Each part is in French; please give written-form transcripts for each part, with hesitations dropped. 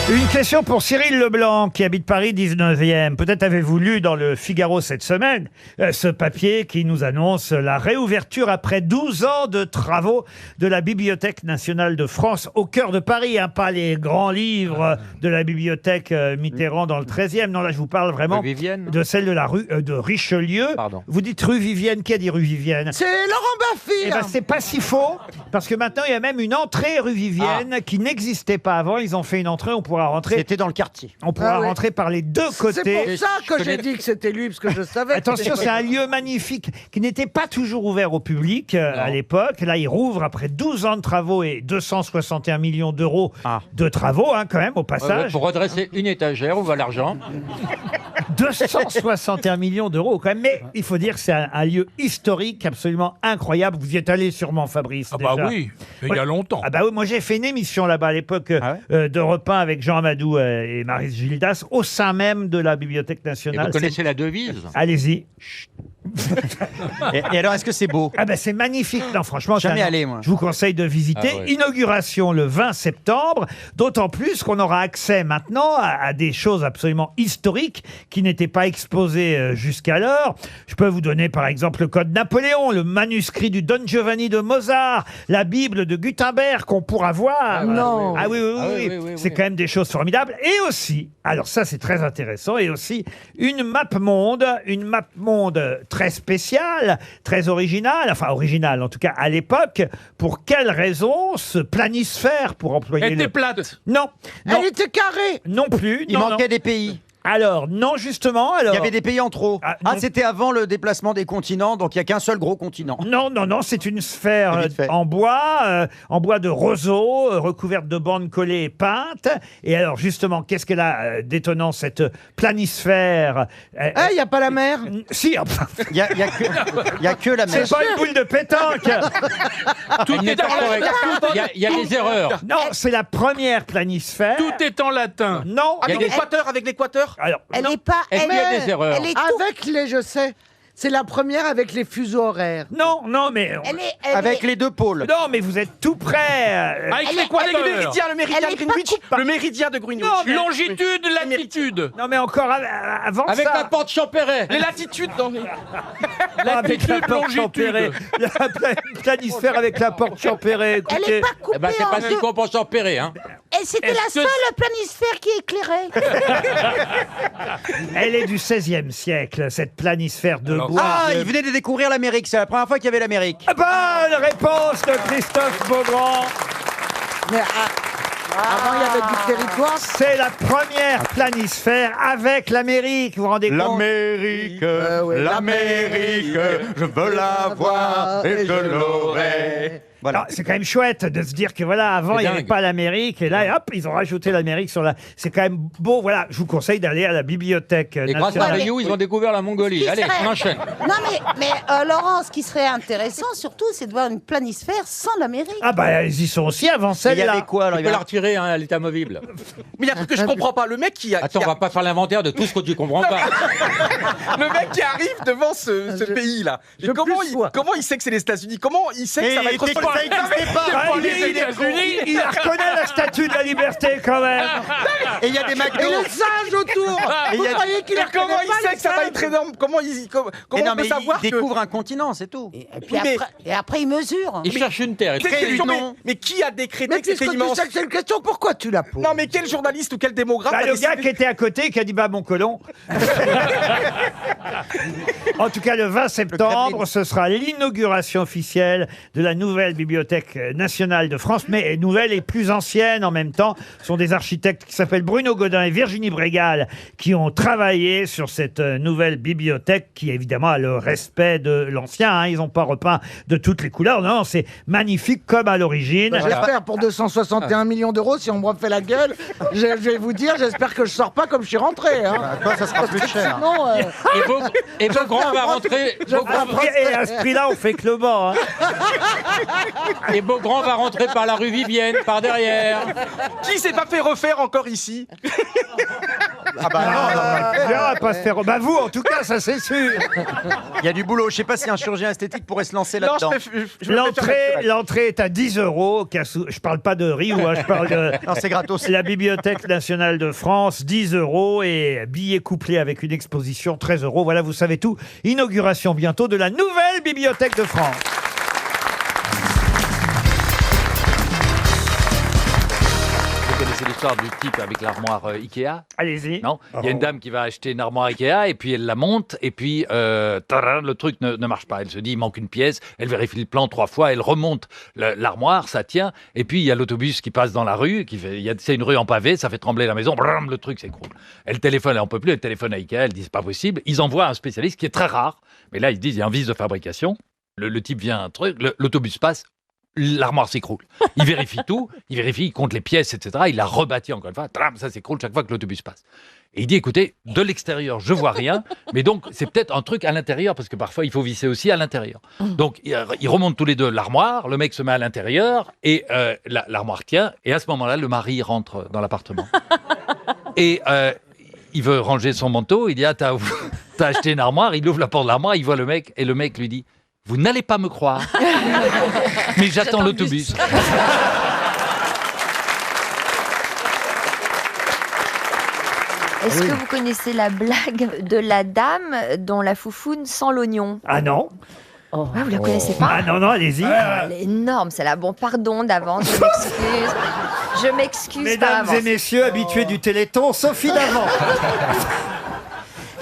Une question pour Cyril Leblanc, qui habite Paris 19e. Peut-être avez-vous lu dans le Figaro cette semaine ce papier qui nous annonce la réouverture après 12 ans de travaux de la Bibliothèque nationale de France au cœur de Paris. Hein, pas les grands livres de la bibliothèque Mitterrand dans le 13e. Non, là, je vous parle vraiment de celle de la rue de Richelieu. Pardon. Vous dites rue Vivienne. Qui a dit rue Vivienne? C'est Laurent Baffy. Eh ben, c'est pas si faux, parce que maintenant, il y a même une entrée rue Vivienne qui n'existait pas avant. Ils ont fait une entrée, on pourra rentrer. C'était dans le quartier. On pourra Ah oui. rentrer par les deux C'est côtés. pour ça que j'ai dit que c'était lui, parce que je savais. Attention, c'est un lieu magnifique qui n'était pas toujours ouvert au public à l'époque. Là, il rouvre après 12 ans de travaux et 261 millions d'euros de travaux, hein, quand même, au passage. Pour redresser une étagère, où va l'argent? 261 millions d'euros, quand même. Mais il faut dire que c'est un lieu historique absolument incroyable. Vous y êtes allé sûrement, Fabrice. Ah bah déjà. oui, il y a longtemps. Ah bah oui, moi j'ai fait une émission là-bas à l'époque d'Europe 1 avec Jean Amadou et Maryse Gildas au sein même de la Bibliothèque Et nationale. vous connaissez la devise? Allez-y. Et alors, est-ce que c'est beau? Ah ben c'est magnifique. Non, franchement, Jamais c'est un- allé, moi. Je vous conseille de visiter. Ah ouais. Inauguration le 20 septembre. D'autant plus qu'on aura accès maintenant à des choses absolument historiques qui n'étaient pas exposées jusqu'alors. Je peux vous donner par exemple le Code Napoléon, le manuscrit du Don Giovanni de Mozart, la Bible de Gutenberg qu'on pourra voir. Non. Ah oui, oui, oui, Ah oui. oui, oui, oui, C'est oui. quand même des choses formidables. Et aussi, alors ça c'est très intéressant, et aussi une map monde très spéciale, très originale, enfin originale en tout cas à l'époque. Pour quelle raison ce planisphère, pour employer Elle était le... plate. Non, non, Elle était carrée. non plus. Il non, manquait non. des pays. Alors, non, justement, alors... Il y avait des pays en trop. Ah, Ah, non. c'était avant le déplacement des continents, donc il n'y a qu'un seul gros continent. Non, non, non, c'est une sphère Vite fait. en bois de roseau, recouverte de bandes collées et peintes. Et alors, justement, qu'est-ce qu'elle a d'étonnant, cette planisphère Ah, il n'y a pas la mer. Si, enfin, Il y a que la mer. c'est pas une boule de pétanque. Tout Elle n'est est pas en correcte. latin. Il y a des erreurs. Non, c'est la première planisphère. Tout est en latin. Non, Il y a non. des- Avec l'équateur. Alors, Elle non. n'est pas. Est-ce qu'il y a est- des erreurs? Elle est tout. Avec les, je sais. C'est la première avec les fuseaux horaires. Non, non, mais... Avec les deux pôles. Non, mais vous êtes tout près. Avec Elle les est- quoi Le méridien, le méridien Elle de est pas Greenwich. coupable. Le méridien de Greenwich. Non, mais- Longitude, latitude. Non, mais encore avant Avec ça. la porte Champéret. Les latitudes. Non, mais- Avec la Latitude, porte longitude. Champéret. La planisphère avec la porte Champéret. Elle Écoutez. n'est pas Eh coupée ben, c'est en pas si deux. con pour Champéret, hein. Et c'était la Est-ce que- seule planisphère qui éclairait. Elle est du XVIe siècle, cette planisphère de Alors, bois. Ah, il venait de découvrir l'Amérique. C'est la première fois qu'il y avait l'Amérique. Bonne réponse de Christophe Beaugrand. Mais avant, il y avait du territoire. C'est la première planisphère avec l'Amérique, vous vous rendez compte? L'Amérique, oui. l'Amérique, je veux la voir et je l'aurai. Voilà. Alors, c'est quand même chouette de se dire que voilà, avant, C'est il n'y avait dingue. pas l'Amérique, et là, hop, ils ont rajouté l'Amérique sur la... C'est quand même beau, voilà, je vous conseille d'aller à la bibliothèque Et grâce à nationale. Ryu, ils ont découvert la Mongolie. Qui Allez, serait- on enchaîne. Non, mais Laurent, ce qui serait intéressant surtout, c'est de voir une planisphère sans l'Amérique. Ah bah, ils y sont aussi avant Il y avait celle-là. quoi alors? Tu peux la retirer, hein, elle est amovible. Mais il y a un truc que je comprends pas. Le mec qui Attends, on va pas faire l'inventaire de tout ce que tu comprends pas. le mec qui arrive devant ce pays-là. je Comment plus sois. il sait que c'est les États-Unis? Comment il sait que ça va être ça n'existait pas. Ah, Pas il, les il- États-Unis. il reconnaît la statue de la liberté quand même. Et il y a des Et McDo. le singe autour. Et il y a- Vous croyez qu'il Mais les comment reconnaît il pas, sait les que ça va singes être énorme? Comment Mais non, on peut mais savoir il que... découvre un continent, c'est tout. Et puis mais- après, il mesure. Il cherche une terre. Quelle Très question, non. mais qui a décrété Mais que c'était puisque tu immense? sais que c'est une question, pourquoi tu la poses? Non, mais quel journaliste ou quel démographe Bah, a le décidé- gars qui était à côté, qui a dit bah mon colon. En tout cas, le 20 septembre, ce sera l'inauguration officielle de la nouvelle Bibliothèque nationale de France, mais nouvelle et plus ancienne en même temps. Ce sont des architectes qui s'appellent Bruno Godin et Virginie Brégal qui ont travaillé sur cette nouvelle bibliothèque qui, évidemment, a le respect de l'ancien. Hein. Ils n'ont pas repeint de toutes les couleurs. Non, c'est magnifique comme à l'origine. J'espère pour 261 millions d'euros, si on me refait la gueule, je vais vous dire, j'espère que je sors pas comme je suis rentré. Hein. Toi, ça sera plus cher. Sinon, Et vos grands va rentrer. je vos ferai un grands- Et à ce prix-là, on fait que le banc. Hein. Et Beaugrand va rentrer par la rue Vivienne, par derrière. Qui s'est pas fait refaire encore ici? Ah bah non, Bien, on va pas se faire... Bah vous, en tout cas, ça c'est sûr. il y a du boulot. Je sais pas si un chirurgien esthétique pourrait se lancer Non, là-dedans. je me fais faire L'entrée est à 10 €. Je parle pas de Rio, hein, je parle de Non, c'est gratos. la Bibliothèque nationale de France, 10 € et billets couplés avec une exposition, 13 €. Voilà, vous savez tout. Inauguration bientôt de la nouvelle Bibliothèque de France. Vous connaissez l'histoire du type avec l'armoire Ikea? Allez-y. Non, il y a une dame qui va acheter une armoire Ikea et puis elle la monte et puis tadam, le truc ne marche pas. Elle se dit il manque une pièce, elle vérifie le plan 3 fois, elle remonte l'armoire, ça tient et puis il y a l'autobus qui passe dans la rue, c'est une rue en pavé, ça fait trembler la maison, blam, le truc s'écroule. Elle téléphone, elle en peut plus, elle téléphone à Ikea, elle dit c'est pas possible. Ils envoient un spécialiste qui est très rare, mais là ils disent il y a un vice de fabrication. Le type vient un truc, l'autobus passe. L'armoire s'écroule. Il vérifie tout, il compte les pièces, etc. Il la rebâtit encore une fois. Tram, ça s'écroule chaque fois que l'autobus passe. Et il dit, écoutez, de l'extérieur, je vois rien, mais donc c'est peut-être un truc à l'intérieur, parce que parfois il faut visser aussi à l'intérieur. Donc ils remontent tous les deux l'armoire, le mec se met à l'intérieur, et l'armoire tient, et à ce moment-là, le mari rentre dans l'appartement. Et il veut ranger son manteau, il dit, t'as acheté une armoire, il ouvre la porte de l'armoire, il voit le mec, et le mec lui dit, vous n'allez pas me croire, mais j'attends l'autobus. Est-ce que vous connaissez la blague de la dame dont la foufoune sent l'oignon? Ah non. Ah, vous la connaissez pas? Ah non, allez-y. Elle est énorme, celle-là. Bon, pardon d'avance, je m'excuse. Je m'excuse Mesdames et messieurs, habitués du Téléthon, Sophie Davant.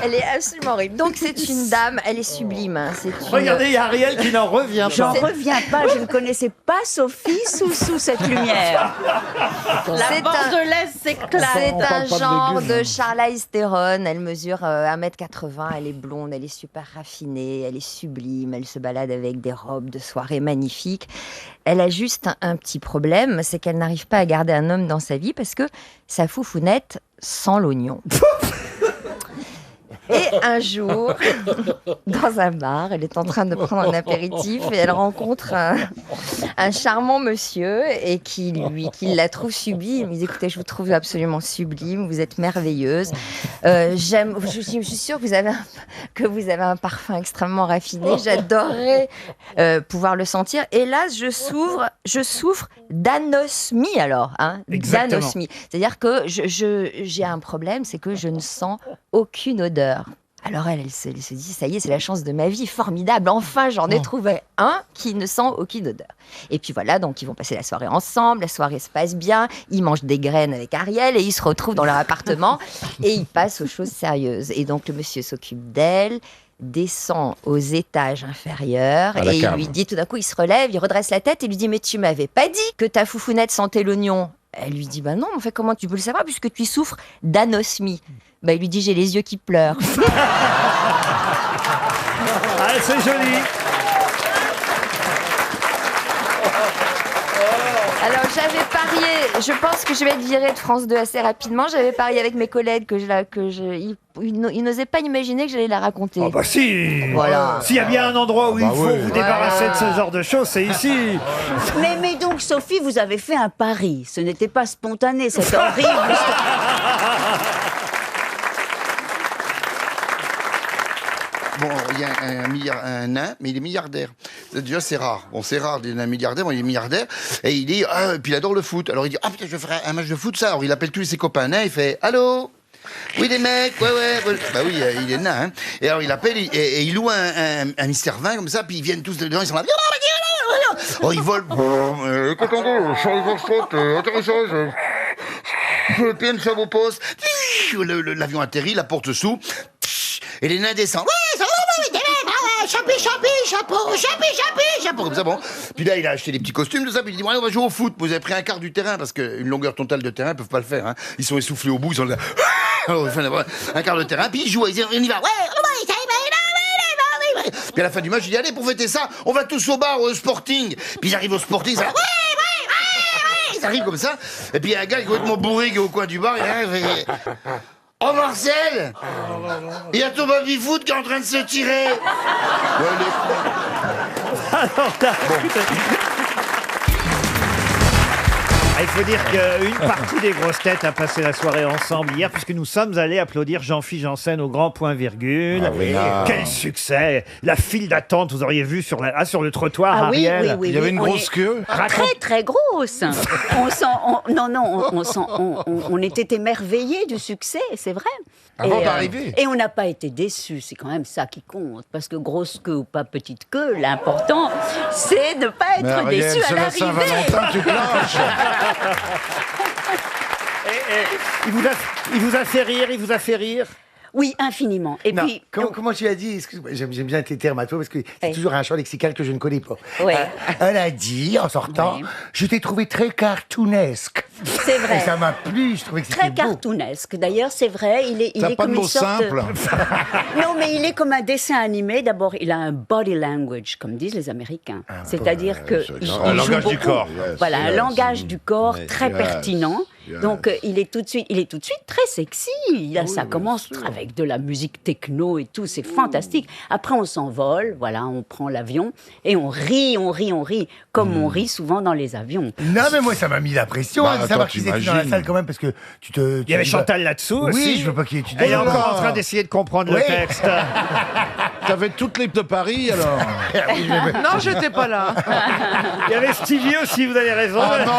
Elle est absolument horrible. Donc c'est une dame, elle est sublime. Hein. Regardez, il y a Ariel qui n'en revient pas. J'en reviens pas, je ne connaissais pas Sophie sous cette lumière. La bordelaise s'éclate. C'est un genre de Charlize Theron. Elle mesure 1m80, elle est blonde, elle est super raffinée, elle est sublime, elle se balade avec des robes de soirée magnifiques. Elle a juste un petit problème, c'est qu'elle n'arrive pas à garder un homme dans sa vie parce que sa foufounette sent l'oignon. Et un jour, dans un bar, elle est en train de prendre un apéritif et elle rencontre un charmant monsieur et qui la trouve sublime. Il dit, écoutez, je vous trouve absolument sublime, vous êtes merveilleuse. Je suis sûre que vous avez un parfum extrêmement raffiné. J'adorerais pouvoir le sentir. Hélas, je souffre d'anosmie alors. Hein, d'anosmie. C'est-à-dire que j'ai un problème, c'est que je ne sens aucune odeur. Alors elle se dit, ça y est, c'est la chance de ma vie, formidable, enfin j'en ai trouvé un qui ne sent aucune odeur. Et puis voilà, donc ils vont passer la soirée ensemble, la soirée se passe bien, ils mangent des graines avec Ariel et ils se retrouvent dans leur appartement et ils passent aux choses sérieuses. Et donc le monsieur s'occupe d'elle, descend aux étages inférieurs et il lui dit, tout d'un coup il se relève, il redresse la tête et lui dit, mais tu m'avais pas dit que ta foufounette sentait l'oignon? Elle lui dit, bah non, en fait, comment tu peux le savoir puisque tu souffres d'anosmie? Bah, il lui dit, j'ai les yeux qui pleurent. Ah, c'est joli. Alors, j'avais parié, je pense que je vais être virée de France 2 assez rapidement. J'avais parié avec mes collègues ils n'osaient pas imaginer que j'allais la raconter. Oh bah si. Voilà. S'il y a bien un endroit où il faut vous débarrasser de ce genre de choses, c'est ici. Mais donc, Sophie, vous avez fait un pari. Ce n'était pas spontané, c'est horrible. Bon, il y a un nain, mais il est milliardaire. Déjà, c'est rare. Bon, c'est rare d'un milliardaire, mais il est milliardaire. Et il dit, puis il adore le foot. Alors il dit, putain, je ferai un match de foot, ça. Alors il appelle tous ses copains nains, il fait, allô? Oui, des mecs, ouais. Bah oui, il est nain, hein. Et alors il appelle, et il loue un Mystère 20 comme ça, puis ils viennent tous dedans, ils sont là. Oh, ils volent. Attendez, Charles Verspot, atterrissage. PM sur vos postes. L'avion atterrit, la porte s'ouvre. Et les nains descendent. Chapeau, comme ça, bon. Puis là, il a acheté des petits costumes, tout ça, puis il dit, ouais, on va jouer au foot. Vous avez pris un quart du terrain, parce qu'une longueur totale de terrain, ils peuvent pas le faire, hein. Ils sont essoufflés au bout, ils sont là. Alors, un quart de terrain, puis ils jouent, ils disent, on y va. Puis à la fin du match, il dit, allez, pour fêter ça, on va tous au bar, au Sporting. Puis ils arrivent au Sporting, ça ils arrivent comme ça. Et puis il y a un gars qui est complètement bourré, qui est au coin du bar, il arrive, oh Marcel, il y a ton baby-foot qui est en train de se tirer. Alors là, Il faut dire qu'une partie des grosses têtes a passé la soirée ensemble hier, puisque nous sommes allés applaudir Jean-Philippe Janssen au grand point virgule. Quel succès! La file d'attente, vous auriez vu sur le trottoir, Ah oui, Ariel. oui, Il y avait une on grosse est- queue. Très très grosse. On était émerveillés du succès, c'est vrai. Avant Et, d'arriver. et on n'a pas été déçus, c'est quand même ça qui compte. Parce que grosse queue ou pas petite queue, l'important, c'est de ne pas Mais être Ariel, déçu à c'est la l'arrivée. Saint-Valentin, tu te lâches. Il vous a fait rire, il vous a fait rire. Oui, infiniment. Et Non, puis, comment tu as dit, excuse-moi, j'aime bien tes termes à toi parce que c'est Oui. toujours un champ lexical que je ne connais pas. Oui. Elle a dit, en sortant, Oui. je t'ai trouvé très cartoonesque. c'est vrai. Et ça m'a plu, je trouvais que c'était Très beau. cartoonesque. D'ailleurs, c'est vrai, il est T'as pas comme de mots une sorte de- simples. Non, mais il est comme un dessin animé. D'abord, il a un body language, comme disent les Américains. C'est-à-dire que il un joue langage du beaucoup. corps. Voilà, un langage du corps Yes, très yes, pertinent. yes. Donc, il est tout de suite très sexy. Ça commence avec de la musique techno et tout. C'est fantastique. Après, on s'envole. Voilà, on prend l'avion et on rit, comme on rit souvent dans les avions. Non, mais moi, ça m'a mis la pression Bah, hein, de attends, savoir qu'ils étaient dans la t'imagines. salle quand même parce que Il y avait Chantal là-dessous Oui, aussi. je veux pas qu'il y ait tu Elle est Oh là encore là. en train d'essayer de comprendre le Oui. texte. T'avais toutes les de Paris, alors. Non, j'étais pas là. Il y avait Stevie aussi, vous avez raison. Ah non.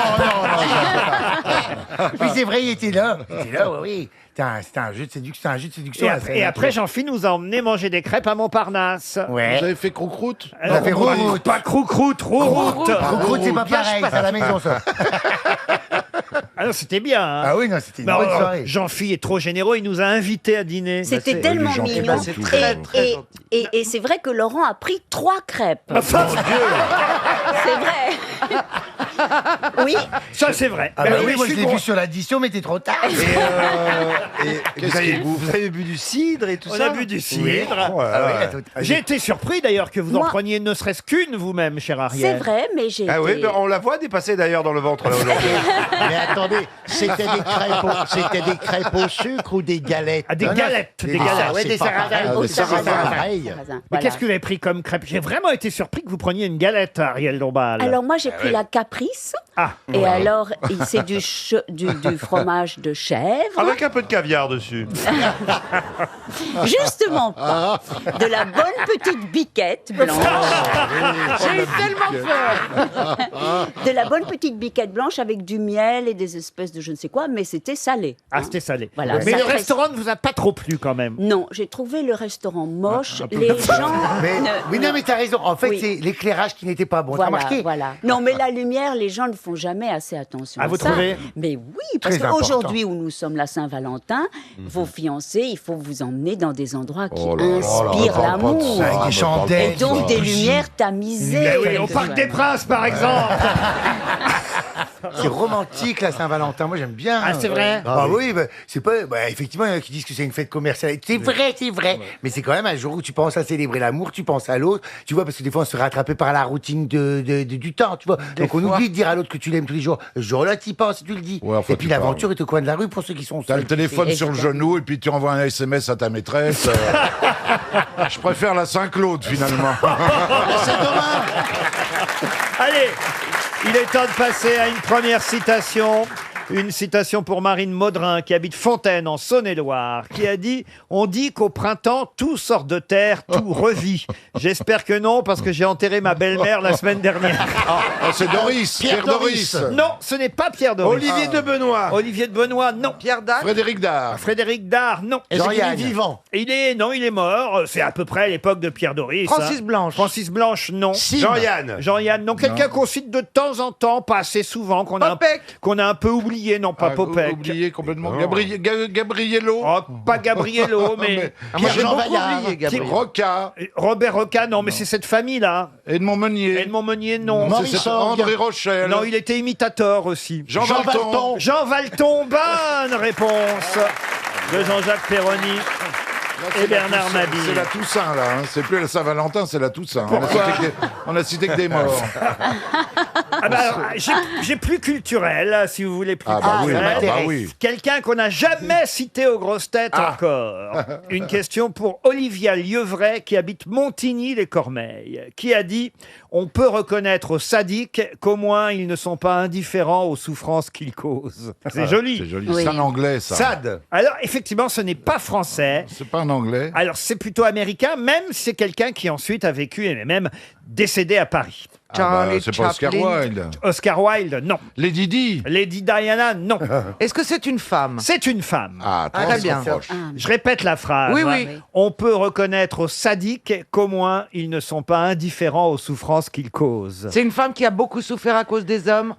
Oui, c'est vrai, il était là. Il était là, oui. C'était un jeu de séduction. Et, la après, scène, et après, Jean-Philippe nous a emmené manger des crêpes à Montparnasse. Ouais. Vous avez fait croûte. Alors, fait rouroute. pas croucroute, rouroute. Croûte, c'est pas pareil, c'est à la maison, ça. Alors c'était bien. Hein. Ah oui, non, c'était une Mais bonne alors, soirée. Jean-Philippe est trop généreux, il nous a invités à dîner. C'était tellement les gens qui mignon. passent tout. Très, Et c'est vrai que Laurent a pris 3 crêpes. C'est vrai. Oui. Ça c'est vrai. Ah Ben bah oui, moi je je suis l'ai con- vu sur l'addition, mais t'es trop tard. Vous avez bu du cidre et tout On ça a bu du cidre. Ah oui, attends, J'ai été surpris d'ailleurs que vous en Moi- preniez ne serait-ce qu'une vous-même, cher Ariel. C'est vrai, mais j'ai Ah oui, été- on la voit dépasser d'ailleurs dans le ventre là aujourd'hui. Mais attendez, c'était des crêpes au sucre ou des galettes? Ah, des galettes, des galettes. ouais, des sarrasins. Au Des sarrasins. sarrasin. pareil. Mais Voilà. qu'est-ce que vous avez pris comme crêpe? J'ai vraiment été surpris que vous preniez une galette, Ariel Dombal. Alors moi j'ai pris la caprice Ah, et alors c'est du fromage de chèvre, Avec un peu de caviar dessus. justement pas, de la bonne petite biquette blanche, J'ai eu tellement peur. de la bonne petite biquette blanche avec du miel et des espèces de je ne sais quoi, mais c'était salé. ah c'était salé. Voilà, Mais ça le reste- restaurant ne vous a pas trop plu quand même. Non, j'ai trouvé le restaurant moche. Les gens. Mais, oui, non, mais t'as raison. En fait, Oui. c'est l'éclairage qui n'était pas bon. T'as Voilà, remarqué voilà. Non, mais la lumière, les gens ne font jamais assez attention Ah, à vous ça. trouvez Mais oui, parce Très important. qu'aujourd'hui où nous sommes la Saint-Valentin, vos fiancés, il faut vous emmener dans des endroits qui Oh là là, inspirent parle pas de l'amour. ça. Avec des Et chandelles. donc des bougies. lumières tamisées. Mais oui, au Parc des Princes par exemple. C'est romantique la Saint-Valentin. Moi j'aime bien. Ah, c'est vrai Ah oui, bah, c'est pas. Bah, effectivement, il y en a qui disent que c'est une fête commerciale. C'est vrai, c'est vrai. Mais c'est quand même un jour où tu penses à célébrer l'amour, tu penses à l'autre. Tu vois, parce que des fois on se fait rattraper par la routine du temps, tu vois. Donc on oublie de dire à l'autre que tu l'aimes tous les jours. Ce jour-là, tu y penses, tu le dis. Ouais, enfin, et puis tu l'aventure est au coin de la rue pour ceux qui sont T'as seuls. le téléphone Et sur le évidemment. genou et puis tu envoies un SMS à ta maîtresse. Je préfère la Saint-Claude finalement. Allez, il est temps de passer à une première citation. Une citation pour Marine Maudrin, qui habite Fontaine, en Saône-et-Loire, qui a dit « On dit qu'au printemps, tout sort de terre, tout revit. J'espère que non, parce que j'ai enterré ma belle-mère la semaine dernière. Ah, c'est Doris, Pierre Doris. » Non, ce n'est pas Pierre Doris. Olivier de Benoît. Olivier de Benoît, non. Pierre Dac. Frédéric Dard. Frédéric Dard, non. Jean-Yann. Vivant. Il est mort. C'est à peu près à l'époque de Pierre Doris. Francis hein. Blanche. Francis Blanche, non. Jean-Yann. Jean-Yann, non. Quelqu'un qu'on cite de temps en temps, pas assez souvent, qu'on a un peu oublié, non pas Popek. Oublié complètement. Gabriello. Oh, pas Gabriello, mais Moi j'ai Jean beaucoup Vaillard. oublié, Gabriel. Roca. Robert Roca, non, mais c'est cette famille-là. Edmond Meunier. Edmond Meunier, non. Maurice C'est Sorgue. André Rochelle. Non, il était imitateur aussi. Jean Valton. Jean Valton, bonne réponse de Jean-Jacques Perroni. et Bernard Mabille. C'est la Toussaint, là. Hein. C'est plus la Saint-Valentin, c'est la Toussaint. On a cité que des morts. Ah bah alors, j'ai plus culturel, si vous voulez plus culturel. Oui. Quelqu'un qu'on n'a jamais cité aux grosses têtes encore. Une question pour Olivia Lievray qui habite Montigny-les-Cormeilles, qui a dit « On peut reconnaître aux sadiques qu'au moins ils ne sont pas indifférents aux souffrances qu'ils causent. » C'est joli. C'est joli. C'est en anglais, ça. Sade. Alors effectivement, ce n'est pas français. C'est pas en anglais. Alors c'est plutôt américain, même si c'est quelqu'un qui ensuite a vécu et même décédé à Paris. C'est pas Oscar Wilde. Oscar Wilde, non. Lady Di. Lady Diana, non. Est-ce que c'est une femme? C'est une femme. Ah, très bien. Je répète la phrase. Oui, oui. On peut reconnaître aux sadiques qu'au moins ils ne sont pas indifférents aux souffrances qu'ils causent. C'est une femme qui a beaucoup souffert à cause des hommes?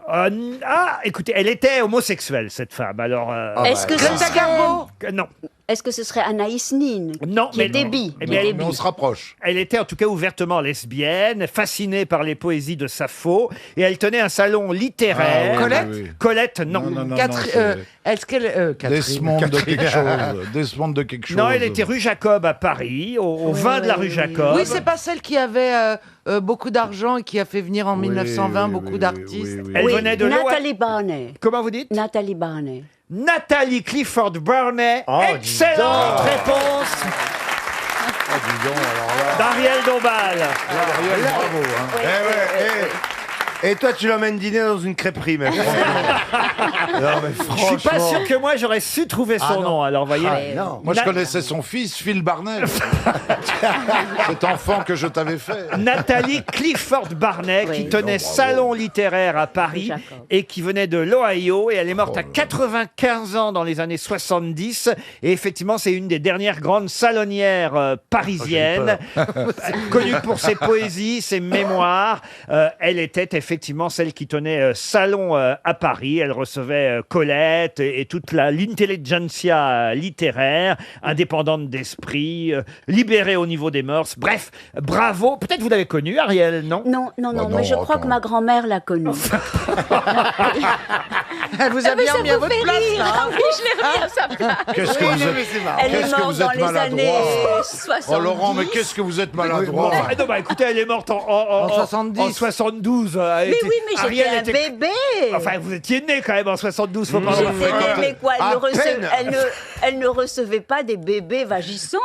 Écoutez, elle était homosexuelle, cette femme. Alors. Est-ce que Greta Garbo? Non. Est-ce que ce serait Anaïs Nin? Non, qui est débit. mais on se rapproche. Elle était en tout cas ouvertement lesbienne, fascinée par les poésies de Sappho, et elle tenait un salon littéraire. Colette? Colette, non. Est-ce qu'elle... Desmond de quelque chose. Desmond de quelque chose. Non, elle était rue Jacob à Paris, au 20 de la rue Jacob. Oui, c'est pas celle qui avait beaucoup d'argent et qui a fait venir en 1920 beaucoup d'artistes. Elle venait de Nathalie Barney. Comment vous dites? Nathalie Barney. Nathalie Clifford Barney. Excellente réponse d'Ariel Dombal. Ariel, bravo. Hein. Et toi, tu l'emmènes dîner dans une crêperie, mais non, mais Je suis pas sûr que moi j'aurais su trouver son nom. Alors voyez. Moi, je connaissais son fils, Phil Barnet. Cet enfant que je t'avais fait. Nathalie Clifford Barney, qui tenait salon littéraire à Paris et qui venait de l'Ohio, et elle est morte à 95 ans dans les années 70. Et effectivement, c'est une des dernières grandes salonnières parisiennes, connue pour ses poésies, ses mémoires. Elle était effectivement celle qui tenait salon à Paris. Elle recevait Colette et toute l'intelligentsia littéraire, indépendante d'esprit, libérée au niveau des mœurs. Bref, bravo. Peut-être vous l'avez connue, Ariel, non? Non, mais je crois que ma grand-mère l'a connue. Elle vous a bien mis à votre place, là. Ah oui, je l'ai remis à sa place. Qu'est-ce que vous êtes, Elle est morte dans les années 70. Oh Laurent, mais qu'est-ce que vous êtes maladroit. Non, écoutez, elle est morte en 70. En 72. Mais oui, mais j'étais un bébé. Enfin, vous étiez né quand même en 72, faut pas J'étais née, mais quoi, elle ne recevait pas des bébés vagissants.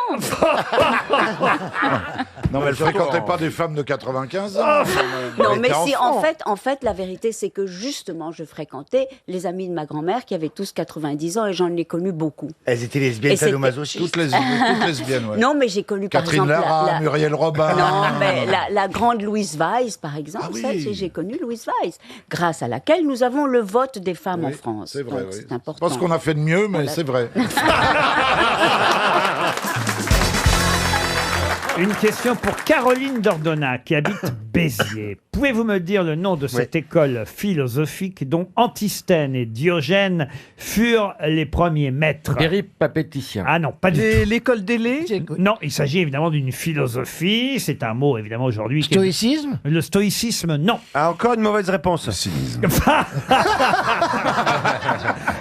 Non, mais elle fréquentait pas des femmes de 95 ans. Non, mais si, en fait, la vérité, c'est que justement, je fréquentais les amis de ma grand-mère qui avaient tous 90 ans et j'en ai connu beaucoup. Elles étaient lesbiennes sadomasochistes. Toutes lesbiennes, ouais. Non, mais j'ai connu Catherine par exemple Lara, Muriel Robin. Non, mais la grande Louise Weiss, par exemple. Ah oui. Ça, j'ai connu Louise Weiss, grâce à laquelle nous avons le vote des femmes en France. C'est vrai, Donc, oui. c'est important. Pas ce qu'on a fait de mieux, mais c'est vrai. Une question pour Caroline Dordona, qui habite Béziers. Pouvez-vous me dire le nom de cette école philosophique dont Antisthène et Diogène furent les premiers maîtres? Péripatéticien. Ah non, pas du tout. L'école d'Élée? Non, il s'agit évidemment d'une philosophie. C'est un mot, évidemment, aujourd'hui. Stoïcisme? Le stoïcisme, non. Ah, encore une mauvaise réponse.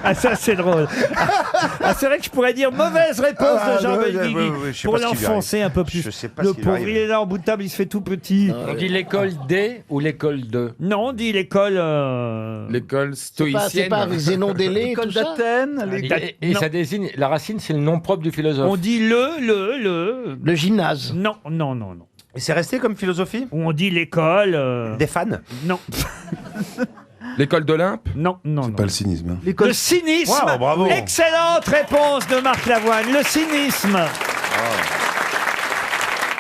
Ah, ça, c'est drôle. Ah, c'est vrai que je pourrais dire mauvaise réponse de Jean Benguigui pour l'enfoncer un peu plus. Je sais pas Le ce qui lui pauvre, arrive. il est là en bout de table, il se fait tout petit. On dit l'école D ou l'école de? Non, on dit l'école... L'école C'est stoïcienne. pas Zénon d'Élée, tout ça? Et ça désigne, la racine, c'est le nom propre du philosophe. On dit Le gymnase. Non. Et c'est resté comme philosophie? On dit l'école... Des fans? Non. L'école d'Olympe. Non. Pas le cynisme. Le cynisme. Wow, bravo. Excellente réponse de Marc Lavoine. Le cynisme.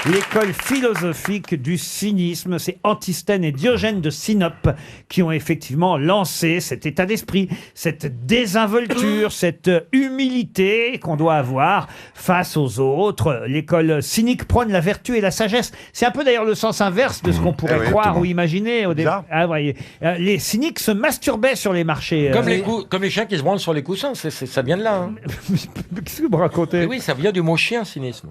L'école philosophique du cynisme, c'est Antisthène et Diogène de Sinope qui ont effectivement lancé cet état d'esprit, cette désinvolture, cette humilité qu'on doit avoir face aux autres. L'école cynique prône la vertu et la sagesse. C'est un peu d'ailleurs le sens inverse de ce qu'on pourrait croire ou imaginer au début. Ah, voyez. Les cyniques se masturbaient sur les marchés. Comme les chiens qui se branlent sur les coussins, ça vient de là. Hein. Qu'est-ce que vous racontez? Oui, ça vient du mot chien, cynisme.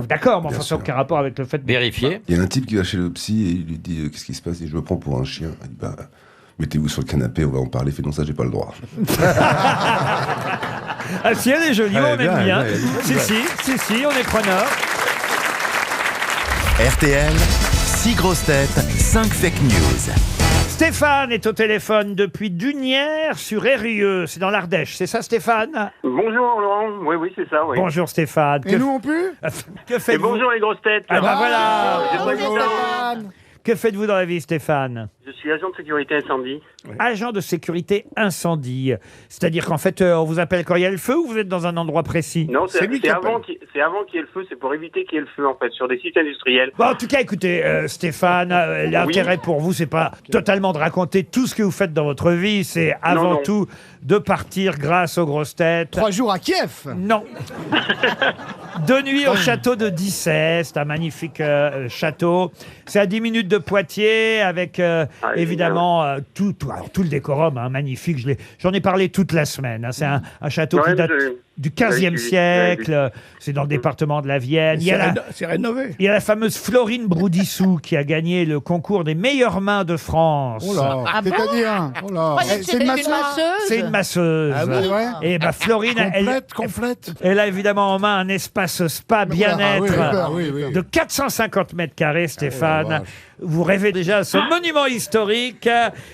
D'accord, mais enfin, ça n'a aucun rapport avec le fait de... Vérifier. Il y a un type qui va chez le psy et il lui dit qu'est-ce qui se passe? Et je me prends pour un chien. Il dit mettez-vous sur le canapé, on va en parler. Fait non, ça j'ai pas le droit. Ah si, elle est jolie, on bien, aime bien. elle est Si, on est preneur. RTL, 6 grosses têtes, 5 fake news. Stéphane est au téléphone depuis Dunières sur Eyrieux. C'est dans l'Ardèche, c'est ça Stéphane? Bonjour Laurent, oui c'est ça, oui. Bonjour Stéphane. Et nous on peut Que Et faites-vous? bonjour les grosses têtes. Ah bah voilà. J'ai pas dit ça. Que faites-vous dans la vie, Stéphane? Je suis agent de sécurité incendie. Agent de sécurité incendie. C'est-à-dire qu'en fait, on vous appelle quand il y a le feu ou vous êtes dans un endroit précis? Non, c'est avant qu'il y ait le feu, c'est pour éviter qu'il y ait le feu en fait, sur des sites industriels. Bon, en tout cas, écoutez, Stéphane, l'intérêt pour vous, c'est pas totalement de raconter tout ce que vous faites dans votre vie, c'est avant non. tout de partir grâce aux grosses têtes. 3 jours à Kiev. Non. 2 nuits au château de Dissay, c'est un magnifique château. C'est à 10 minutes de Poitiers, avec évidemment tout le décorum, hein, magnifique. J'en ai parlé toute la semaine. Hein. C'est un château qui date du 15e siècle. C'est dans le département de la Vienne. C'est rénové. Il y a la fameuse Florine Broudissou qui a gagné le concours des meilleures mains de France. Oh là, c'est-à-dire, oh là. C'est une masseuse. C'est une masseuse. Ah oui, ouais. Et bah Florine, Complète. elle a évidemment en main un espace spa bien-être oui. de 450 mètres carrés, Stéphane. Vous rêvez déjà à ce monument historique.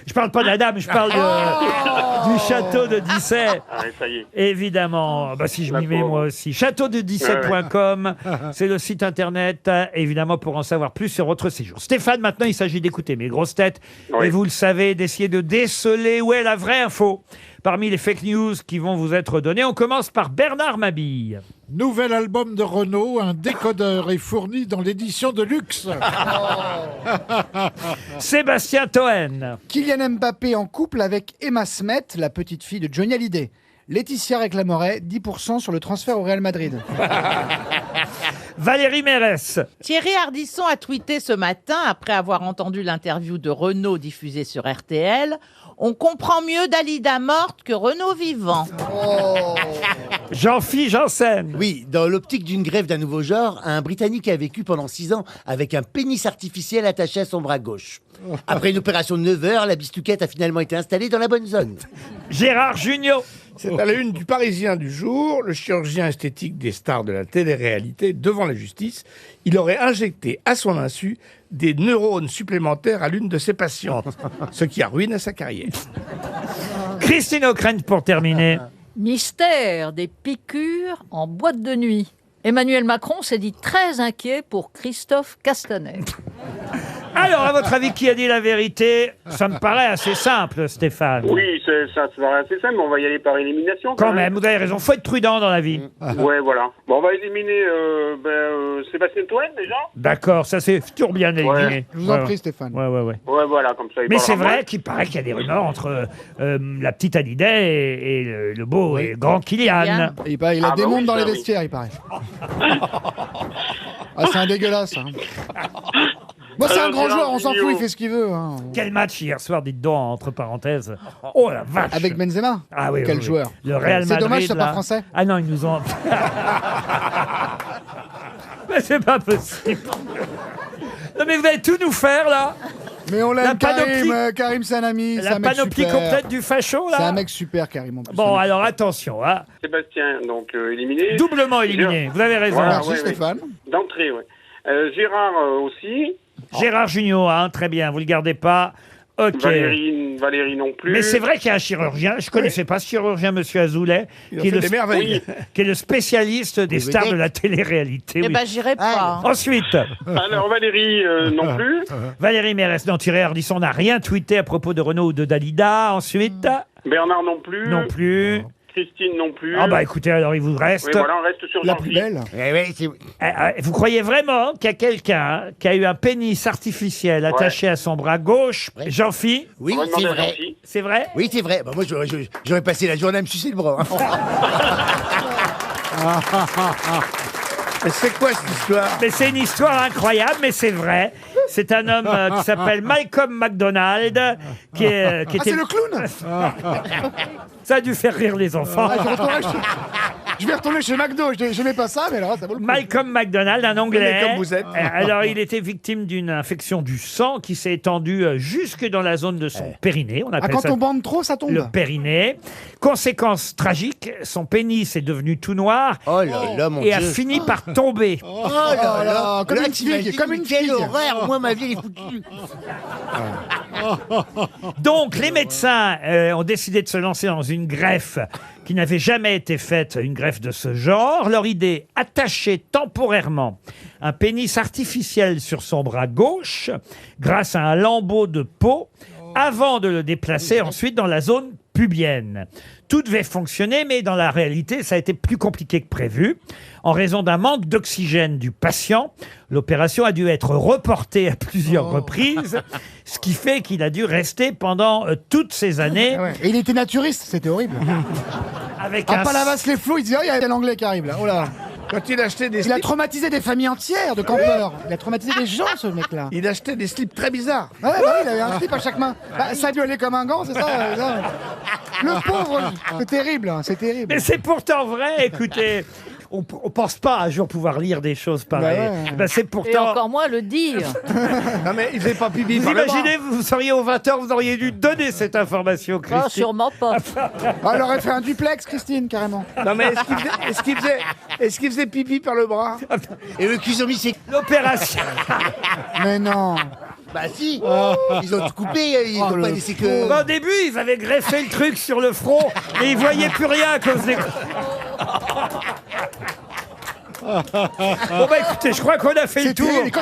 Je parle pas de la dame, je parle du château de Dissay. Ah, ça y est. Évidemment, bah si je m'y mets moi aussi. Châteaudedissay.com, c'est le site internet, évidemment, pour en savoir plus sur votre séjour. Stéphane, maintenant, il s'agit d'écouter mes grosses têtes. Oui. Et vous le savez, d'essayer de déceler où est la vraie info parmi les fake news qui vont vous être données. On commence par Bernard Mabille. Nouvel album de Renault, un décodeur est fourni dans l'édition de luxe. Sébastien Toen. Kylian Mbappé en couple avec Emma Smet, la petite fille de Johnny Hallyday. Laetitia réclamerait 10% sur le transfert au Real Madrid. Valérie Mérès. Thierry Ardisson a tweeté ce matin, après avoir entendu l'interview de Renaud diffusée sur RTL, « On comprend mieux Dalida morte que Renaud vivant. Jean-Philippe Janssen. Oui, dans l'optique d'une grève d'un nouveau genre, un Britannique a vécu pendant 6 ans avec un pénis artificiel attaché à son bras gauche. Après une opération de 9 heures, la bistouquette a finalement été installée dans la bonne zone. Gérard Jugnot. C'est à la une du Parisien du jour, le chirurgien esthétique des stars de la télé-réalité devant la justice. Il aurait injecté à son insu des neurones supplémentaires à l'une de ses patientes, ce qui a ruiné sa carrière. Christine O'Krent pour terminer. Mystère des piqûres en boîte de nuit. Emmanuel Macron s'est dit très inquiet pour Christophe Castaner. Alors, à votre avis, qui a dit la vérité? Ça me paraît assez simple, Stéphane. Oui, ça paraît assez simple, mais on va y aller par élimination. Quand même, vous avez raison. Faut être prudent dans la vie. Ouais, voilà. Bon, on va éliminer Sébastien Toen déjà. D'accord, ça c'est toujours bien éliminé. Ouais. Je vous en prie, Stéphane. Ouais. Ouais, voilà, comme ça. il Mais c'est parlera vrai moins. qu'il paraît qu'il y a des rumeurs entre la petite Hallyday et le beau et grand Kylian. Il a des mondes dans les vestiaires, il paraît. Ah, c'est un dégueulasse. Hein. Moi, c'est un grand joueur, on s'en fout, il fait ce qu'il veut. Hein. Quel match hier soir, dites donc, entre parenthèses. Oh la vache. Avec Benzema. Ah oui. Quel joueur. Le Real Madrid. C'est dommage, c'est là. pas français. Ah non, ils nous ont. Mais c'est pas possible. Non mais vous allez tout nous faire là. Mais on l'aime, panoplie- Karim, c'est un ami. c'est La un mec panoplie super. complète du facho là. C'est un mec super, Karim. En plus. Bon alors attention, hein. Sébastien, donc éliminé. Doublement éliminé. Vous avez raison. Voilà, Merci, ouais, Stéphane. ouais. D'entrée, ouais. Gérard aussi. Gérard Jugnot, hein, très bien. Vous le gardez pas. Ok. Valérie non plus. Mais c'est vrai qu'il y a un chirurgien, je ne connaissais pas ce chirurgien, monsieur Azoulay, qui est, qui est le spécialiste des stars de la télé-réalité. Eh oui. ben, j'irai pas. Ensuite, Alors Valérie non plus. Valérie Mérès, non, Thierry Ardisson n'a rien tweeté à propos de Renaud ou de Dalida. Ensuite, Bernard non plus. non plus. Christine non plus. Ah bah écoutez, alors il vous reste... Oui, voilà, on reste sur La Jean-Philippe. plus belle. Vous croyez vraiment qu'il y a quelqu'un qui a eu un pénis artificiel attaché à son bras gauche, Jean-Phi? Oui, On va c'est demander à vrai. Jean-Philippe. C'est vrai? Oui, c'est vrai. Bah, moi, j'aurais passé la journée à me sucer le bras. Mais c'est quoi cette histoire? Mais c'est une histoire incroyable, mais c'est vrai. C'est un homme qui s'appelle Malcolm McDonald, qui était... Ah, c'est le clown. Ça a dû faire rire les enfants. Ah, je retournerai chez- Je vais retourner chez McDo. J'aimais pas ça, mais alors ça vaut le coup. Malcolm McDonald, un Anglais. Mais comme vous êtes. Alors, il était victime d'une infection du sang qui s'est étendue jusque dans la zone de son périnée. On appelle quand ça on bande trop, ça tombe. le périnée. Conséquence tragique, son pénis est devenu tout noir et a fini par tomber. Oh là là, comme une figue, comme une figue. horreur, moi ma vie elle est foutue. Donc, les médecins ont décidé de se lancer dans une greffe qui n'avait jamais été faite, une greffe de ce genre. Leur idée, attacher temporairement un pénis artificiel sur son bras gauche grâce à un lambeau de peau avant de le déplacer ensuite dans la zone pubienne. Tout devait fonctionner, mais dans la réalité, ça a été plus compliqué que prévu. En raison d'un manque d'oxygène du patient, l'opération a dû être reportée à plusieurs reprises, ce qui fait qu'il a dû rester pendant toutes ces années. Et il était naturiste, c'était horrible. Avec à Palavas les flots, il disait, oh, il y a un Anglais qui arrive là. Oh là. Quand il achetait des Il a traumatisé des familles entières de campeurs. Il a traumatisé des gens, ce mec-là. Il achetait des slips très bizarres. Ouais, bah oui, il avait un slip à chaque main. Bah, ça a dû aller comme un gant, c'est ça, Le pauvre, c'est terrible, hein, c'est terrible. Mais c'est pourtant vrai, écoutez. On pense pas un jour pouvoir lire des choses pareilles. Bah, c'est Et pourtant... encore moins le dire. Non mais il faisait pas pipi Vous par le bras. imaginez, vous seriez au 20h, vous auriez dû donner cette information, Christine. Ah, sûrement pas. Ah, elle aurait fait un duplex, Christine, carrément. Non mais est-ce qu'il faisait pipi par le bras? Et eux qu'ils ont mis c'est L'opération. Mais non. Bah si, ils ont tout coupé, ils ont pas laissé que. Au début, ils avaient greffé le truc sur le front et ils voyaient plus rien à cause des... Bon bah écoutez, je crois qu'on a fait le tour. terrible.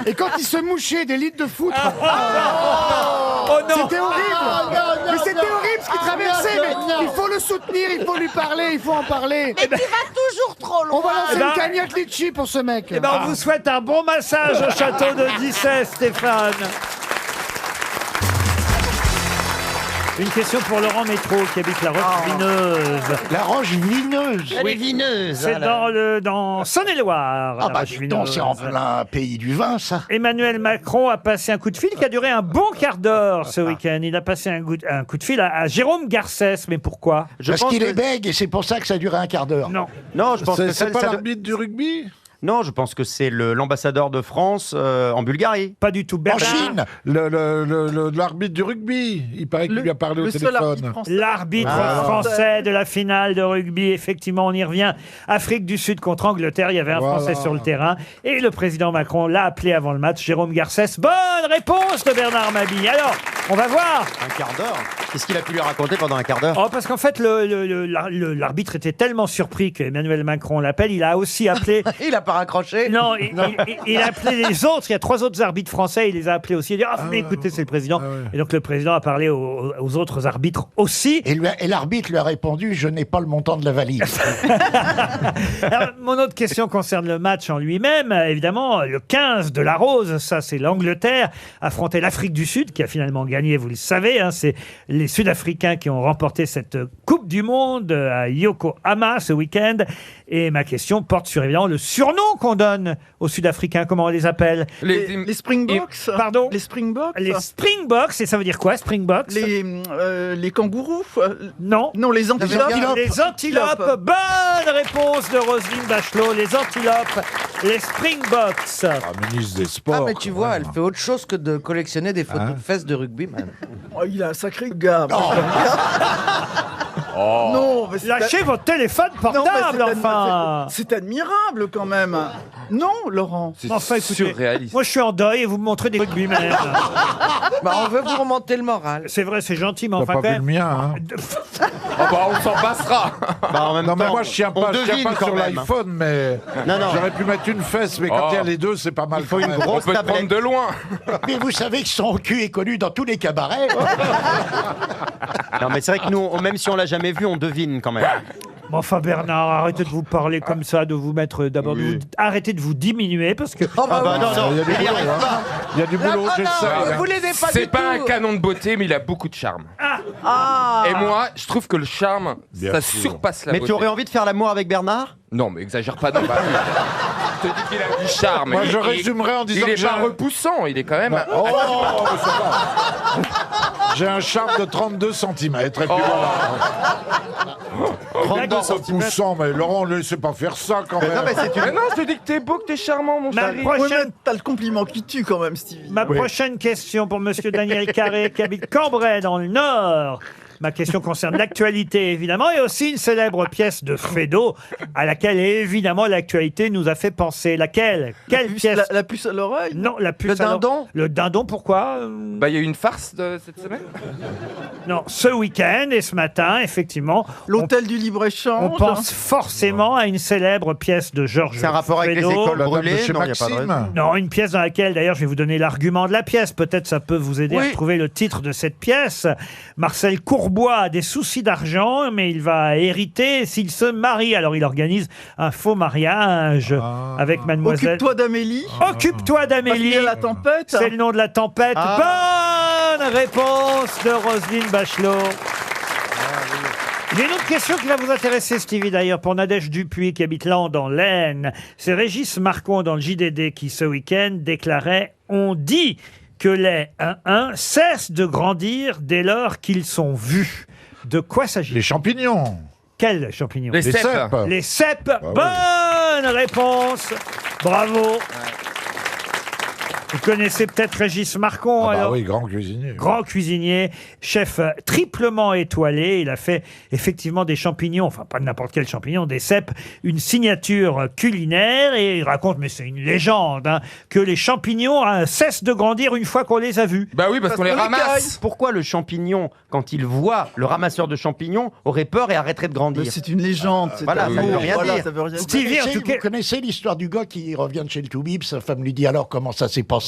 Et quand il se mouchait des litres de foutre. Oh non. C'était horrible. Mais c'était horrible ce qu'il traversait. Mais il faut le soutenir, il faut lui parler, il faut en parler. Mais tu vas toujours trop loin. On va lancer Eh ben- une cagnotte litchi pour ce mec. Eh ben, on vous souhaite un bon massage au château de Dissay, Stéphane. Une question pour Laurent Métro qui habite la Roche-Vineuse. La roche vineuse. Oui. C'est dans Saône-et-Loire. Ah la bah dis donc, Roche-Vineuse. c'est en plein pays du vin ça. Emmanuel Macron a passé un coup de fil qui a duré un bon quart d'heure ce week-end. Il a passé un coup de fil à Jérôme Garcès. Mais pourquoi? Parce qu'il est bègue et c'est pour ça que ça a duré un quart d'heure. Non. Non, je pense que C'est pas ça- l'arbitre du rugby? Non, je pense que c'est l'ambassadeur de France en Bulgarie. Pas du tout. En Bernard. Chine. L'arbitre du rugby. Il paraît qu'il lui a parlé au téléphone. L'arbitre français de la finale de rugby, effectivement, on y revient. Afrique du Sud contre Angleterre, il y avait un Français sur le terrain. Et le président Macron l'a appelé avant le match, Jérôme Garcès. Bonne réponse de Bernard Mabille. Alors, on va voir. Un quart d'heure. Qu'est-ce qu'il a pu lui raconter pendant un quart d'heure? Oh, parce qu'en fait, l'arbitre était tellement surpris qu'Emmanuel Macron l'appelle. Il a aussi appelé... Il a pas raccroché. Non, il a appelé les autres. Il y a 3 autres arbitres français. Il les a appelés aussi. Il a dit, venez écoutez, c'est le président. Et donc, le président a parlé aux autres arbitres aussi. Et l'arbitre lui a répondu, je n'ai pas le montant de la valise. Alors, mon autre question concerne le match en lui-même. Évidemment, le 15 de la Rose, ça c'est l'Angleterre, affrontait l'Afrique du Sud, qui a finalement gagné, vous le savez. C'est les Sud-Africains qui ont remporté cette Coupe du Monde à Yokohama ce week-end. Et ma question porte sur évidemment le surnom qu'on donne aux Sud-Africains. Comment on les appelle? Les Springboks. Pardon? Les Springboks. Les Springboks. Et ça veut dire quoi, Springboks? Les kangourous. Non. Non, les antilopes. Les antilopes. Bonne réponse de Roselyne Bachelot. Les antilopes. Les Springboks. Ministre des Sports. Ah, mais tu vois, elle fait autre chose que de collectionner des photos de fesses de rugbyman. Oh, il a un sacré gars. Oh. Non, mais Lâchez votre téléphone portable, enfin. C'est admirable quand même. Non, Laurent. Enfin, écoutez, moi je suis en deuil et vous me montrez des rugbymen. Bah, on veut vous remonter le moral. C'est vrai, c'est gentil, mais T'as enfin pas quand vu le même. mien, hein? Oh bah, on s'en passera. Bah, en même Non, mais temps, moi je tiens on pas, devine quand sur même. l'iPhone, mais Non. j'aurais pu mettre une fesse, mais quand il y a les deux, c'est pas mal. Il faut quand une même. grosse On peut te tablette. prendre de loin. Mais vous savez que son cul est connu dans tous les cabarets. Non, mais c'est vrai que nous, même si on l'a jamais vu, on devine quand même. Mais enfin, Bernard, arrêtez de vous parler comme ça, de vous mettre d'abord. Arrêtez de vous diminuer parce que. Oh, bah, bah, non, Il y a du il y boulot, arrive hein. pas. Il y a du boulot, j'essaie. Vous l'aidez pas C'est du pas un tout. canon de beauté, mais il a beaucoup de charme. Ah. Et moi, je trouve que le charme, Bien ça sûr. surpasse la Mais beauté. tu aurais envie de faire l'amour avec Bernard? Non, mais exagère pas non plus. Je te dis qu'il a du charme. Moi, je Il- résumerais en disant il est que j'ai pas un- repoussant, il est quand même. Oh, mais ça va. J'ai un charme de 32 cm. Et puis voilà. 32 repoussant, mais Laurent, ne laissez pas faire ça quand même. Mais non, je te dis que t'es beau, que t'es charmant, mon Ma chéri. prochaine- T'as le compliment qui tue quand même, Stevie. Ma prochaine question pour monsieur Daniel Carré, qui habite Cambrai, dans le Nord. Ma question concerne l'actualité, évidemment, et aussi une célèbre pièce de Feydeau, à laquelle, évidemment, l'actualité nous a fait penser. Laquelle? Quelle pièce? La puce à l'oreille? Non, la puce Le à l'oreille. dindon? Le dindon, pourquoi? Bah, il y a eu une farce cette semaine. Non, ce week-end et ce matin, effectivement. L'hôtel du Libre-Échange. On pense forcément à une célèbre pièce de Georges C'est un rapport avec les Feydeau. écoles brûlées? Monsieur Non, il n'y a pas de Maxime. raison. Non, une pièce dans laquelle, d'ailleurs, je vais vous donner l'argument de la pièce. Peut-être ça peut vous aider Oui. à trouver le titre de cette pièce. Marcel Courbois a des soucis d'argent, mais il va hériter s'il se marie. Alors, il organise un faux mariage avec mademoiselle... Occupe-toi d'Amélie. Occupe-toi d'Amélie. Parce qu'il y a la tempête. C'est le nom de la tempête. Bonne réponse de Roselyne Bachelot. J'ai une autre question qui va vous intéresser, Stevie, d'ailleurs, pour Nadège Dupuis, qui habite Land dans l'Aisne. C'est Régis Marcon, dans le JDD, qui, ce week-end, déclarait « On dit que les 1-1 cessent de grandir dès lors qu'ils sont vus. » De quoi s'agit-il? Les champignons. Quels champignons? Les cèpes. Les cèpes. oui. Bonne réponse. Bravo. Vous connaissez peut-être Régis Marcon, Ah bah alors. oui, grand cuisinier. Grand cuisinier, chef triplement étoilé. Il a fait effectivement des champignons, enfin pas n'importe quel champignon, des cèpes, une signature culinaire. Et il raconte, mais c'est une légende, hein, que les champignons cessent de grandir une fois qu'on les a vus. Bah oui, parce qu'on les ramasse. Pourquoi le champignon, quand il voit le ramasseur de champignons, aurait peur et arrêterait de grandir? C'est une légende. Voilà, ça veut rien dire. Ça veut rien dire. Stevie, en tout cas, Vous connaissez l'histoire du gars qui revient de chez le Toubib, sa femme lui dit alors comment ça s'est passé?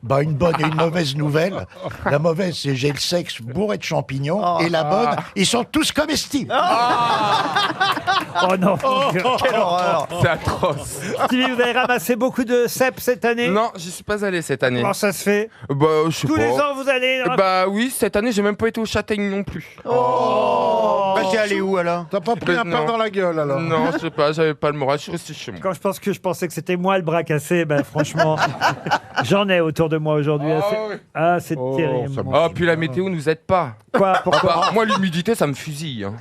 Bah une bonne et une mauvaise nouvelle. La mauvaise c'est j'ai le sexe bourré de champignons et la bonne, ils sont tous comestibles. oh non, Quelle horreur! C'est atroce. Stevie, vous avez ramassé beaucoup de cèpes cette année? Non, j'y suis pas allé cette année. Comment ça se fait? Bah, je sais Tous pas. les ans, vous allez... Bah oui, cette année, j'ai même pas été au Châtaigne non plus. Bah, t'es allé où alors? T'as pas pris un pain Non. dans la gueule alors? Non, je sais pas, j'avais pas le moral, je suis resté chez moi. Quand je pensais que c'était moi le bras cassé, ben franchement, j'en ai autour de moi aujourd'hui. Ah, C'est- oui. Ah, c'est Oh, terrible. ça me- Ah, puis la météo nous aide pas. Quoi? Pourquoi? Bah, moi, l'humidité, ça me fusille. hein.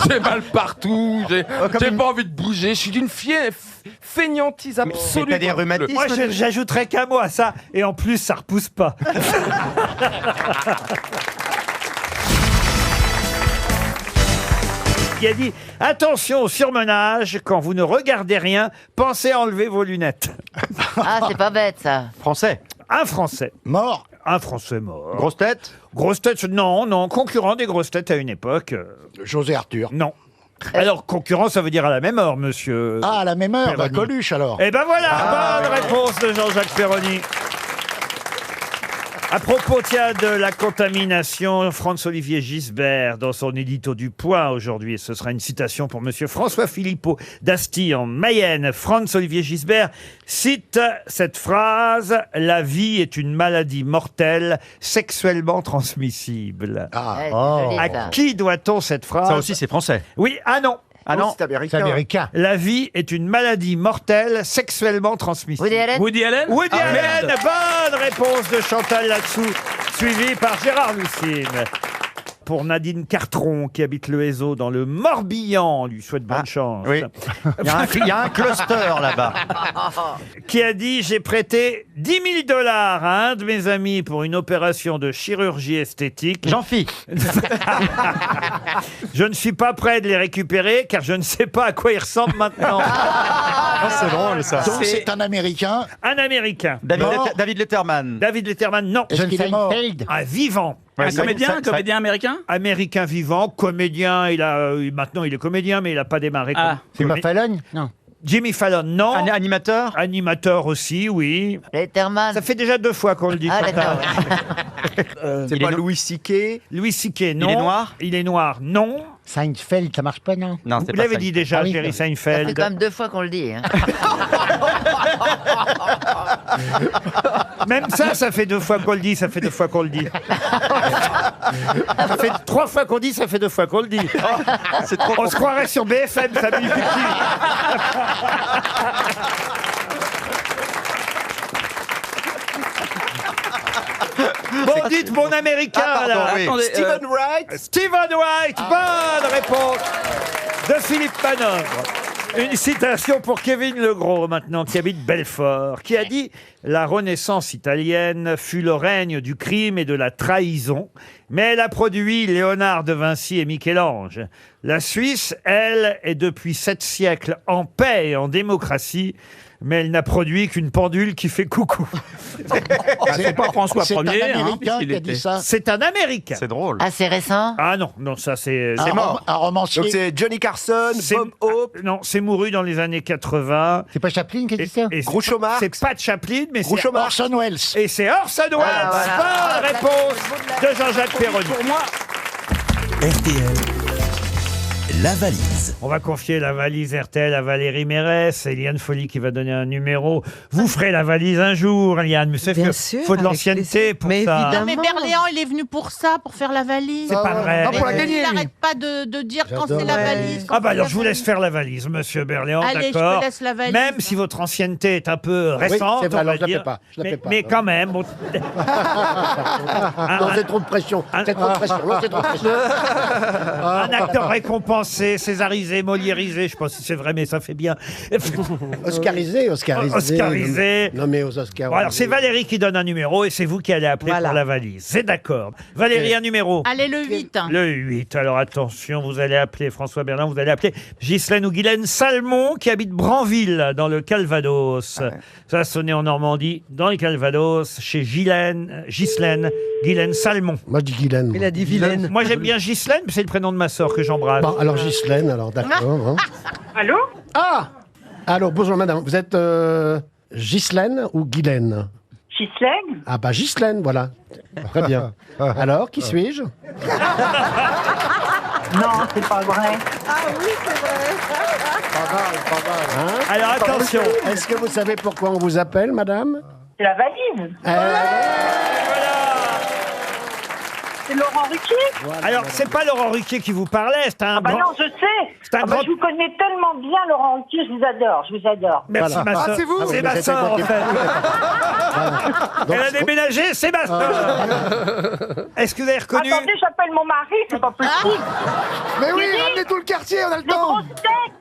J'ai mal partout, j'ai pas envie de bouger, je suis d'une fainéantise absolue. t'as des rhumatismes? Moi, j'ajouterais qu'un mot à ça, et en plus, ça repousse pas. Qui a dit « Attention au surmenage, quand vous ne regardez rien, pensez à enlever vos lunettes. Ah, c'est pas bête ça. Français. » Un Français. Mort. Un Français mort. Grosse tête? Grosse tête, non, concurrent des grosses têtes à une époque. José Arthur. Non. Alors, concurrent, ça veut dire à la même heure, monsieur. Ah, à la même heure, Perroni. Coluche alors. Eh ben voilà, bonne réponse de Jean-Jacques Perroni. À propos, tiens, de la contamination, Franz-Olivier Gisbert, dans son édito du Point aujourd'hui, et ce sera une citation pour monsieur François Philippot d'Asti en Mayenne. Franz-Olivier Gisbert cite cette phrase « La vie est une maladie mortelle, sexuellement transmissible ». Ah, Ouais, c'est joli, À ça. qui doit-on cette phrase? Ça aussi, c'est français. Oui, ah non. Ah non? C'est américain. c'est américain. La vie est une maladie mortelle, sexuellement transmissible. Woody Allen. Woody Allen? Woody Ah, Allen, merde. bonne réponse de Chantal là-dessous, suivie par Gérard Lucine. Pour Nadine Cartron, qui habite le Hézeau dans le Morbihan, on lui souhaite bonne chance. Oui. Il y a un cluster là-bas. Qui a dit « J'ai prêté 10 000 $ à un de mes amis pour une opération de chirurgie esthétique. Jean-Phi. Je ne suis pas prêt de les récupérer car je ne sais pas à quoi ils ressemblent maintenant. Ah, c'est drôle ça. Donc c'est un américain. Un Américain. Mort. David Letterman. David Letterman, non. Est-ce qu'il est mort? Un vivant. Ouais, Un ça- comédien, ça- un comédien américain? Américain vivant, comédien, maintenant il est comédien, mais il n'a pas démarré Ah. comme C'est Fallon? Non. Jimmy Fallon, non. Animateur? Animateur aussi, oui. Letterman. Ça fait déjà 2 fois qu'on le dit. Ah, Chantal. d'accord. C'est pas Louis C.K. Louis C.K., non. Il est noir? Il est noir, non. Seinfeld, ça marche pas, non? Non, Vous c'est pas l'avez ça. dit déjà, Ah oui, Jerry Ça fait Seinfeld. quand même 2 fois qu'on le dit. Hein. Même ça fait 2 fois qu'on le dit, ça fait 2 fois qu'on le dit. Ça fait 3 fois qu'on dit, ça fait 2 fois qu'on le dit. C'est trop On se croirait sur BFM, ça multiplie. Bon, dites mon américain, là. Stephen Wright. Stephen Wright, bonne réponse de Philippe Manœuvre. Une citation pour Kevin Legros, maintenant, qui habite Belfort, qui a dit « La Renaissance italienne fut le règne du crime et de la trahison, mais elle a produit Léonard de Vinci et Michel-Ange. La Suisse, elle, est depuis 7 siècles en paix et en démocratie, mais elle n'a produit qu'une pendule qui fait coucou. » C'est pas François C'est un Ier, hein, Américain qui a puisqu'il dit était- ça. C'est un Américain. C'est drôle. Ah, c'est récent. Ah non, non, ça c'est... Un rom- un romancier. Donc c'est Johnny Carson, C'est- Bob Hope. Non, c'est mouru dans les années 80. C'est pas Chaplin qui a dit ça. Et Groucho Marx. c'est pas Chaplin, mais c'est Groucho Marx. Orson Welles. et c'est Orson Welles. Bonne réponse de Jean-Jacques Perroni. Pour moi, RTL, la valise. On va confier la valise RTL à Valérie Mérès. Eliane Folly qui va donner un numéro. Vous ferez la valise un jour, Eliane. Mais c'est Bien que sûr, faut de avec l'ancienneté plaisir. pour Mais ça. évidemment. Non, mais Berléand, il est venu pour ça, pour faire la valise. C'est pas vrai. Ah, pour la Mais gagner, il lui. n'arrête pas de dire quand J'adore. c'est la Ouais. valise. quand Ah bah c'est alors la je vous laisse valise. faire la valise, monsieur Berléand, Allez, je d'accord. te laisse la valise. Même si votre ancienneté est un peu récente, c'est vrai, on alors va je la dire. fais pas, je la mais, fais pas, mais non. quand même, bon, Non, c'est trop de pression. C'est trop de pression. Non, c'est trop de pression. un acteur récompensé, césarisé, moliérisé, je sais pas si c'est vrai, mais ça fait bien. Oscarisé. Oscarisé. Nommé aux Oscars. Bon, alors c'est Valérie qui donne un numéro et c'est vous qui allez appeler Voilà. pour la valise. C'est d'accord. Valérie, un numéro. Allez, le 8. Le 8. Alors attention, vous allez appeler François Berlin, vous allez appeler Ghislaine ou Guylaine Salmon qui habite Branville dans le Calvados. Ça a sonné en Normandie, dans le Calvados, chez Ghislaine Guylaine Salmon. Moi, je dis Guylaine. Il a dit vilaine. Moi j'aime bien Ghislaine, mais c'est le prénom de ma sœur que j'embrasse. Bon, alors Ghislaine, alors d'accord. hein. Allô? Ah alors, bonjour madame. Vous êtes Ghislaine ou Guylaine? Ghislaine? Ah bah Ghislaine, voilà. Très bien. Alors, qui suis-je? Non, c'est pas vrai. Ah oui, c'est vrai. Pas mal. Hein? Alors attention. Est-ce que vous savez pourquoi on vous appelle, madame? C'est la valise. C'est Laurent Ruquier. Alors c'est pas Laurent Ruquier qui vous parlait, c'est un Ah bah grand... non, je sais. C'est un Ah bah, grand- je vous connais tellement bien, Laurent Ruquier, je vous adore, je vous adore. Merci Voilà. ma Ah, sœur. c'est vous C'est Ah, ma mais sœur en c'était fait. Elle a déménagé, c'est ma sœur. Est-ce que vous avez reconnu... Attendez, j'appelle mon mari, c'est pas possible. Mais oui, ramenez tout le quartier, on a le Les temps. grosses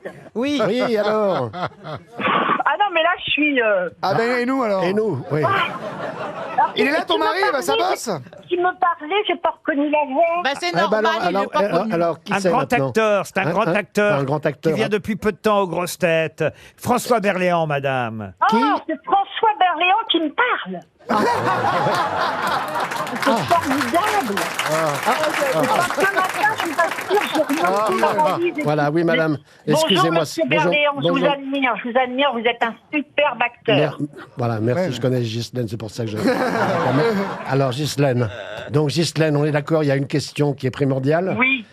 têtes. Oui. Oui, alors. Ah non, mais là, je suis... Ah ben et nous alors? Et nous, oui. Alors, Il est là ton qui me mari, bah, ça parlait, bosse. Qui me parlait, j'ai pas reconnu la voix. Bah, c'est Ah, bah, normal, il n'est pas connu. alors, qui Un c'est grand maintenant? acteur, c'est un grand acteur, Un grand acteur. qui vient depuis peu de temps aux grosses têtes. François Berléand, madame. Ah, c'est François Berléand qui me parle. C'est formidable. Parce que matin, je me t'assure, je remonte tout la valise et Voilà, tout. oui, madame. Bonjour, Excusez-moi. monsieur Berléand, je vous bonjour. admire, vous êtes un superbe acteur. Voilà, merci, je connais Ghislaine, c'est pour ça que je... Alors, Ghislaine. Donc, Ghislaine, on est d'accord, il y a une question qui est primordiale. Oui.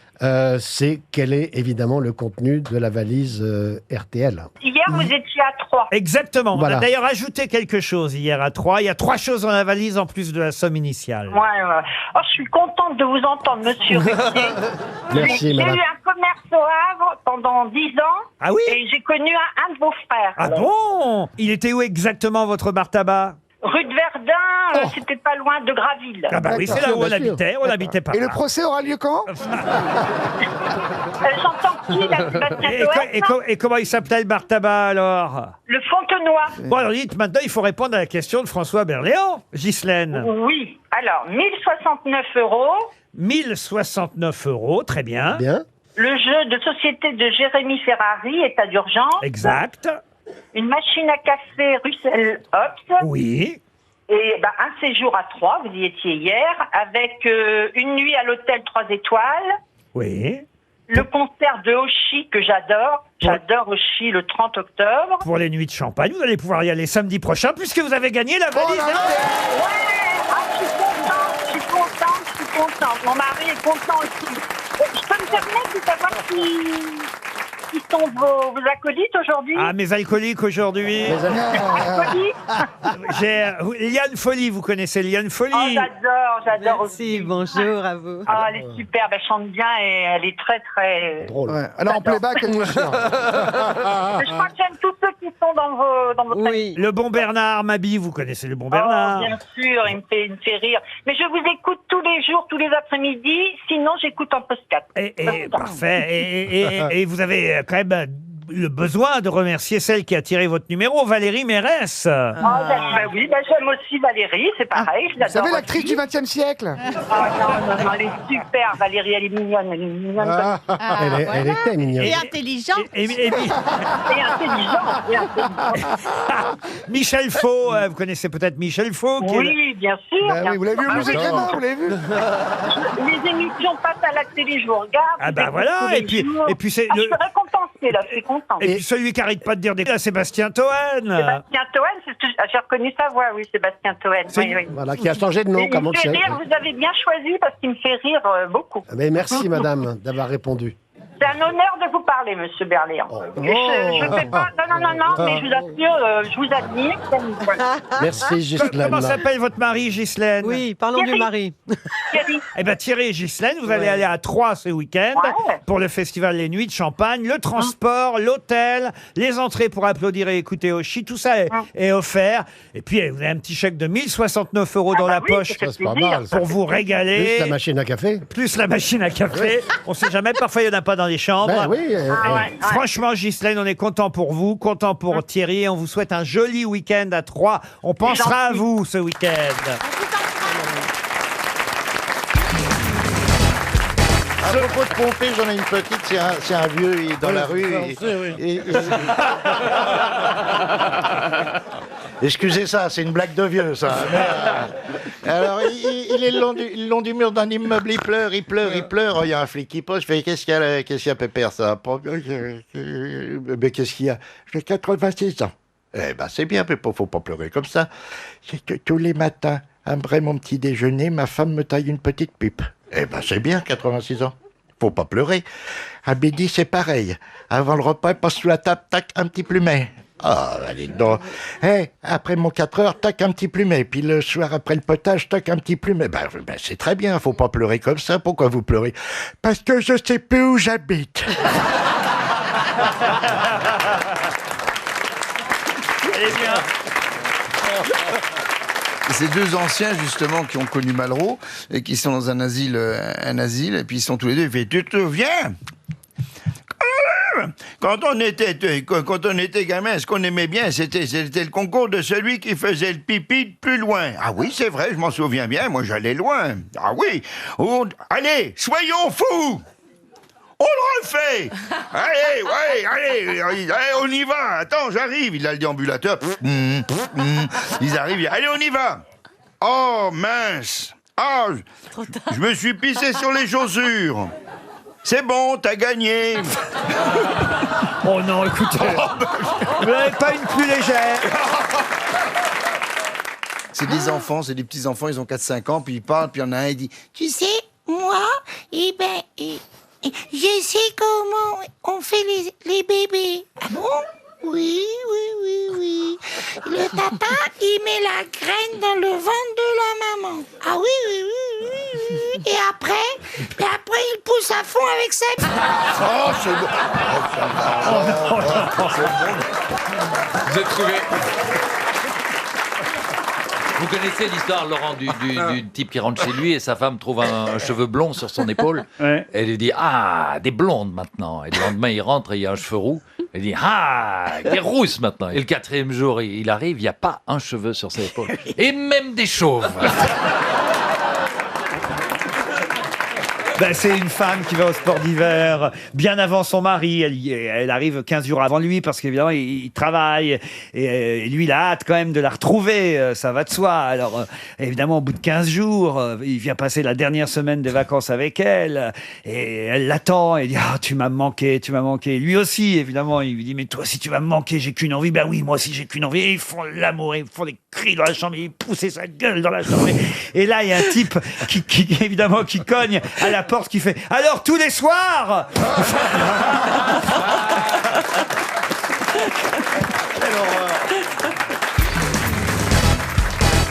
C'est quel est évidemment le contenu de la valise RTL. Hier, vous étiez à 3. Exactement. On Voilà. a d'ailleurs ajouté quelque chose hier à 3. Il y a 3 choses dans la valise en plus de la somme initiale. Ouais, ouais. Oh, je suis contente de vous entendre, monsieur Ruquier. Merci, J'ai madame. eu un commerce au Havre pendant 10 ans. Ah oui? Et j'ai connu un de vos frères. Ah bon? Il était où exactement votre bar tabac? Rue de Verdun, c'était pas loin de Graville. Ah bah oui, c'est là où on habitait. On habitait pas Et le là. procès aura lieu quand? J'entends qui, la Sébastien Toen Et comment il s'appelait le bar tabac alors? Le Fontenoy. Bon alors dites maintenant, il faut répondre à la question de François Berléand, Ghislaine. Oui. Alors, 1069 €. 1069 €, très bien. Bien. Le jeu de société de Jérémy Ferrari, état d'urgence. Exact. Une machine à café Russell Hobbs. Oui. Et un séjour à 3, vous y étiez hier, avec une nuit à l'hôtel 3 étoiles. Oui. Le concert de Hoshi que j'adore. J'adore Hoshi le 30 octobre. Pour les nuits de champagne, vous allez pouvoir y aller samedi prochain puisque vous avez gagné la valise. Je suis contente. Mon mari est content aussi. Je peux me permettre de savoir qui sont vos acolytes aujourd'hui? Ah, mes alcooliques aujourd'hui. Alcooliques? J'ai Liane Folly, vous connaissez Liane Folly? Oh, j'adore aussi. Bonjour à vous. Ah, elle est superbe, elle chante bien et elle est très très Drôle. Ouais. Alors en playback, elle nous chante. Je crois que j'aime tous ceux qui sont dans vos Oui. Le bon Bernard Mabie, vous connaissez le bon Bernard? Oh, bien sûr, il me fait rire. Mais je vous écoute tous les jours, tous les après-midi. Sinon, j'écoute en podcast. Parfait. Et vous avez quand même le besoin de remercier celle qui a tiré votre numéro, Valérie Mérès. Oui, j'aime aussi Valérie, c'est pareil. Je Vous l'adore savez, l'actrice aussi. du XXe siècle. Non, elle est super, Valérie, elle est mignonne. Elle est mignonne comme ça. Elle était mignonne. Et intelligente. Et intelligente. Michel Faux, vous connaissez peut-être Michel Faux? Oui, bien sûr. Bah oui, vous l'avez vu au musée Grémin, vous l'avez vu? Les émissions passent à la télé, je vous regarde. Ah bah voilà, et puis c'est je suis récompensée, là, je suis contente. Et puis celui qui arrête pas de dire des Sébastien Toen. Sébastien Toen, c'est ce que j'ai reconnu sa voix, oui, Sébastien Toen. Oui. Voilà, qui a changé de nom, Il comme on me le fait sait. rire, vous avez bien choisi parce qu'il me fait rire beaucoup. Mais merci, madame, d'avoir répondu. C'est un honneur de vous parler, monsieur Berléand. Je fais pas. Non, mais je vous assure, je vous admire. Voilà. Merci, Ghislaine. Comment s'appelle votre mari, Ghislaine? Oui, parlons du mari. Thierry. Eh bien, Thierry et Ghislaine, vous allez aller à Troyes ce week-end pour le festival Les Nuits de Champagne, le transport, l'hôtel, les entrées pour applaudir et écouter Oshi, tout ça est offert. Et puis, vous avez un petit chèque de 1069 € dans la poche C'est pas mal. pour vous régaler. Plus la machine à café. Plus la machine à café. On sait jamais, parfois il n'y en a pas dans les chambres. Ben oui. Franchement, Ghislaine, on est content pour vous, content pour Thierry. On vous souhaite un joli week-end à Troyes. On pensera à vous ce week-end. À propos de pomper, j'en ai une petite, c'est un vieux il est dans la rue. Excusez ça, c'est une blague de vieux, ça. Alors, il est le long du mur d'un immeuble, il pleure. Oh, il y a un flic qui pose, je fais, qu'est-ce qu'il y a, Pépère, ça? Mais qu'est-ce qu'il y a? J'ai 86 ans. Eh ben, c'est bien, mais faut pas pleurer comme ça. C'est que tous les matins, après mon petit déjeuner, ma femme me taille une petite pipe. Eh ben, c'est bien, 86 ans. Faut pas pleurer. À midi, c'est pareil. Avant le repas, elle passe sous la table, tac, un petit plumet. Ah, allez donc. Après mon 4 heures, tac, un petit plumet. Puis le soir, après le potage, tac, un petit plumet. Ben, c'est très bien, faut pas pleurer comme ça. Pourquoi vous pleurez? Parce que je sais plus où j'habite. Elle est bien. Ces deux anciens, justement, qui ont connu Malraux et qui sont dans un asile, et puis ils sont tous les deux, ils font, tu te souviens? Quand on était gamin, ce qu'on aimait bien, c'était le concours de celui qui faisait le pipi de plus loin. Ah oui, c'est vrai, je m'en souviens bien, moi j'allais loin. Ah oui, allez, soyons fous! On le refait! Allez, on y va! Attends, j'arrive! Il a le déambulateur. Ils arrivent, allez, on y va! Oh, mince! Ah, je me suis pissé sur les chaussures! C'est bon, t'as gagné! Oh non, écoutez, vous n'avez pas une plus légère. C'est des enfants, c'est des petits-enfants, ils ont 4-5 ans, puis ils parlent, puis il y en a un, il dit, Tu sais, moi, je sais comment on fait les bébés. Ah bon? Oui. Le papa, il met la graine dans le ventre de la maman. Ah oui. Et après, il pousse à fond avec sa... Oh, c'est bon! Vous êtes trouvé. Vous connaissez l'histoire, Laurent, du type qui rentre chez lui et sa femme trouve un cheveu blond sur son épaule. Elle lui dit « Ah, des blondes maintenant !» Et le lendemain, il rentre et il y a un cheveu roux. Elle dit « Ah, des rousses maintenant !» Et le 4e jour, il arrive, il n'y a pas un cheveu sur ses épaules. Et même des chauves. Ben, c'est une femme qui va au sport d'hiver bien avant son mari. Elle arrive 15 jours avant lui parce qu'évidemment, il travaille. Et lui, il a hâte quand même de la retrouver. Ça va de soi. Alors, évidemment, au bout de 15 jours, il vient passer la dernière semaine des vacances avec elle. Et elle l'attend. Elle dit « Ah, tu m'as manqué. Lui aussi, évidemment, il lui dit « Mais toi, si tu vas me manquer, j'ai qu'une envie. » Ben oui, moi aussi, j'ai qu'une envie. Et ils font l'amour. Ils font des cris dans la chambre. Ils poussent sa gueule dans la chambre. Et là, il y a un type qui évidemment, qui cogne à la porte qui fait « Alors, tous les soirs !»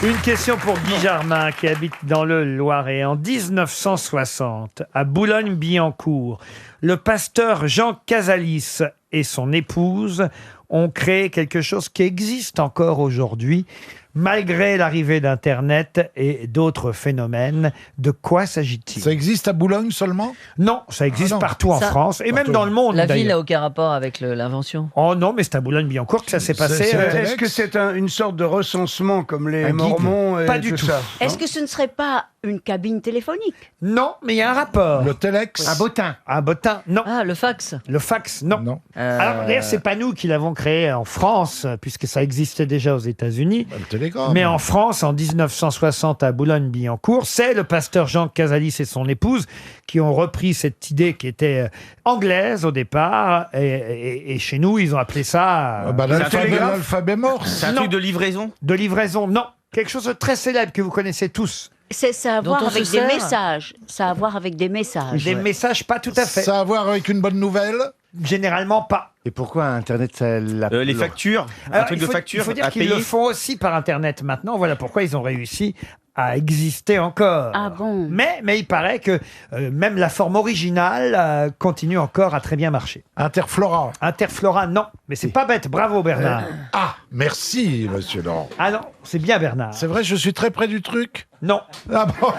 Une question pour Guy Jarmin qui habite dans le Loiret. En 1960, à Boulogne-Billancourt, le pasteur Jean Casalis et son épouse ont créé quelque chose qui existe encore aujourd'hui, malgré l'arrivée d'Internet et d'autres phénomènes. De quoi s'agit-il? Ça existe à Boulogne seulement? Non, ça existe partout en Ça- France et même dans le monde. La ville d'ailleurs. n'a aucun rapport avec l'invention. Oh non, mais c'est à Boulogne-Billancourt que ça s'est passé. Est-ce que c'est une sorte de recensement comme les Un guide? Mormons et Pas du tout. ça Est-ce que ce ne serait pas une cabine téléphonique? Non, mais il y a un rapport. Le téléx? Un bottin. Un bottin, non. Ah, le fax. Le fax, non. Alors d'ailleurs, c'est pas nous qui l'avons créé en France, puisque ça existait déjà aux États-Unis. Le télégramme. Mais en France, en 1960, à Boulogne-Billancourt, c'est le pasteur Jean Casalis et son épouse qui ont repris cette idée qui était anglaise au départ. Et chez nous, ils ont appelé ça... L'alphabet morse. C'est un truc de livraison? De livraison, non. Quelque chose de très célèbre que vous connaissez tous. Ça a à Dont voir on avec se des sert messages. Ça a à voir avec des messages. Des messages, pas tout à fait. Ça a à voir avec une bonne nouvelle? Généralement pas. Et pourquoi Internet, ça l'a... Les factures, Alors, un truc il de faut- facture Il faut dire à qu'ils payer. le font aussi par Internet maintenant. Voilà pourquoi ils ont réussi à exister encore. Ah bon? Mais il paraît que même la forme originale continue encore à très bien marcher. Interflora. Interflora, non. Mais c'est pas bête. Bravo, Bernard. Ah, merci, monsieur Laurent. Ah non, c'est bien, Bernard. C'est vrai, je suis très près du truc? Non. Ah bon?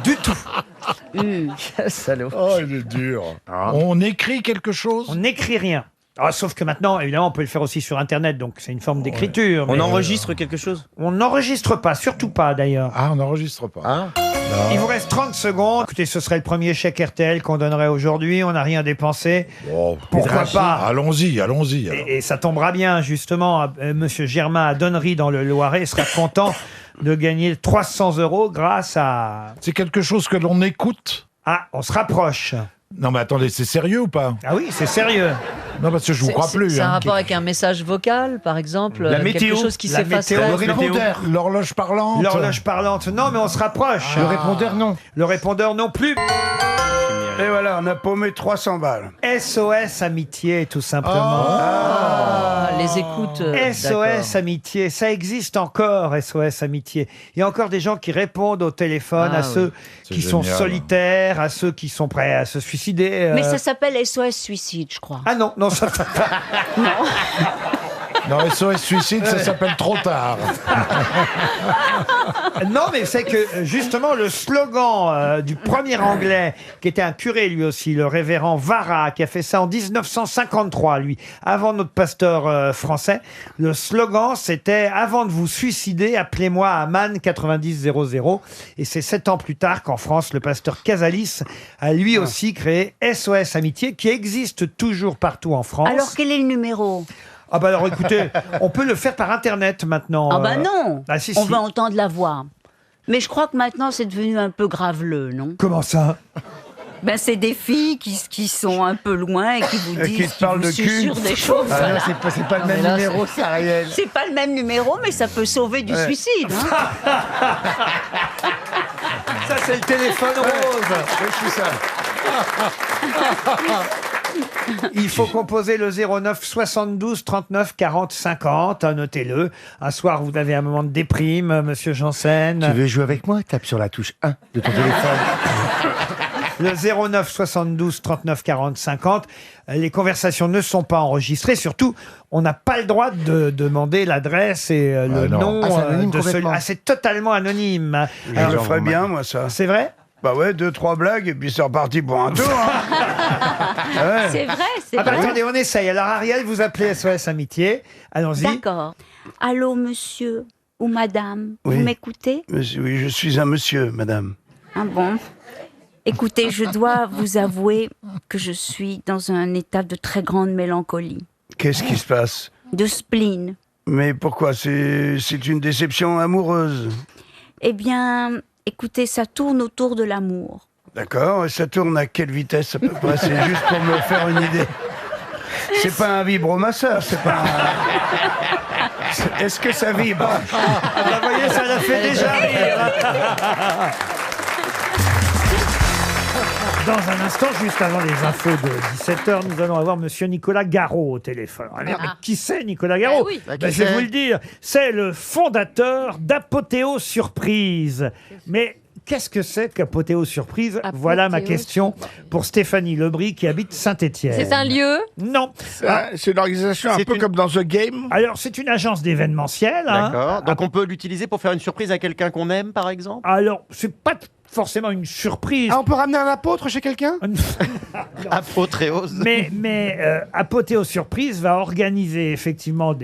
Du tout. Salaud. Oh, il est dur. On écrit quelque chose? On n'écrit rien. Ah, sauf que maintenant, évidemment, on peut le faire aussi sur Internet, donc c'est une forme d'écriture. On mais- enregistre quelque chose? On n'enregistre pas, surtout pas d'ailleurs. Ah, on n'enregistre pas. Il vous reste 30 secondes. Écoutez, ce serait le premier chèque RTL qu'on donnerait aujourd'hui. On n'a rien dépensé. Pourquoi pas? Allons-y, allons-y. Et ça tombera bien, justement. Monsieur Germain à Donnery, dans le Loiret, sera content de gagner 300 € grâce à... C'est quelque chose que l'on écoute? Ah, on se rapproche. Non, mais attendez, c'est sérieux ou pas? Ah oui, c'est sérieux. Non, parce que je vous crois plus. C'est un hein. rapport avec un message vocal, par exemple? Quelque chose qui La s'effacerait? météo. Le répondeur. L'horloge parlante. L'horloge parlante. Non, mais on se rapproche. Le répondeur, non. Le répondeur non plus. Et voilà, on a paumé 300 balles. SOS Amitié, tout simplement. Ah, les écoutes. SOS Amitié, ça existe encore, SOS Amitié. Il y a encore des gens qui répondent au téléphone Ah à ceux C'est qui sont génial. solitaires, à ceux qui sont prêts à se suicider. Mais ça s'appelle SOS Suicide, je crois. Ah non, non, ça... Non, SOS Suicide, ça s'appelle trop tard. Non, mais c'est que justement le slogan du premier Anglais, qui était un curé lui aussi, le révérend Vara, qui a fait ça en 1953, lui, avant notre pasteur français, le slogan c'était « Avant de vous suicider, appelez-moi à Man 9000 ». Et c'est 7 ans plus tard qu'en France, le pasteur Casalis a lui aussi créé SOS Amitié, qui existe toujours partout en France. Alors, quel est le numéro? Ah bah alors écoutez, on peut le faire par Internet maintenant. Ah bah non. Ah si, On si. va entendre la voix. Mais je crois que maintenant, c'est devenu un peu graveleux, non? Comment ça? Ben, c'est des filles qui sont un peu loin et qui vous disent, qui te parlent vous de cul. susurrent des choses. Ah non, voilà. c'est pas le même numéro, c'est réel. C'est pas le même numéro, mais ça peut sauver du suicide. Hein. Ça c'est le téléphone rose. C'est ça. Il faut composer le 09 72 39 40 50, notez-le. Un soir, vous avez un moment de déprime, monsieur Janssen. Tu veux jouer avec moi? Tape sur la touche 1 de ton téléphone. Le 09 72 39 40 50. Les conversations ne sont pas enregistrées. Surtout, on n'a pas le droit de demander l'adresse et le non. nom Ah, c'est anonyme de celui. complètement. Ah, c'est totalement anonyme. Je le ferais bien, moi, ça. C'est vrai? Bah ouais, 2-3 blagues, et puis c'est reparti pour un tour. Hein. Ouais. C'est vrai, c'est Ah bah vrai. attendez, on essaye. Alors Ariel, vous appelez SOS Amitié. Allons-y. D'accord. Allô, monsieur ou madame, Oui. vous m'écoutez? Monsieur, oui, je suis un monsieur, madame. Ah bon? Écoutez, je dois vous avouer que je suis dans un état de très grande mélancolie, Qu'est-ce qui se passe? de spleen. Mais pourquoi? C'est une déception amoureuse. Eh bien, écoutez, ça tourne autour de l'amour. D'accord, et ça tourne à quelle vitesse à peu près? C'est juste pour me faire une idée. C'est pas un vibromasseur, c'est pas un... Est-ce que ça vibre? Ah bah, voyez, ça l'a fait déjà rire. Dans un instant, juste avant les infos de 17h, nous allons avoir monsieur Nicolas Garot au téléphone. Alors, mais qui c'est Nicolas Garot? oui. Je vais vous le dire, c'est le fondateur d'Apothéo Surprise. Mais qu'est-ce que c'est qu'Apothéo Surprise? Voilà ma question pour Stéphanie Lebris qui habite Saint-Étienne. C'est un lieu? Non. C'est une organisation un peu comme dans The Game. Alors, c'est une agence d'événementiel. hein. D'accord. Donc on peut l'utiliser pour faire une surprise à quelqu'un qu'on aime, par exemple. Alors, c'est pas forcément une surprise. Ah, on peut ramener un apôtre chez quelqu'un? Apothéose. Mais Apothéo Surprise va organiser effectivement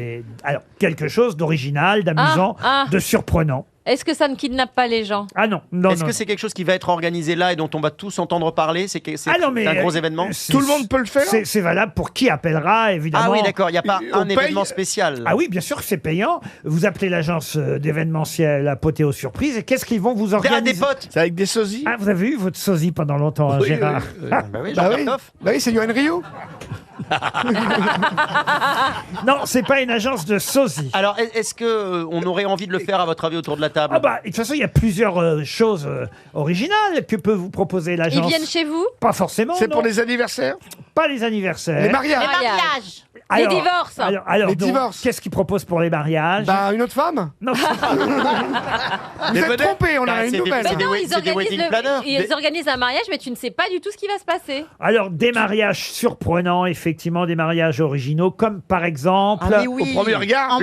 quelque chose d'original, d'amusant, de surprenant. Est-ce que ça ne kidnappe pas les gens? Ah non, non, Est-ce non. que c'est quelque chose qui va être organisé là et dont on va tous entendre parler? C'est Ah non, mais, un gros événement? Tout le monde peut le faire. C'est valable pour qui appellera, évidemment. Ah oui, d'accord, il n'y a pas un paye. événement spécial. Ah oui, bien sûr que c'est payant. Vous appelez l'agence d'événementiel Apothéo Surprise et qu'est-ce qu'ils vont vous organiser? des potes. C'est avec des sosies. Ah, vous avez eu votre sosie pendant longtemps, hein, Oui, Gérard. Bah oui, Jean-Christophe. Bah oui, c'est Yoann Rio. Non, c'est pas une agence de sosie. Alors, est-ce que on aurait envie de le faire, à votre avis, autour de la table? Ah bah, de toute façon, il y a plusieurs choses originales que peut vous proposer l'agence. Ils viennent chez vous? Pas forcément. C'est pour non. les anniversaires? Pas les anniversaires. Les mariages. Les mariages. Alors- Les divorces. Alors, Les donc, divorces. qu'est-ce qu'ils proposent pour les mariages? Bah, une autre femme? Non. Vous êtes trompé, on a une nouvelle. Mais non, ils c'est des organisent, wedding planners. ils organisent un mariage, mais tu ne sais pas du tout ce qui va se passer. Alors, des mariages surprenants, effectivement, des mariages originaux, comme par exemple... Ah mais oui, Au premier regard.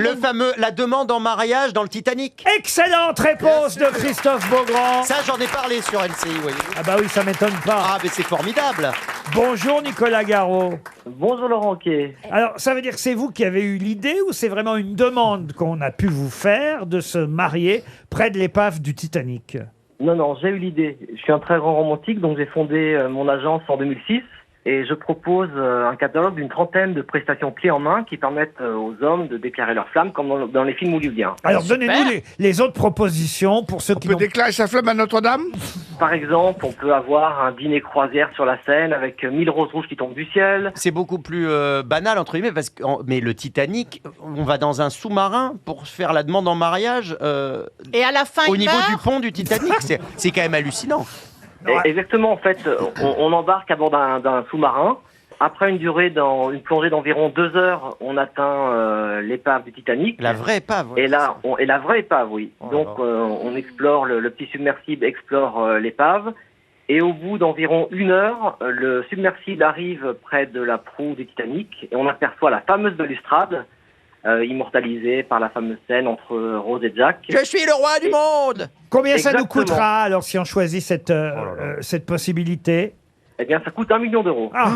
la demande en mariage dans le Titanic. Excellente réponse de Christophe Beaugrand. Ça, j'en ai parlé sur LCI, voyez. Ah bah oui, ça m'étonne pas. Ah, mais c'est formidable. Bonjour Nicolas Garot. Bonjour Laurent Quay. Alors, ça veut dire que c'est vous qui avez eu l'idée ou c'est vraiment une demande qu'on a pu vous faire de se marier près de l'épave du Titanic? Non, j'ai eu l'idée. Je suis un très grand romantique, donc j'ai fondé mon agence en 2006 et je propose un catalogue d'une trentaine de prestations clés en main qui permettent aux hommes de déclarer leur flamme comme dans les films hollywoodiens. Alors, donnez-nous les autres propositions pour ceux qui On peut n'ont... déclarer sa flamme à Notre-Dame? Par exemple, on peut avoir un dîner croisière sur la Seine avec 1000 roses rouges qui tombent du ciel. C'est beaucoup plus banal, entre guillemets, mais le Titanic, on va dans un sous-marin pour faire la demande en mariage Et à la fin, au il niveau meurt du pont du Titanic. C'est quand même hallucinant. Exactement, en fait, on embarque à bord d'un sous-marin. Après une plongée d'environ 2 heures, on atteint l'épave du Titanic. La vraie épave. Et là, la vraie épave, oui. Oh là Donc, on explore, le petit submersible explore l'épave. Et au bout d'environ 1 heure, le submersible arrive près de la proue du Titanic et on aperçoit la fameuse balustrade, immortalisée par la fameuse scène entre Rose et Jack. Je suis le roi du monde. Combien ça nous Exactement. coûtera alors si on choisit cette possibilité? Eh bien, ça coûte 1 million d'euros. Ah.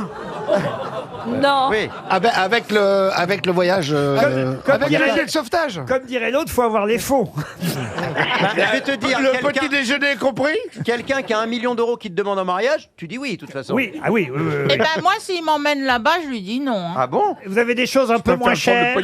Non. Oui. Avec le voyage. Comme Avec dirait- un gilet de sauvetage. Comme dirait l'autre, faut avoir les faux. Bah, je vais te dire, Le petit déjeuner compris? quelqu'un qui a 1 million d'euros qui te demande en mariage, tu dis oui, de toute façon. Oui, ah oui, oui, oui, oui. Eh ben moi, s'il m'emmène là-bas, je lui dis non. hein. Ah bon? Vous avez des choses un peu moins chères?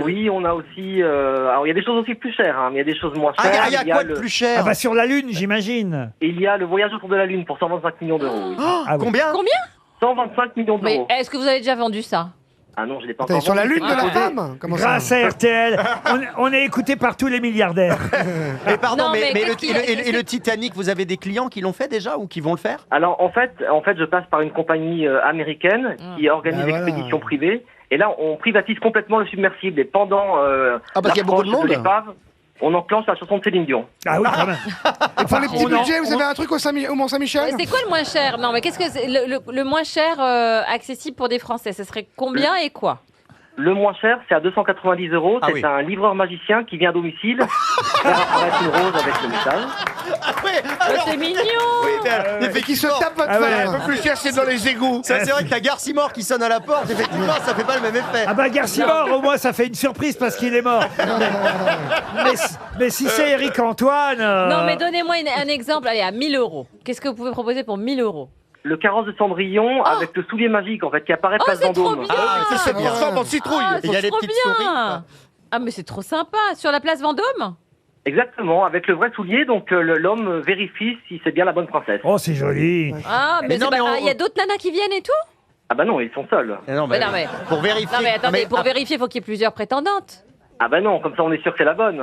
Oui, on a aussi... alors, il y a des choses aussi plus chères, hein, mais il y a des choses moins chères. Ah, il y a quoi de plus cher? Ah bah sur la Lune, j'imagine. Il y a le voyage autour de la Lune pour 125 millions d'euros. Oui. Ah oui. Combien? Combien? 125 millions Mais d'euros. est-ce que vous avez déjà vendu ça? Ah non, je l'ai pas T'es encore sur la vendu, lune de c'est la proposé. femme? Comment ça? Grâce à RTL, on est écouté par tous les milliardaires. Mais pardon, Non, mais mais qu'est-ce qu'il y a- et le Titanic, vous avez des clients qui l'ont fait déjà ou qui vont le faire? Alors en fait, je passe par une compagnie américaine qui organise Bah, voilà. l'expédition privée. Et là, on privatise complètement le submersible. Et pendant parce qu'il y a beaucoup de l'approche monde. l'épave, on enclenche la chanson de Céline Dion. Ah oui, quand même. Et pour les petits on en- budgets, vous avez un truc au Mont-Saint-Michel? C'est quoi le moins cher? Non, mais qu'est-ce que c'est le moins cher accessible pour des Français? Ce serait combien et quoi? Le moins cher, c'est à 290 euros. Ah C'est oui. un livreur magicien qui vient à domicile faire apparaître une rose avec le message. Oh, c'est mignon. Et qui se tape votre Ah ouais. femme. Un peu plus cher, c'est dans les égouts. Ça, c'est vrai que t'as Garcimore qui sonne à la porte, effectivement, ça fait pas le même effet. Ah bah Garcimore, au moins ça fait une surprise parce qu'il est mort. mais si c'est Eric Antoine... Non, mais donnez-moi un exemple. Allez, à 1000 euros. Qu'est-ce que vous pouvez proposer pour 1000 euros? Le carrosse de Cendrillon avec le soulier magique en fait qui apparaît Oh, place c'est trop Vendôme. bien. Ah, ça, c'est bien. Ça, en citrouille. Ah, Il y a c'est les trop petites bien. souris. Ah, mais c'est trop sympa. Sur la place Vendôme? Exactement, avec le vrai soulier, donc l'homme vérifie si c'est bien la bonne princesse. Oh, c'est joli. Ah, mais non, c'est pas- mais on- il y a d'autres nanas qui viennent et tout? Ah bah non, ils sont seuls. Non, Mais non, mais... pour vérifier. Non, mais attendez, Mais pour vérifier, il faut qu'il y ait plusieurs prétendantes. Ah bah non, comme ça on est sûr que c'est la bonne.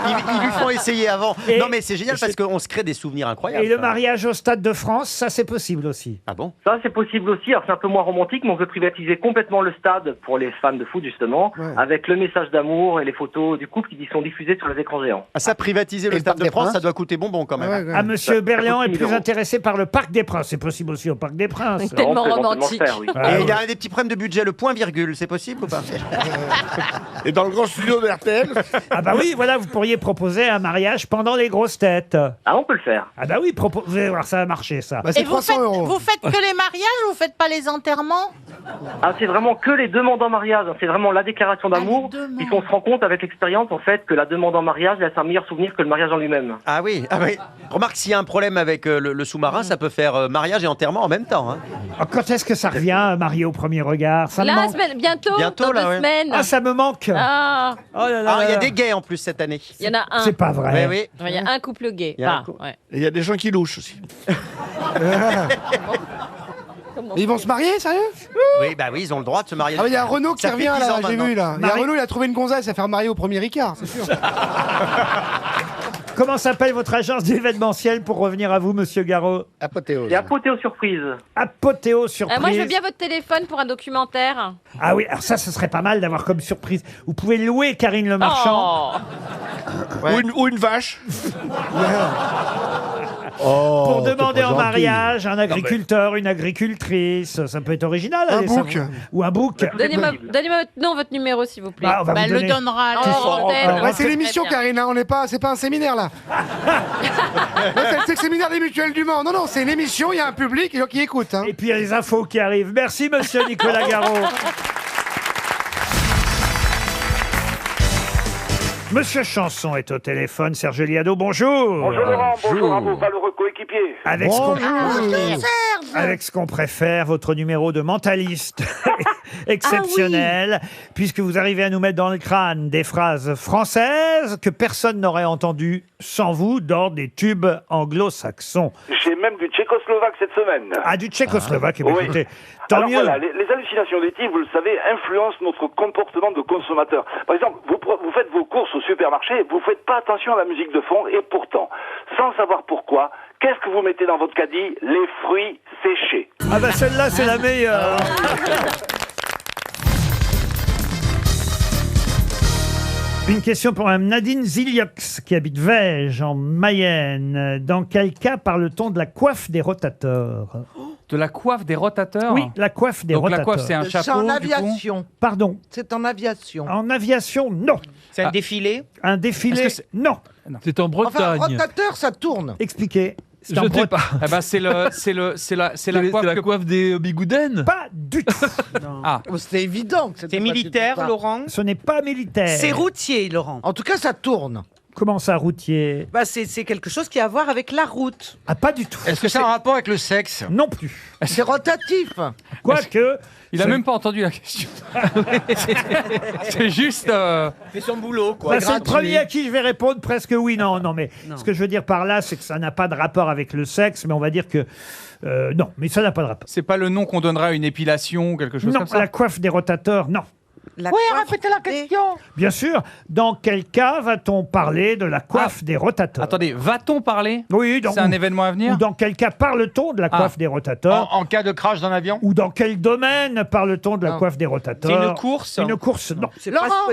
Ils lui font essayer avant. Et- non, mais c'est génial parce qu'on se crée des souvenirs incroyables. Et le ça. mariage au Stade de France, ça c'est possible aussi. Ah bon? Ça c'est possible aussi, alors c'est un peu moins romantique, mais on veut privatiser complètement le stade pour les fans de foot justement, avec le message d'amour et les photos du couple qui sont diffusées sur les écrans géants. Ah, ça, privatiser le Stade de France, ça doit coûter bonbon quand même. Ah, monsieur Berléand est coûte 1000 plus euros. intéressé par le Parc des Princes. C'est possible aussi au Parc des Princes. Tellement On peut éventuellement romantique. le faire, oui. Ah, Et il y oui. a des petits problèmes de budget, le point virgule, c'est possible ou pas? Et dans le grand studio de RTL. Ah bah oui, voilà, vous pourriez proposer un mariage pendant les grosses têtes. Ah, on peut le faire. Ah bah oui, vous allez voir, ça va marcher ça. Bah, c'est Et vous 300 faites, euros. vous faites que les mariages, vous faites pas les enterrements? Ah, c'est vraiment que les demandes en mariage, c'est vraiment la déclaration d'amour, les demandes. puisqu'on se rend compte avec l'expérience en fait que la demande en mariage laisse un meilleur souvenir que le mariage en lui-même. Ah oui, ah oui. Remarque, s'il y a un problème avec le sous-marin, ça peut faire mariage et enterrement en même temps. Hein. Ah, quand est-ce que ça revient, marié au premier regard? Ça me La manque. semaine, bientôt, Bientôt, dans là, 2 ouais. semaines. Ah, ça me manque. Ah, Oh là là. Ah, il y a là. des gays en plus cette année. il y en a un. C'est pas vrai. Oui, oui. Il y a un couple gay. Il y a un Enfin, couple. ouais. Et il y a des gens qui louchent aussi. Mais ils vont se marier, sérieux? Oui, bah oui, ils ont le droit de se marier. Ah, il y a Renault qui Ça fait revient 10 là, ans j'ai maintenant. vu là. Il y a Marie- Renault, il a trouvé une gonzesse à faire marier au premier Ricard, c'est sûr. Comment s'appelle votre agence d'événementiel pour revenir à vous, monsieur Garot? Apothéose. Et apothéo surprise. Apothéo surprise. Moi, je veux bien votre téléphone pour un documentaire. Ah oui, alors ça, ce serait pas mal d'avoir comme surprise. Vous pouvez louer Karine Le Marchand Oh. Ou une vache. pour t'es demander pas en gentil. mariage un agriculteur, une agricultrice. Ça peut être original. Un allez, bouc. ça- Ou un bouc. Donnez-moi votre numéro, s'il vous plaît. Bah, on va Bah, vous elle le donner- donnera à Oh, antenne. alors, Ouais, c'est Très l'émission, bien. Karine, hein, on n'est pas, c'est pas un séminaire là. C'est le séminaire des mutuelles du Mans. Non, non, c'est une émission, il y a un public qui écoute. Hein. Et puis il y a les infos qui arrivent. Merci, monsieur Nicolas Garot. Monsieur Chanson est au téléphone. Serge Liado, bonjour. Bonjour Laurent, bonjour à vos valeureux coéquipiers. Avec ce qu'on Serge. avec ce qu'on préfère, votre numéro de mentaliste exceptionnel, puisque vous arrivez à nous mettre dans le crâne des phrases françaises que personne n'aurait entendues sans vous dans des tubes anglo-saxons. J'ai même du tchécoslovaque cette semaine. Ah, du tchécoslovaque, eh bien, Oui. écoutez, tant Alors mieux. voilà, les hallucinations des types, vous le savez, influencent notre comportement de consommateur. Par exemple, vous faites vos courses au supermarché, vous faites pas attention à la musique de fond, et pourtant, sans savoir pourquoi, qu'est-ce que vous mettez dans votre caddie? Les fruits séchés. Ah bah celle-là, c'est la meilleure. Une question pour Mme Nadine Ziliox, qui habite Vège, en Mayenne. Dans quel cas parle-t-on de la coiffe des rotateurs? De la coiffe des rotateurs? Oui, la coiffe des Donc rotateurs. la coiffe, c'est un chapeau, en du coup aviation. Pardon. C'est en aviation. En aviation, non. C'est un défilé? Un défilé, Est-ce que non. C'est en Enfin, rotateur, ça tourne. Expliquez. C'est Je en sais Bretagne. pas. Eh ben, c'est la coiffe des bigouden? Pas du tout. Ah. C'est évident que C'est militaire, Laurent? Ce n'est pas militaire. C'est routier, Laurent. En tout cas, ça tourne. Comment ça, routier? Bah, c'est quelque chose qui a à voir avec la route. Ah, pas du tout. Est-ce que c'est un rapport avec le sexe? Non plus. C'est rotatif. Quoique. Il a même pas entendu la question. C'est juste. Fait son boulot, quoi. Bah, c'est le premier à qui je vais répondre presque oui, non, non, mais ce que je veux dire par là, c'est que ça n'a pas de rapport avec le sexe, mais on va dire que non, mais ça n'a pas de rapport. C'est pas le nom qu'on donnerait à une épilation ou quelque chose Non, comme ça? la coiffe des rotateurs, non. Oui, répétez la question. Bien sûr, dans quel cas va-t-on parler de la coiffe des rotateurs? Attendez, va-t-on parler? Oui, C'est un événement à venir? Ou dans quel cas parle-t-on de la coiffe des rotateurs? En cas de crash d'un avion? Ou dans quel domaine parle-t-on de la coiffe des rotateurs? C'est une course? Une course, non.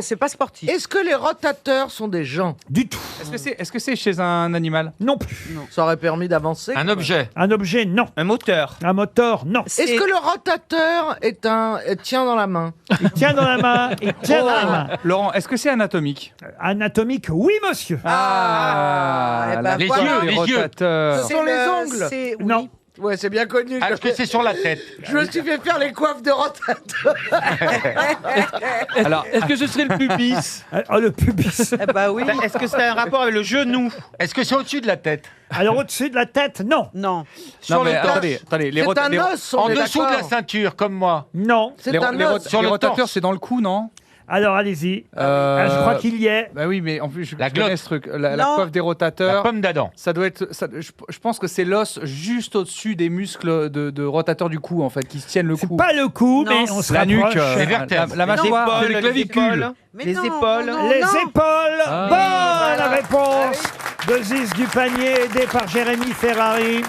C'est pas sportif. Est-ce que les rotateurs sont des gens? Du tout. Est-ce que c'est chez un animal? Non plus. Ça aurait permis d'avancer. Un objet? Un objet, non. Un moteur? Un moteur, non. Est-ce que le rotateur tient dans la main? Il tient dans la main, il tient dans la main. Laurent, est-ce que c'est anatomique? Anatomique, oui, monsieur. eh ben les voilà. yeux, les yeux. rotateurs. Ce sont les ongles. Non. Ouais, c'est bien connu. Est-ce que c'est sur la tête? Je me suis fait faire les coiffes de rotateur. Alors, est-ce que ce serait le pubis? Oh, le pubis. Eh bah oui. Est-ce que c'est un rapport avec le genou? Est-ce que c'est au-dessus de la tête? Alors, au-dessus de la tête, non. Non. Non, mais attendez, les C'est un rotateurs. os, on En est dessous de la d'accord. ceinture, comme moi. Non. C'est un os. Les rotateurs, torse. c'est dans le cou, non? Alors, allez-y. Je crois qu'il y est. Bah oui, mais en plus, je La connais glotte. ce truc. La Non. coiffe des rotateurs. La pomme d'Adam. Ça doit être. Je pense que c'est l'os juste au-dessus des muscles de rotateur du cou, en fait, qui se tiennent le cou. Pas le cou, mais on se La nuque, rapproche. les vertèbres. La mâchoire, Les les épaules, clavicules. les épaules. Les épaules. Ah. Bonne réponse de Ziz du Panier, aidé par Jérémy Ferrari.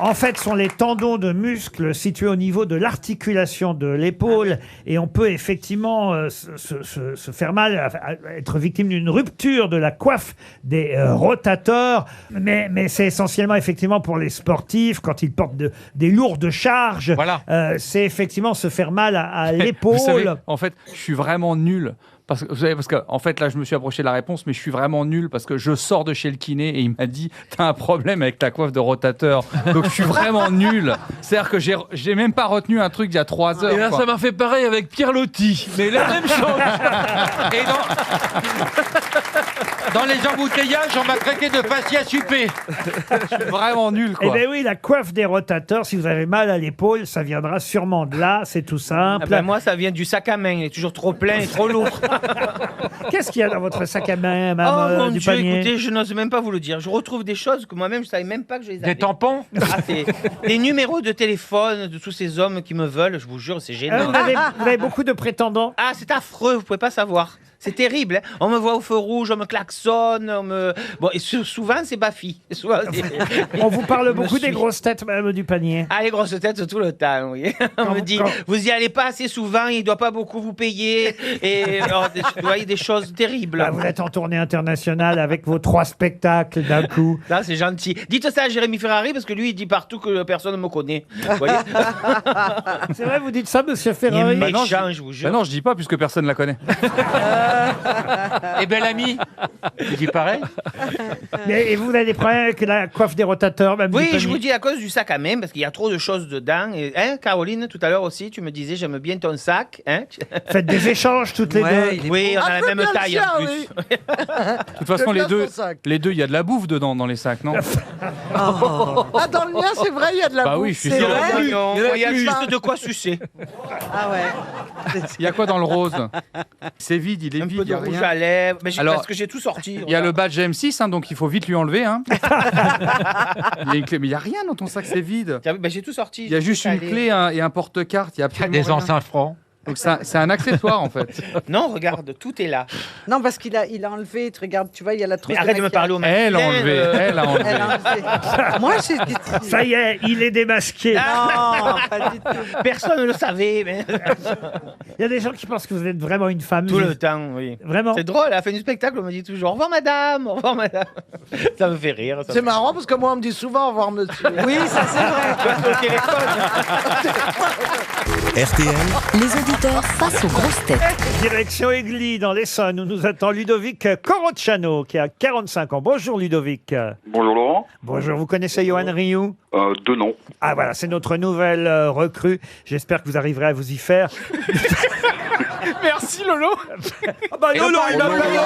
En fait, ce sont les tendons de muscles situés au niveau de l'articulation de l'épaule. Et on peut effectivement se faire mal, être victime d'une rupture de la coiffe des rotateurs. Mais c'est essentiellement effectivement pour les sportifs, quand ils portent des lourdes charges. Voilà. C'est effectivement se faire mal à Vous savez, l'épaule. en fait, je suis vraiment nul. Parce que, en fait, là, je me suis approché de la réponse, mais je suis vraiment nul parce que je sors de chez le kiné et il m'a dit t'as un problème avec ta coiffe de rotateur. Donc, je suis vraiment nul. C'est-à-dire que j'ai même pas retenu un truc d'il y a 3 heures. Et là, quoi. ça m'a fait pareil avec Pierre Loti. Mais la même chose. Et dans les embouteillages, on m'a craqué de fascia supé. Je suis vraiment nul, Eh quoi. bien oui, la coiffe des rotateurs, si vous avez mal à l'épaule, ça viendra sûrement de là, c'est tout simple. Ah ben moi, ça vient du sac à main. Il est toujours trop plein et trop lourd. Qu'est-ce qu'il y a dans votre sac à main, Oh Mme mon du Dieu, Panier? écoutez, je n'ose même pas vous le dire. Je retrouve des choses que moi-même, je savais même pas que je les avais. Des tampons. Des numéros de téléphone de tous ces hommes qui me veulent, je vous jure, c'est gênant. Vous avez beaucoup de prétendants? Ah, c'est affreux, vous pouvez pas savoir. C'est terrible. Hein. On me voit au feu rouge, on me klaxonne, Bon, et souvent, c'est Bafi. On vous parle beaucoup des grosses têtes, Mme du Panier. Ah, les grosses têtes tout le temps, oui. On me dit, vous y allez pas assez souvent, il doit pas beaucoup vous payer. Et vous voyez des choses terribles. Bah, vous êtes en tournée internationale avec vos 3 spectacles d'un coup. Là, c'est gentil. Dites ça à Jérémy Ferrari, parce que lui, il dit partout que personne ne me connaît. Vous voyez. C'est vrai, vous dites ça, monsieur Ferrari? Il est méchant, Bah non, je vous jure. Bah non, je dis pas puisque personne la connaît. Et bel ami, il dit pareil. Et vous avez des problèmes avec la coiffe des rotateurs, Mme du Oui, Panier? je vous dis à cause du sac à main, parce qu'il y a trop de choses dedans. Et, hein, Caroline, tout à l'heure aussi, tu me disais, j'aime bien ton sac. Hein. Faites des échanges toutes les deux. Oui, on a la même taille en plus. De toute façon, les deux, il y a de la bouffe dedans dans les sacs, non? Ah, dans le mien, c'est vrai, il y a de la Bah bouffe. oui, je suis C'est sûr. vrai. Non, il y a juste de quoi sucer. Ah ouais. Il y a quoi dans le rose? C'est vide, il est Un vide, peu il de y a rouge rien. à lèvres. Mais Alors, parce que j'ai tout sorti. Il y a le badge M6, hein, donc il faut vite lui enlever. Hein. Il y a une clé, mais il n'y a rien dans ton sac, c'est vide. J'ai tout sorti. Il y a juste une clé et un porte-carte. Il y a absolument des rien. anciens francs. Donc c'est un accessoire en fait. Non, regarde, tout est là. Non, parce qu'il a enlevé, tu regardes, tu vois, il y a la trousse. Mais arrête de me parler au Elle a enlevé, elle a enlevé. Moi, j'ai. Ça y est, il est démasqué. Non, pas du tout. Personne ne le savait. Mais... Il y a des gens qui pensent que vous êtes vraiment une femme. Tout le temps, oui. Vraiment. C'est drôle, à la fin du spectacle, on me dit toujours au revoir madame, au revoir madame. Ça me fait rire. C'est marrant parce que moi, on me dit souvent au revoir, monsieur. Oui, ça c'est vrai. Au téléphone. RTL, les auditeurs face aux grosses têtes. Direction Aigli, dans l'Essonne, où nous attend Ludovic Corocciano, qui a 45 ans. Bonjour Ludovic. Bonjour Laurent. Bonjour, vous connaissez Johan Rioux? De nom. Ah voilà, c'est notre nouvelle recrue. J'espère que vous arriverez à vous y faire. Merci Lolo. Ah bah Lolo, il m'appelle Lolo.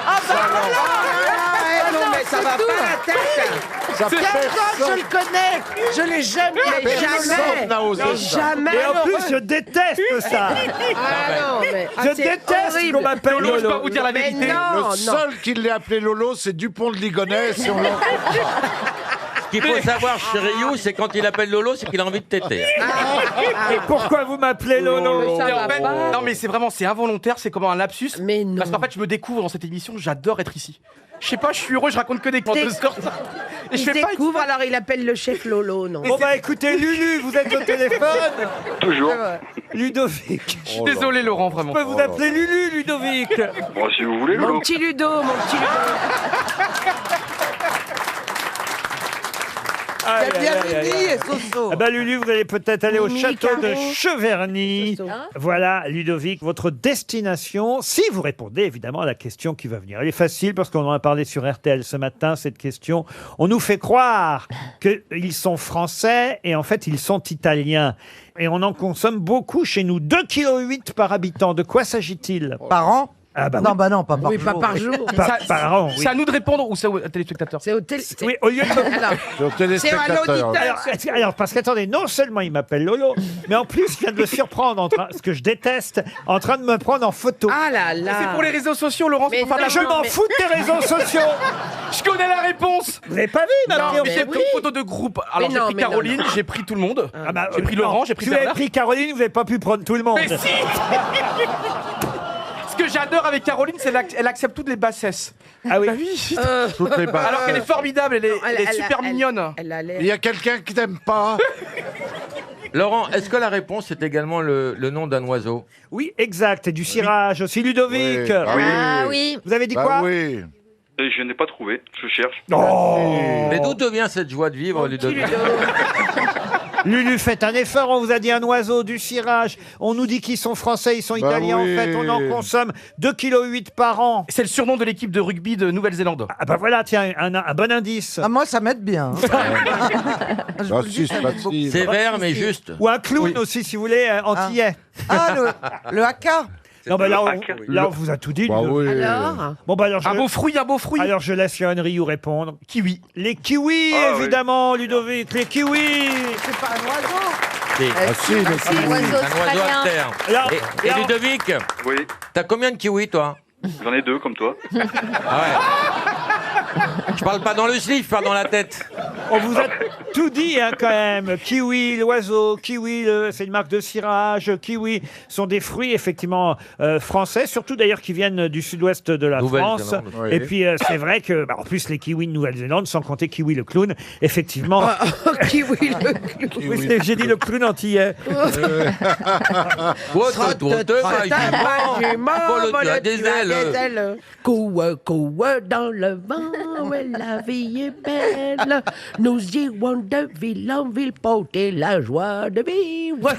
Ah bah non, mais ça va pas la tête. Ça je le connais. Je l'ai jamais. Jamais. Et en plus, je déteste ça. Ah non, mais. Je déteste qu'on m'appelle Lolo, Lolo. je peux pas vous dire la vérité. Le seul qui l'ait appelé Lolo, c'est Dupont de Ligonnès. Si on l'en- Ce qu'il faut savoir chez Rioux, c'est quand il appelle Lolo, c'est qu'il a envie de téter. Et pourquoi vous m'appelez Lolo? Et en fait, non mais c'est vraiment, c'est involontaire, c'est comme un lapsus. Mais non. Parce qu'en fait, je me découvre dans cette émission, j'adore être ici. Je sais pas, je suis heureux, je raconte que des contes de sorte. Et je Il fais pas découvre, alors il appelle le chef Lolo, non? Bon bah écoutez, Lulu, vous êtes au téléphone. Toujours. Ludovic. Je suis désolé Laurent, vraiment. Je peux vous appeler Lulu, Ludovic. Bon, si vous voulez, Mon Lolo. petit Ludo, mon petit Ludo. Aïe, T'as bien aïe, aïe, Mimi aïe. et Soso. Ah bah Lulu, vous allez peut-être aller au Mimi, château de Caro. Cheverny. Soso. Voilà, Ludovic, votre destination, si vous répondez évidemment à la question qui va venir. Elle est facile parce qu'on en a parlé sur RTL ce matin, cette question. On nous fait croire qu'ils sont français et en fait ils sont italiens. Et on en consomme beaucoup chez nous. 2,8 kg par habitant. De quoi s'agit-il? Par an? Ah bah Non, oui. bah non, pas par Oui, jour. pas par jour. Par an, oui. C'est à nous de répondre ou c'est au téléspectateur? C'est au télé. Oui, au lieu de... Alors, C'est au téléspectateur. Alors, parce qu'attendez, non seulement il m'appelle Lolo, mais en plus, il vient de me surprendre, ce que je déteste, en train de me prendre en photo. ah là là. C'est pour les réseaux sociaux, Laurent. Mais c'est pour faire de la Je pub. m'en fous de tes réseaux sociaux. Je connais la réponse. Vous n'avez pas vu, ma Non, petite- mais J'ai oui. pris une photo de groupe. Alors Mais j'ai non, pris mais non, Caroline, non. j'ai pris tout le monde. Ah bah, J'ai pris non. Laurent, j'ai pris Si vous avez Bernard. pris Caroline, vous n'avez pas pu prendre tout le monde. Mais si. Ce que j'adore avec Caroline, c'est qu'elle accepte toutes les bassesses. Ah oui. Bah oui. Toutes les bases. Alors qu'elle est formidable, elle est super mignonne. Elle a l'air. Il y a quelqu'un qui t'aime pas. Laurent, est-ce que la réponse est également le nom d'un oiseau? Oui, exact. Et du cirage aussi, Ludovic. Oui. Ah oui. Vous avez dit Bah quoi oui. Et je n'ai pas trouvé, je cherche. Oh. Mais d'où te vient cette joie de vivre, Ludovic? Lulu, faites un effort. On vous a dit un oiseau, du cirage. On nous dit qu'ils sont français, ils sont Bah italiens. oui. En fait, on en consomme 2,8 kg par an. C'est le surnom de l'équipe de rugby de Nouvelle-Zélande. Ah bah voilà, tiens, un bon indice. Ah, moi, ça m'aide bien. Je vous Ah le si, dis, c'est ça m'aide facile. Sévère, mais juste. Ou un clown aussi, si vous voulez, antillais. Ah, le haka. Non, bah là, Le on vous a tout dit. Bah Lulu. oui. Alors Bon, bah alors, Un beau fruit, un beau fruit. alors je laisse Johan Rioux répondre. Kiwi. Les kiwis, Ah, oui. évidemment, Ludovic. Les kiwis. C'est pas un oiseau. Ah si, le C'est kiwi. l'oiseau Un oiseau australien. à terre. Là, Et là, Ludovic, Oui, t'as combien de kiwis, toi? j'en ai deux comme toi. Ah ouais. Je parle pas dans le slip, je parle dans la tête. on vous a tout dit, hein, quand même. Kiwi, l'oiseau, kiwi, c'est une marque de cirage. Kiwi sont des fruits, effectivement, français, surtout d'ailleurs qui viennent du sud-ouest de la France. Nouvelle-Zélande. Oui. Et puis, c'est vrai que, bah, en plus, les kiwis de Nouvelle-Zélande, sans compter Kiwi le clown, effectivement. Kiwi le Oui, j'ai dit le clown antillais. Tu as des ailes. Coua dans le vent, ouais, la vie est belle. Nous irons de ville en ville porter la joie de vivre.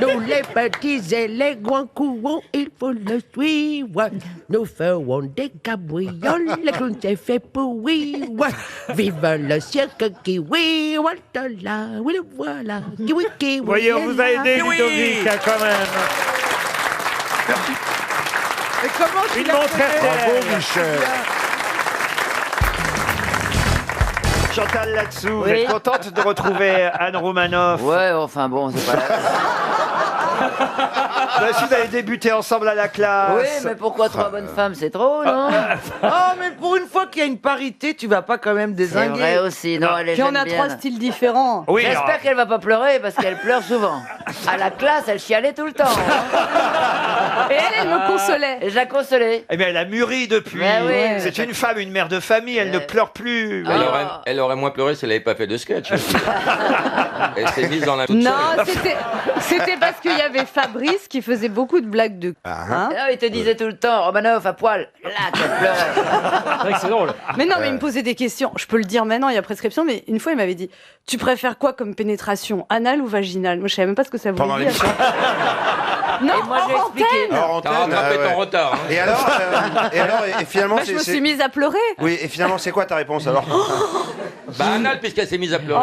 Nous les petits et les grands courons, il faut le suivre. Nous ferons des cabrioles, le clown s'est fait pour rire. Vive le cirque kiwi, voilà, oui le voilà. Kiwi, kiwi. Vous voyez, on vous a aidé, Kiwi. Ludovic, hein, quand même. Mais comment tu Une l'as montre fait Bravo, RTL. Michel. Chantal là-dessous, vous êtes contente de retrouver Anne Romanoff? Ouais, enfin bon, c'est pas. Bah, si vous avez débuté ensemble à la classe. Oui, mais pourquoi trois bonnes femmes, c'est trop, non? Oh, mais pour une fois qu'il y a une parité, tu vas pas quand même C'est désinguer. vrai aussi, non, elle est Puis on j'aime a bien. trois styles différents. Oui, J'espère alors- qu'elle va pas pleurer parce qu'elle pleure souvent. À la classe, elle chialait tout le temps. hein. Et elle me consolait. Et je la consolais. Eh bien, elle a mûri depuis. Ouais, oui. C'est une femme, une mère de famille, elle ne pleure plus. Elle aurait moins pleuré si elle n'avait pas fait de sketch. Elle s'est mise dans la toute Non, seule. c'était parce qu'il y avait Fabrice qui faisait beaucoup de blagues de. Hein Ah, il te disait tout le temps, Romanoff à poil, là tu pleurais. C'est vrai que c'est drôle. Mais non, mais il me posait des questions. Je peux le dire maintenant, il y a prescription, mais une fois il m'avait dit tu préfères quoi comme pénétration, anale ou vaginale? Moi je savais même pas ce que ça voulait Pendant dire. l'émission. Non, Et moi, je lui ai hors expliqué. antenne. Hors T'as antenne. rattrapé Ah ouais. ton retard. hein. Et alors, et finalement, Moi, je me suis mise à pleurer. Oui, et finalement, c'est quoi ta réponse alors Bah, Anal, puisqu'elle s'est mise à pleurer.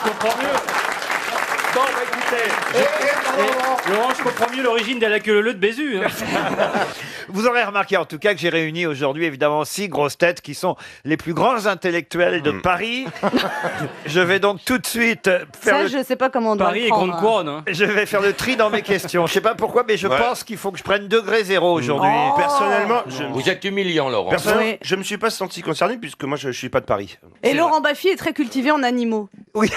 Je comprends mieux. Bon, bah, écoutez, Laurent, je comprends mieux l'origine de la queue leu de Bézu. hein. vous aurez remarqué en tout cas que j'ai réuni aujourd'hui évidemment 6 grosses têtes qui sont les plus grands intellectuels de Paris. Je vais donc tout de suite faire Ça, le... je sais pas comment on doit Paris le et prendre. Grande Couronne. hein. Je vais faire le tri dans mes questions. Je sais pas pourquoi, mais je Ouais. pense qu'il faut que je prenne degré zéro aujourd'hui. Personnellement, Vous êtes humiliant, Laurent. personnellement, Oui. je me suis pas senti concerné puisque moi, je suis pas de Paris. Et Laurent Baffy est très cultivé en animaux. Oui.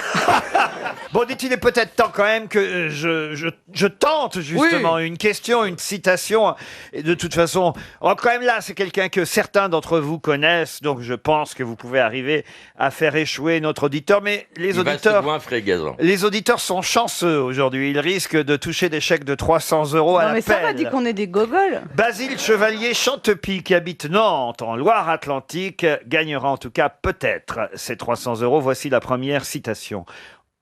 Bon, dit-il est peut-être temps quand même que je tente justement une question, une citation. Et de toute façon, quand même là, c'est quelqu'un que certains d'entre vous connaissent, donc je pense que vous pouvez arriver à faire échouer notre auditeur. Mais les Il va se auditeurs, goinfrer, Gazan. les auditeurs sont chanceux aujourd'hui. Ils risquent de toucher des chèques de 300 € à Non, la mais ça va, pelle. dit qu'on est des gogoles. Basile Chevalier Chantepie, qui habite Nantes, en Loire-Atlantique, gagnera en tout cas peut-être ces 300 €. Voici la première citation.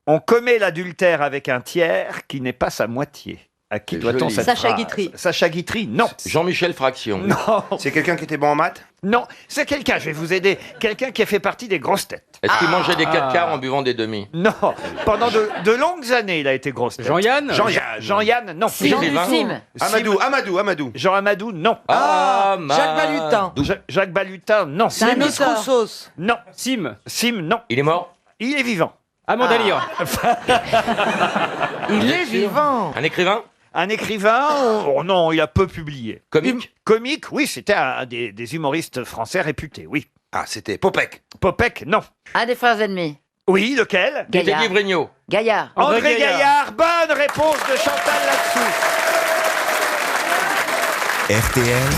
On commet l'adultère avec un tiers qui n'est pas sa moitié. À qui C'est doit-on joli. cette Sacha phrase Guitry. Sacha Guitry, non. Jean-Michel Fraction. Non. C'est quelqu'un qui était bon en maths Non, c'est quelqu'un, je vais vous aider, quelqu'un qui a fait partie des grosses têtes. Est-ce qu'il mangeait des 4 en buvant des demi? Non, pendant de longues années, il a été grosse tête. Jean-Yann Jean-Yann, non. Sim. Amadou. Jean Amadou, non. Jacques Balutin. Jacques Balutin, non. C'est Miss Roussos. Non. Sim. Sim, non. Il est mort? Il est vivant. Amanda Lear. Il est vivant. Un écrivain? Un écrivain, oh non, il a peu publié. Comique? Comique, oui, c'était un des humoristes français réputés, oui. Ah, c'était Popek. Popek, non. Un des frères ennemis. Oui, lequel? Gaillard. Teddy Vrigno. Gaillard. André Gaillard. Bonne réponse de Chantal là-dessous. RTL.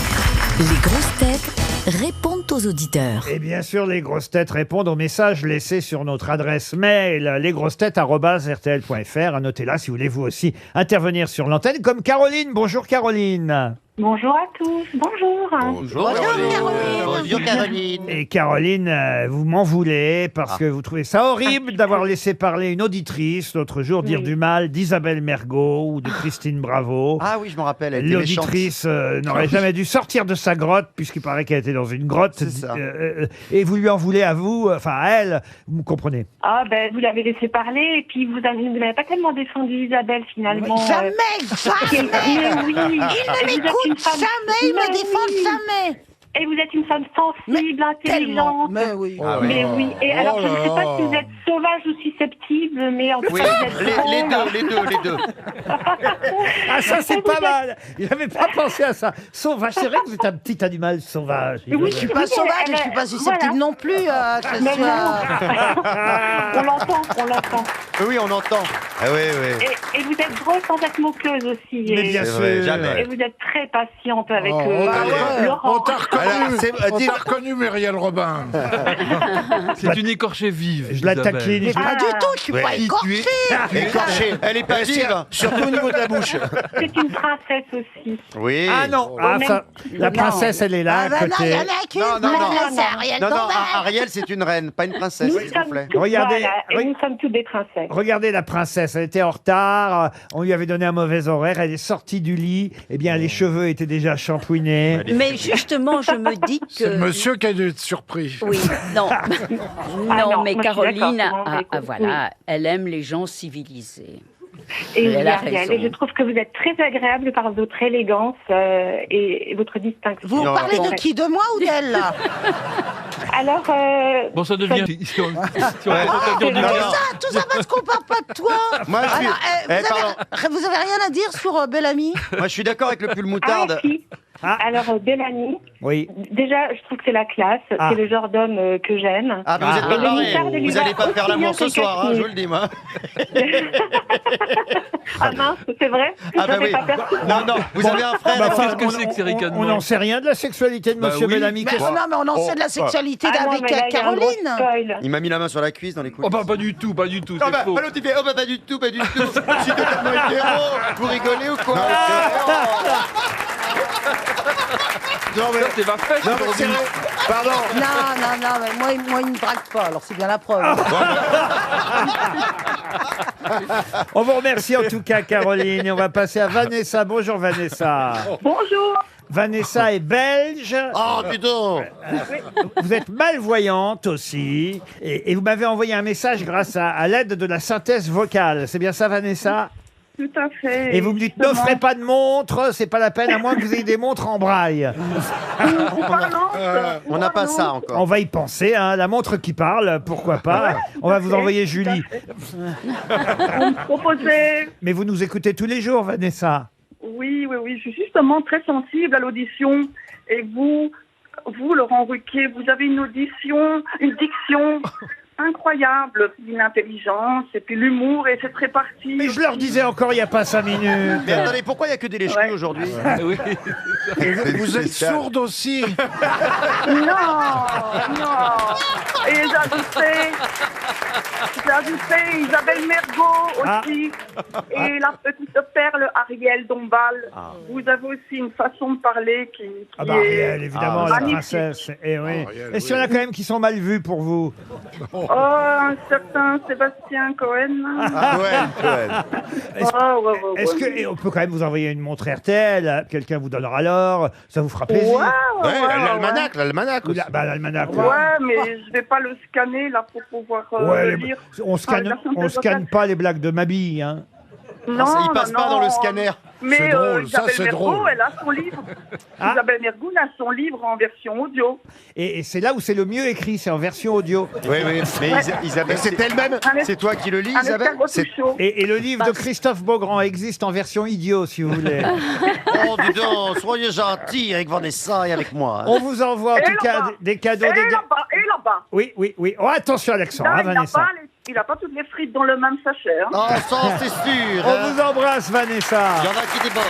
Les grosses têtes répondent aux auditeurs. Et bien sûr, les grosses têtes répondent aux messages laissés sur notre adresse mail, lesgrossetêtes@rtl.fr. Notez-la si vous voulez vous aussi intervenir sur l'antenne, comme Caroline. Bonjour Caroline. Bonjour à tous, bonjour. Bonjour Caroline. Et Caroline, vous m'en voulez parce que vous trouvez ça horrible d'avoir laissé parler une auditrice l'autre jour dire du mal d'Isabelle Mergo ou de Christine Bravo. Ah oui, je me rappelle, elle était méchante. L'auditrice n'aurait jamais dû sortir de sa grotte puisqu'il paraît qu'elle était dans une grotte. C'est ça. Et vous lui en voulez à vous, enfin à elle, vous comprenez. Ah ben vous l'avez laissé parler et puis vous n'avez pas tellement défendu Isabelle finalement. Jamais. Mais oui. Il ne m'écoute jamais, il me défend jamais. Et vous êtes une femme sensible, intelligente. Mais oui. Mais oui. Et alors, je ne sais pas si vous êtes sauvage ou susceptible, mais en tout Oui, cas, vous êtes les deux. Ah ça c'est pas mal. Il n'avait pas pensé à ça. Sauvage, c'est vrai que vous êtes un petit animal sauvage. Oui, Je suis pas sauvage et je suis pas susceptible non plus. Que Mais ce soit- on l'entend. Oui, on entend. Ah oui. Et vous êtes grosse sans être moqueuse aussi. Mais bien C'est vrai, sûr. jamais. Et vous êtes très patiente avec On Laurent. t'a reconnu, Muriel Robin. C'est une écorchée vive. Je la Isabelle. taquine. Mais pas du tout, je suis pas écorchée. Écorchée. Elle est pas vive, surtout au niveau de la bouche. C'est une princesse aussi. Oui. Ah non, ah, ça, la princesse elle est là à Non, il côté. y en a qu'une. Non. C'est Ariel Non, Dombal. Ariel, c'est une reine, pas une princesse, Nous s'il vous sommes plaît. toutes, Regardez, voilà, et nous sommes toutes des princesses. Regardez la princesse, elle était en retard, on lui avait donné un mauvais horaire, elle est sortie du lit, eh bien les cheveux étaient déjà shampouinés. Mais justement, je me dis que... C'est le monsieur qui a dû être surpris. Oui, non. Ah non, mais moi, je suis Caroline, d'accord, voilà, elle aime les gens civilisés. Et Elle a Ariel, raison. et je trouve que vous êtes très agréable par votre élégance et votre distinction. Vous parlez de qui? De moi ou d'elle, là? Alors, Bon, ça devient. ça- Tout ça parce qu'on parle pas de toi. Moi, je suis- Alors, vous avez rien à dire sur Bellamy? Moi, je suis d'accord avec le pull moutarde. si. Alors, Bellamy, Oui. déjà, je trouve que c'est la classe, Ah. c'est le genre d'homme que j'aime. Ah, vous êtes Et pas le pareil. moutarde lui Vous va allez pas faire aussi l'amour bien ce que soir, hein, Catherine. je vous le dis, moi. Ah mince, c'est vrai? Ah bah J'avais oui. pas perçu. Non, vous avez un frère. Bah, et enfin, un- Qu'est-ce que c'est que ces ricanements on n'en sait rien de la sexualité de Monsieur oui. Bellamy. Mais non, mais on en sait de la sexualité Ah non, avec mais là, il y a un gros Caroline. spoil. Il m'a mis la main sur la cuisse dans les couilles. Oh bah pas du tout, Ah bah, faux. l'autre, il fait, oh bah pas du tout. Je suis totalement hétéro. Vous rigolez ou quoi? Non, mais... Ça, c'est ma fête Non, mais aujourd'hui. c'est vrai. Pardon. Non, mais moi, il me drague pas, alors c'est bien la preuve. On vous remercie en tout cas Caroline et on va passer à Vanessa. Bonjour Vanessa. Bonjour. Vanessa est belge. Oh putain. Vous êtes malvoyante aussi et vous m'avez envoyé un message grâce à l'aide de la synthèse vocale. C'est bien ça Vanessa? Tout à fait. Et vous me dites n'offrez pas de montre, c'est pas la peine à moins que vous ayez des montres en braille. On n'a pas ça encore. On va y penser, hein, la montre qui parle, pourquoi pas. On va vous envoyer Julie. Vous me proposez... Mais vous nous écoutez tous les jours Vanessa. Oui, je suis justement très sensible à l'audition. Et vous, Laurent Ruquier, vous avez une audition, une diction incroyable, une intelligence, et puis l'humour, et c'est très parti. Mais je leur disais encore il n'y a pas 5 minutes. Mais attendez, pourquoi il n'y a que des lèche-culs aujourd'hui? Vous êtes sourde aussi. Non. Et j'ai ajouté Isabelle Mergo aussi. Et la petite perle Ariel Dombal. Vous avez aussi une façon de parler qui Ah bah est Ariel, évidemment, la magnifique. princesse. Eh oui. Ariel, Et s'il y en a quand même qui sont mal vus pour vous? un certain Sébastien Cohen. Est-ce que on peut quand même vous envoyer une montre RTL? Quelqu'un vous donnera l'or, ça vous fera plaisir. L'almanach aussi. L'almanach. Ouais, mais je vais pas le scanner là pour pouvoir le lire. On scanne pas les blagues de Mabille, hein. Non, il passe pas dans le scanner. Mais C'est drôle, ça, Isabelle c'est Mergo, drôle. elle a son livre. Isabelle Mergo a son livre en version audio. Et c'est là où c'est le mieux écrit, c'est en version audio. Oui, mais Isabelle, c'est elle-même. C'est toi qui le lis, Isabelle. Et le livre de Christophe Beaugrand existe en version idiot, si vous voulez. Oh, dis donc, soyez gentils avec Vanessa et avec moi. On vous envoie en tout cas des cadeaux. Et là-bas. Oui. Oh, attention à l'accent, hein, Vanessa. Il n'a pas toutes les frites dans le même sachet. Hein. Ah, ça, c'est sûr. On vous embrasse, Vanessa. Il y en a qui débordent.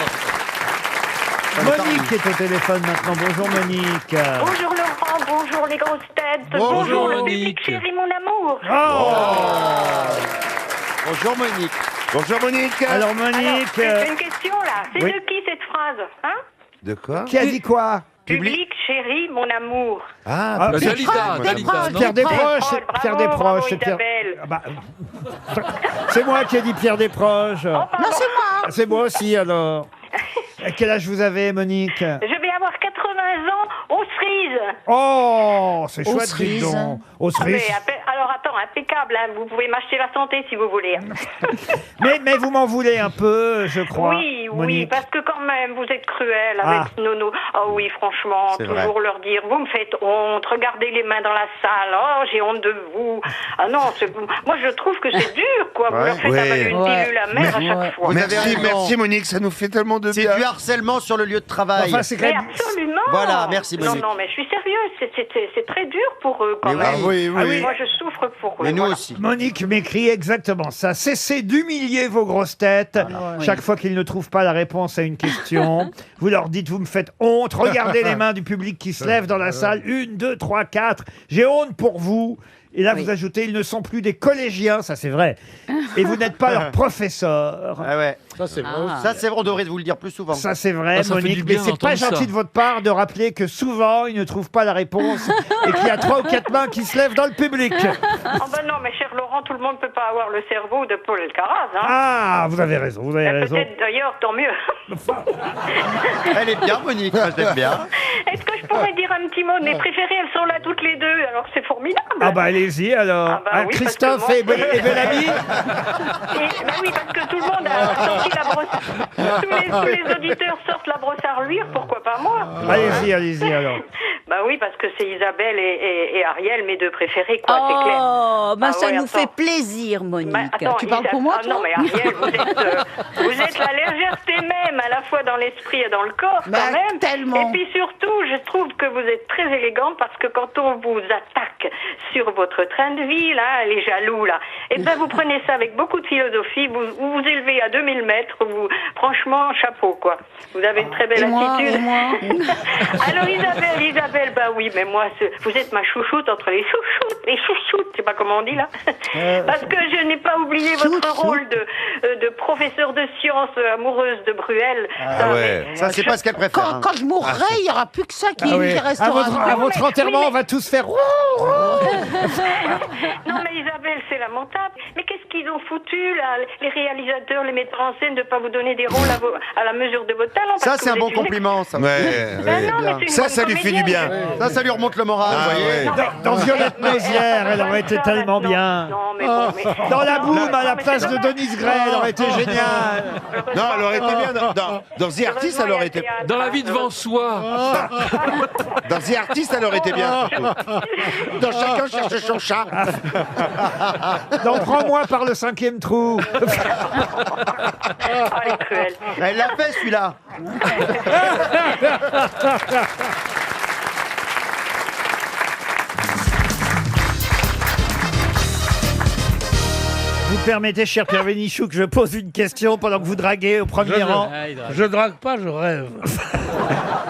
Monique est au téléphone maintenant. Bonjour, Monique. Bonjour Laurent, bonjour les grosses têtes. Bonjour, le Monique. public chéri, mon amour. Bonjour Monique. Bonjour Monique. Alors Monique. C'est une question là. C'est oui. de qui cette phrase, hein? De quoi? Qui a dit quoi? Public chéri, mon amour. Dalida, non? Pierre Desproges. Pierre Desproges. Bravo, Isabelle. C'est moi qui ai dit Pierre Desproges. Non, c'est moi. C'est moi aussi alors. Quel âge vous avez, Monique? Je vais avoir 80 ans aux cerises. Oh, c'est chouette, dis donc. Aux cerises. Alors attends, impeccable, hein. Vous pouvez m'acheter la santé si vous voulez. mais vous m'en voulez un peu, je crois. Oui, Monique. parce que quand même, vous êtes cruel avec Nono. Oh oui, franchement, C'est toujours vrai. leur dire, vous me faites honte, regardez les mains dans la salle, oh, j'ai honte de vous. Ah non, moi je trouve que c'est dur, quoi. Vous leur faites avaler une pilule amère à chaque fois. Merci Monique, ça nous fait tellement de bien. C'est du harcèlement sur le lieu de travail. Enfin, c'est quand Mais même- absolument. Voilà, merci Monique. Non, mais je suis sérieuse, c'est très dur pour eux quand Mais même. oui, oui. Moi je souffre pour eux. Mais nous voilà. aussi. Monique m'écrit exactement ça. Cessez d'humilier vos grosses têtes. Chaque fois qu'ils ne trouvent pas la réponse à une question, vous leur dites, vous me faites honte. Regardez les mains du public qui se lèvent dans la salle. 1, 2, 3, 4. J'ai honte pour vous. Et là, vous ajoutez, ils ne sont plus des collégiens, ça c'est vrai. Et vous n'êtes pas leur professeur. Ah ouais. Ça c'est vrai. Ça c'est vrai, on devrait vous le dire plus souvent. Ça c'est vrai, Ça fait Monique, du mais bien c'est pas d'entendre ça. gentil de votre part de rappeler que souvent ils ne trouvent pas la réponse et qu'il y a 3 ou 4 mains qui se lèvent dans le public. Oh ben non, mais cher Laurent, tout le monde ne peut pas avoir le cerveau de Paul Alcaraz. Hein. Ah, vous avez raison, vous avez raison. Peut-être d'ailleurs, tant mieux. Elle est bien Monique, moi, je l'aime bien. Est-ce que je pourrais dire un petit mot? Mes préférées, elles sont là toutes les deux, alors c'est formidable. Ah bah allez-y alors. Ah bah oui, Christophe parce que moi, et Bellamy. Ben oui, parce que tout le monde a sorti la brosse. Tous les auditeurs sortent la brosse à reluire, pourquoi pas moi? Allez-y alors. Bah oui, parce que c'est Isabelle et Ariel, mes deux préférés, quoi, c'est clair. Oh, bah Ah ça ouais, nous attends. fait plaisir, Monique. Bah, attends, tu parles pour moi, Ah non, mais Ariel, vous êtes la légèreté même, à la fois dans l'esprit et dans le corps, Mais quand même. tellement. Et puis surtout, je trouve que vous êtes très élégante parce que quand on vous attaque sur votre train de vie, là, les jaloux, là, et ben vous prenez ça avec beaucoup de philosophie, vous vous élevez à 2000 mètres, franchement, chapeau, quoi. Vous avez une très belle attitude. Alors Isabelle, bah oui, mais moi, vous êtes ma chouchoute entre les chouchoutes, je sais pas comment on dit là. Parce que je n'ai pas oublié votre rôle de professeur de sciences amoureuse de Bruel. Ah ouais. Ça c'est pas ce qu'elle préfère. hein. Quand je mourrai, il n'y aura plus que ça qui restera. À votre enterrement, on va tous faire. Non mais Isabelle, c'est lamentable. Mais qu'est-ce qu'ils ont foutu là, les réalisateurs, les metteurs en scène, de pas vous donner des rôles à la mesure de votre talent? Ça parce que c'est un vous bon êtes une- compliment ça. Ben non, mais c'est une Ça bonne lui fait du bien. comédienne. Ça lui remonte le moral, vous voyez. Dans Violette Mézières, elle aurait été tellement bien. Non, mais bon, mais... Dans La Boum, à la mais place c'est de dommage. Denise Gray, elle aurait été géniale. Non, elle aurait été bien dans The Artist, elle aurait été. Dans la vie devant soi. Dans The Artist, elle aurait été bien. Dans Chacun cherche son chat. Dans Prends-moi par le 5e trou. Ah, elle est cruelle. Elle l'a fait celui-là. Vous permettez, cher Pierre Bénichou, que je pose une question pendant que vous draguez au premier rang? Je drague pas, je rêve.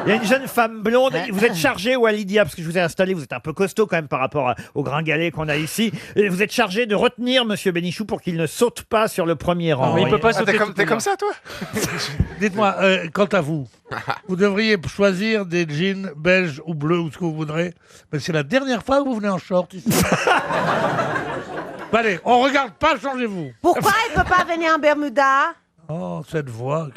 Il y a une jeune femme blonde. Vous êtes chargé, Walidia, parce que je vous ai installé, vous êtes un peu costaud quand même par rapport au gringalet qu'on a ici. Et vous êtes chargé de retenir Monsieur Bénichou pour qu'il ne saute pas sur le premier rang. Mais il peut pas sauter. T'es comme ça, toi Dites-moi, quant à vous, vous devriez choisir des jeans beiges ou bleus ou ce que vous voudrez. Mais c'est la dernière fois que vous venez en short ici. Bah, allez, on regarde pas, changez-vous. Pourquoi il peut pas venir en Bermuda? Oh, cette voix.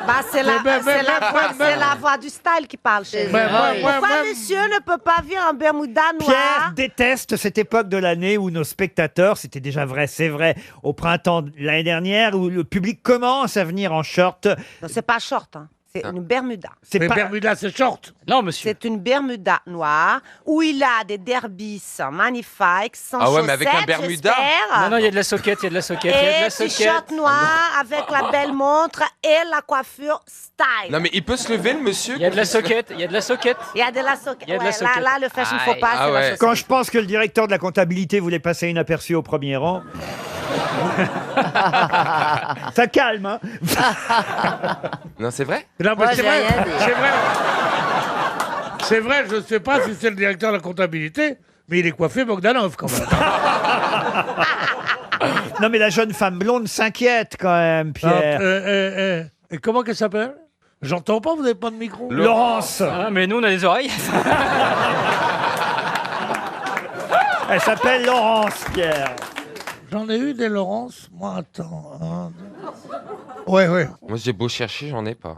Bah, c'est la voix du style qui parle chez vous. Pourquoi monsieur ne peut pas venir en Bermuda noir? Pierre déteste cette époque de l'année où nos spectateurs, c'était déjà vrai, c'est vrai, au printemps de l'année dernière, où le public commence à venir en short. Non, c'est pas short, hein. C'est une Bermuda. C'est pas... Bermuda, c'est short. Non, monsieur. C'est une Bermuda noire où il a des derbys magnifiques, sans Ah ouais, chaussettes, mais avec un Bermuda j'espère. Non, il y a de la soquette, il y a de la soquette, il y a de Et la soquette. t-shirt noir avec la belle montre et la coiffure style. Non mais il peut se lever le monsieur. Il y a de la soquette, il y a de la soquette. Il y a de la soquette. Il y a de la Ouais, soquette. là, le fashion faux pas, c'est la chaussette. Quand je pense que le directeur de la comptabilité voulait passer inaperçu au premier rang. Ça calme, hein. Non, c'est vrai. Non, mais c'est vrai. C'est vrai. C'est vrai, je ne sais pas si c'est le directeur de la comptabilité, mais il est coiffé Bogdanov quand même. Non, mais la jeune femme blonde s'inquiète quand même, Pierre. Et comment qu'elle s'appelle? J'entends pas, vous n'avez pas de micro. Laurence. Ah, mais nous, on a des oreilles. Elle s'appelle Laurence, Pierre. J'en ai eu des Laurence. Moi, attends. Ouais. Moi j'ai beau chercher, j'en ai pas.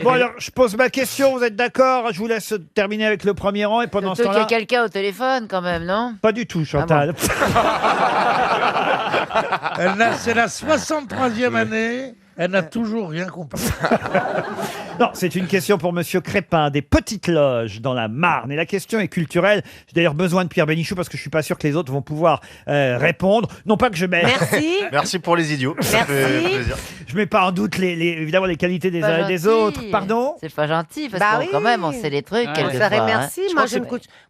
Bon, alors, je pose ma question, vous êtes d'accord? Je vous laisse terminer avec le premier rang et pendant ce Surtout qu'il y temps-là... a quelqu'un au téléphone quand même, non? Pas du tout, Chantal. C'est la 63e année. Elle n'a toujours rien compris. Non, c'est une question pour Monsieur Crépin, des Petites Loges dans la Marne. Et la question est culturelle. J'ai d'ailleurs besoin de Pierre Bénichou parce que je suis pas sûr que les autres vont pouvoir répondre. Non pas que je mets... Merci. Merci pour les idiots. Ça fait plaisir. Je mets pas en doute évidemment les qualités des Pas uns et des gentil. autres. Pardon? C'est pas gentil, parce Bah qu'on oui. quand même, on sait les trucs Ouais. quelquefois. Ça hein. merci. Moi,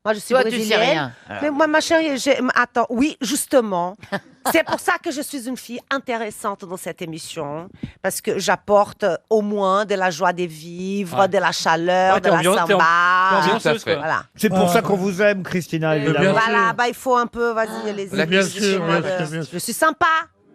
moi, je suis Toi, tu sais brésilienne. rien. Mais moi, ma chérie, attends. Oui, justement. C'est pour ça que je suis une fille intéressante dans cette émission. Parce que j'apporte au moins de la joie de vivre, de la chaleur, Ouais, de la t'es samba. ambianceuse, quoi. Voilà. C'est pour ça qu'on vous aime, Christina, évidemment. Voilà, bah, il faut un peu, vas-y, les Bien sûr. Je suis sympa.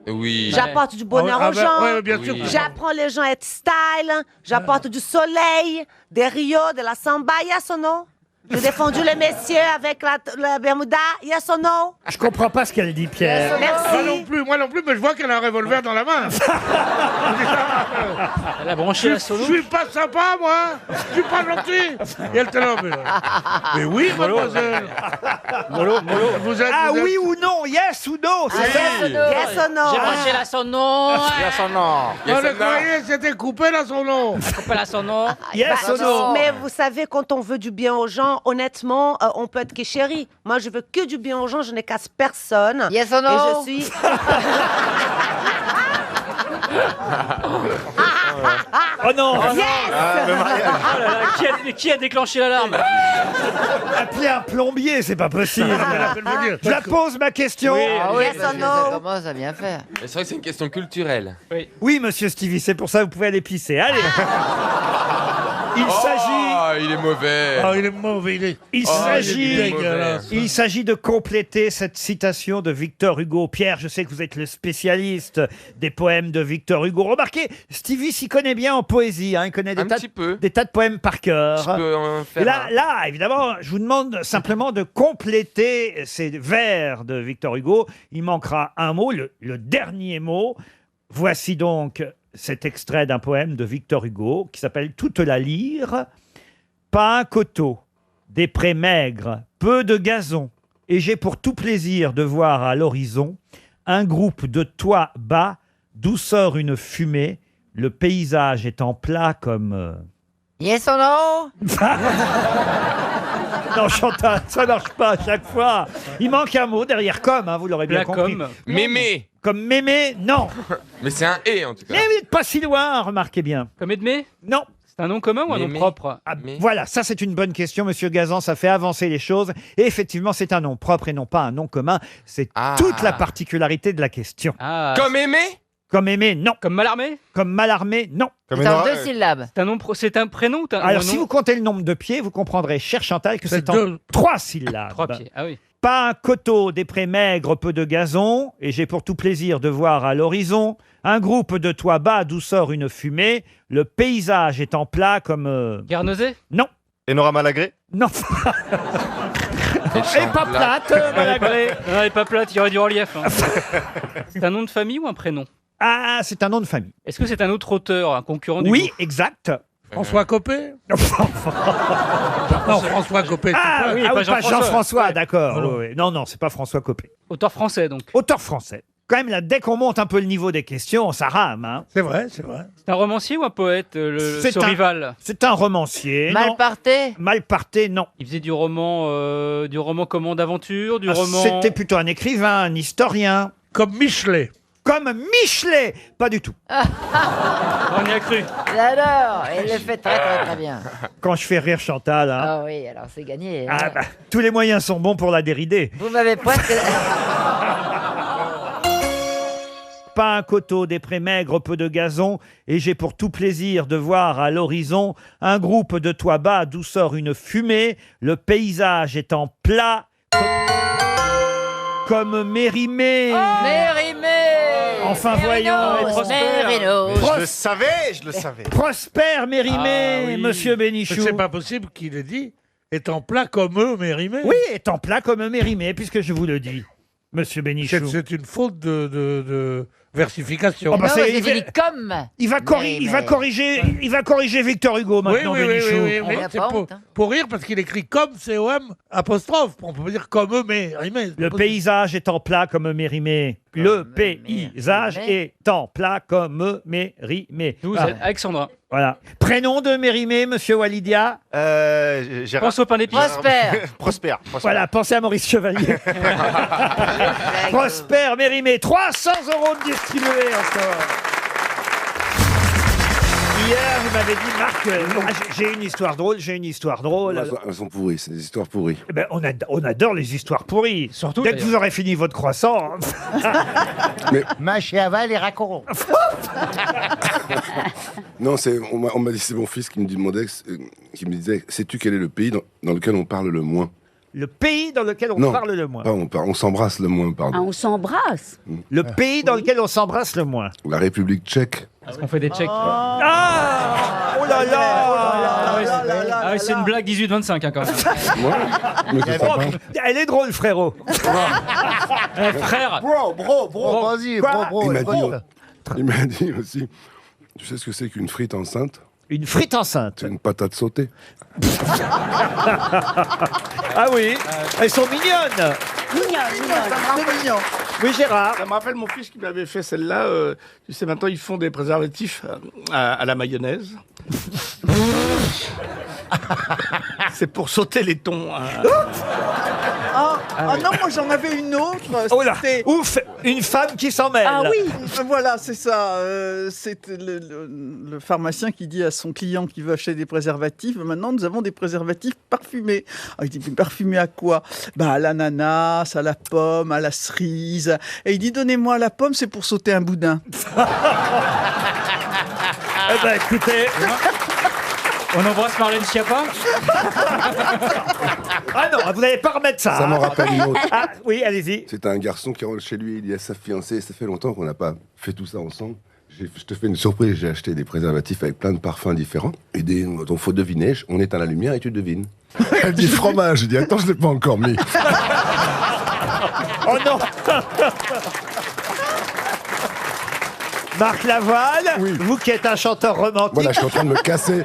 Oui. J'apporte du bonheur aux gens. Ouais, bien sûr. Oui. J'apprends les gens à être style. J'apporte du soleil, des rios, de la samba. Yes or no? J'ai défendu les messieurs avec la Bermuda. Yes or no? Je comprends pas ce qu'elle dit, Pierre. Merci. Moi non plus, mais je vois qu'elle a un revolver dans la main. Elle a branché la solo. Je suis pas sympa, moi. Je suis pas gentil. Et elle te l'a mais oui, mademoiselle. Molo. Vous êtes, Ah vous êtes- oui ou non? Yes ou no? C'est ça? Yes or no? J'ai branché la sono. On le croyait, c'était coupé là son nom. Coupé la sono. Yes Bah, ou no? mais vous savez, quand on veut du bien aux gens, honnêtement, on peut être que chéri. Moi, je veux que du bien aux gens, je ne casse personne. Yes or no? Et je suis... Oh non! Yes! Oh là là, qui a déclenché l'alarme? Appeler un plombier, c'est pas possible. Je la pose ma question. Ah oui, Yes parce or que ça no? commence à bien faire. Mais c'est vrai que c'est une question culturelle. Oui, monsieur Stevie, c'est pour ça que vous pouvez aller pisser. Allez! Il s'agit... Ah, il est mauvais. Ah, il est mauvais, Il Oh, s'agit... il est dégueulasse. Il s'agit de compléter cette citation de Victor Hugo. Pierre, je sais que vous êtes le spécialiste des poèmes de Victor Hugo. Remarquez, Stevie s'y connaît bien en poésie. Hein. Il connaît Un petit peu. des tas de poèmes par cœur. Je peux en faire Et là, un. là, évidemment, je vous demande simplement de compléter ces vers de Victor Hugo. Il manquera un mot, le dernier mot. Voici donc cet extrait d'un poème de Victor Hugo qui s'appelle « Toute la lyre ». Pas un coteau, des prés maigres, peu de gazon, et j'ai pour tout plaisir de voir à l'horizon un groupe de toits bas, d'où sort une fumée, le paysage étant plat comme... Yes or no? Non, Chantal, ça marche pas à chaque fois. Il manque un mot derrière comme, hein, vous l'aurez bien Plat compris. comme. Mémé. Comme mémé, non. Mais c'est un et en tout cas. Mais vous n'êtes pas si loin, remarquez bien. Comme Edmé? Non. C'est un nom commun ou un nom Mémé. propre? Ah, voilà, ça c'est une bonne question, Monsieur Gazan, ça fait avancer les choses. Et effectivement, c'est un nom propre et non pas un nom commun. C'est Ah. toute la particularité de la question. Ah. Comme aimé. Comme Aimé, non. Comme Mallarmé? Comme Mallarmé, non. C'est en 2 syllabes. C'est un prénom ou Alors, un si nom vous comptez le nombre de pieds, vous comprendrez, cher Chantal, que c'est en 3 syllabes. 3 pieds, ah oui. Pas un coteau, des prés maigres, peu de gazon, et j'ai pour tout plaisir de voir à l'horizon un groupe de toits bas d'où sort une fumée, le paysage étant plat comme... Guernesey? Non. Enora Malagré? Non. Et pas plate, Malagré. Non, elle est pas plate, il y aurait du relief. Hein. C'est un nom de famille ou un prénom? Ah, c'est un nom de famille. Est-ce que c'est un autre auteur, un concurrent du Oui, groupe? exact. François Copé? Non, François Copé. Ah, oui, ah pas oui, pas Jean-François. Jean-François, d'accord. Non. Oui, oui. Non, c'est pas François Copé. Auteur français, donc. Auteur français. Quand même, là, dès qu'on monte un peu le niveau des questions, ça rame. Hein. C'est vrai, c'est vrai. C'est un romancier ou un poète, ce rival? C'est un romancier. Malparté? Malparté, non. Il faisait du roman comment, d'aventure, du roman... C'était plutôt un écrivain, un historien. Comme Michelet. Comme Michelet. Pas du tout. On y a cru. J'adore. Il le fait très très très bien. Quand je fais rire Chantal, hein. Ah oui, alors c'est gagné. Ah, bah, tous les moyens sont bons pour la dérider. Vous m'avez presque... Pas un coteau, des prés maigres, peu de gazon, et j'ai pour tout plaisir de voir à l'horizon un groupe de toits bas d'où sort une fumée, le paysage étant plat comme Mérimée. Mérimée. Enfin, voyons. Mérinos. Je le savais. Prosper Mérimée, Ah oui. monsieur Bénichou. Mais c'est pas possible qu'il ait dit étant plat comme eux, Mérimée. Oui, étant plat comme Mérimée, puisque je vous le dis, monsieur Bénichou. C'est une faute de versification. Oh, bah, Non, c'est- c'est dit comme. Il va corriger Victor Hugo Oui, maintenant, Bénichou. On a c'est pas pour, honte, hein. pour rire parce qu'il écrit comme COM apostrophe. On peut pas dire comme eux, mais Mérimée. Le paysage étant plat comme Mérimée. Le paysage étant plat comme Mérimée. 12, Ah, Alexandra. voilà. Prénom de Mérimée, monsieur Walidia. Pense au pain d'épices. Prosper. Prosper. Voilà, pensez à Maurice Chevalier. Prosper Mérimée, 300 € de distribués encore. Hier, vous m'avez dit, Marc, j'ai une histoire drôle. Elles sont pourries, c'est des histoires pourries. Eh ben, on adore les histoires pourries. Surtout, Dès que d'ailleurs. vous aurez fini votre croissant. Mâche et aval et raccourant. Non, on m'a dit, c'est mon fils qui me disait, sais-tu quel est le pays dans lequel on parle le moins? Le pays dans lequel on Non, parle le moins. pas on s'embrasse le moins, Ah, pardon. on s'embrasse. Le pays dans lequel on s'embrasse le moins. La République tchèque. Parce qu'on fait des checks. Ah, oh là là. Ah oui, c'est une blague 18-25 hein, quand même. Mais c'est Oh, sympa. elle est drôle, frérot. Frère. Bro, vas-y, bro. Il m'a dit aussi, tu sais ce que c'est qu'une frite enceinte? Une frite enceinte. C'est une patate sautée. Ah oui, elles sont mignonnes. C'est mignon. Oui, Gérard. Ça me rappelle mon fils qui m'avait fait celle-là. Tu sais, maintenant, ils font des préservatifs à la mayonnaise. C'est pour sauter les thons. Ah non, moi j'en avais une autre. Oh là, c'était- ouf, une femme qui s'en mêle. Ah oui, voilà, c'est ça. C'est le pharmacien qui dit à son client qui veut acheter des préservatifs, maintenant nous avons des préservatifs parfumés. Ah, il dit, mais parfumés à quoi? À l'ananas, à la pomme, à la cerise. Et il dit, donnez-moi la pomme, c'est pour sauter un boudin. Eh ben, écoutez. On embrasse Marlène Schiappa. Ah non, vous n'allez pas remettre ça. Ça m'en rappelle une autre. Ah oui, allez-y. C'est un garçon qui rentre chez lui, il dit à sa fiancée, ça fait longtemps qu'on n'a pas fait tout ça ensemble. Je te fais une surprise, j'ai acheté des préservatifs avec plein de parfums différents. Et donc faut deviner, on éteint la lumière et tu devines. Elle dit fromage, je dis attends, je l'ai pas encore mis. Oh non. Marc Lavoine, vous qui êtes un chanteur romantique. Voilà, je suis en train de me casser.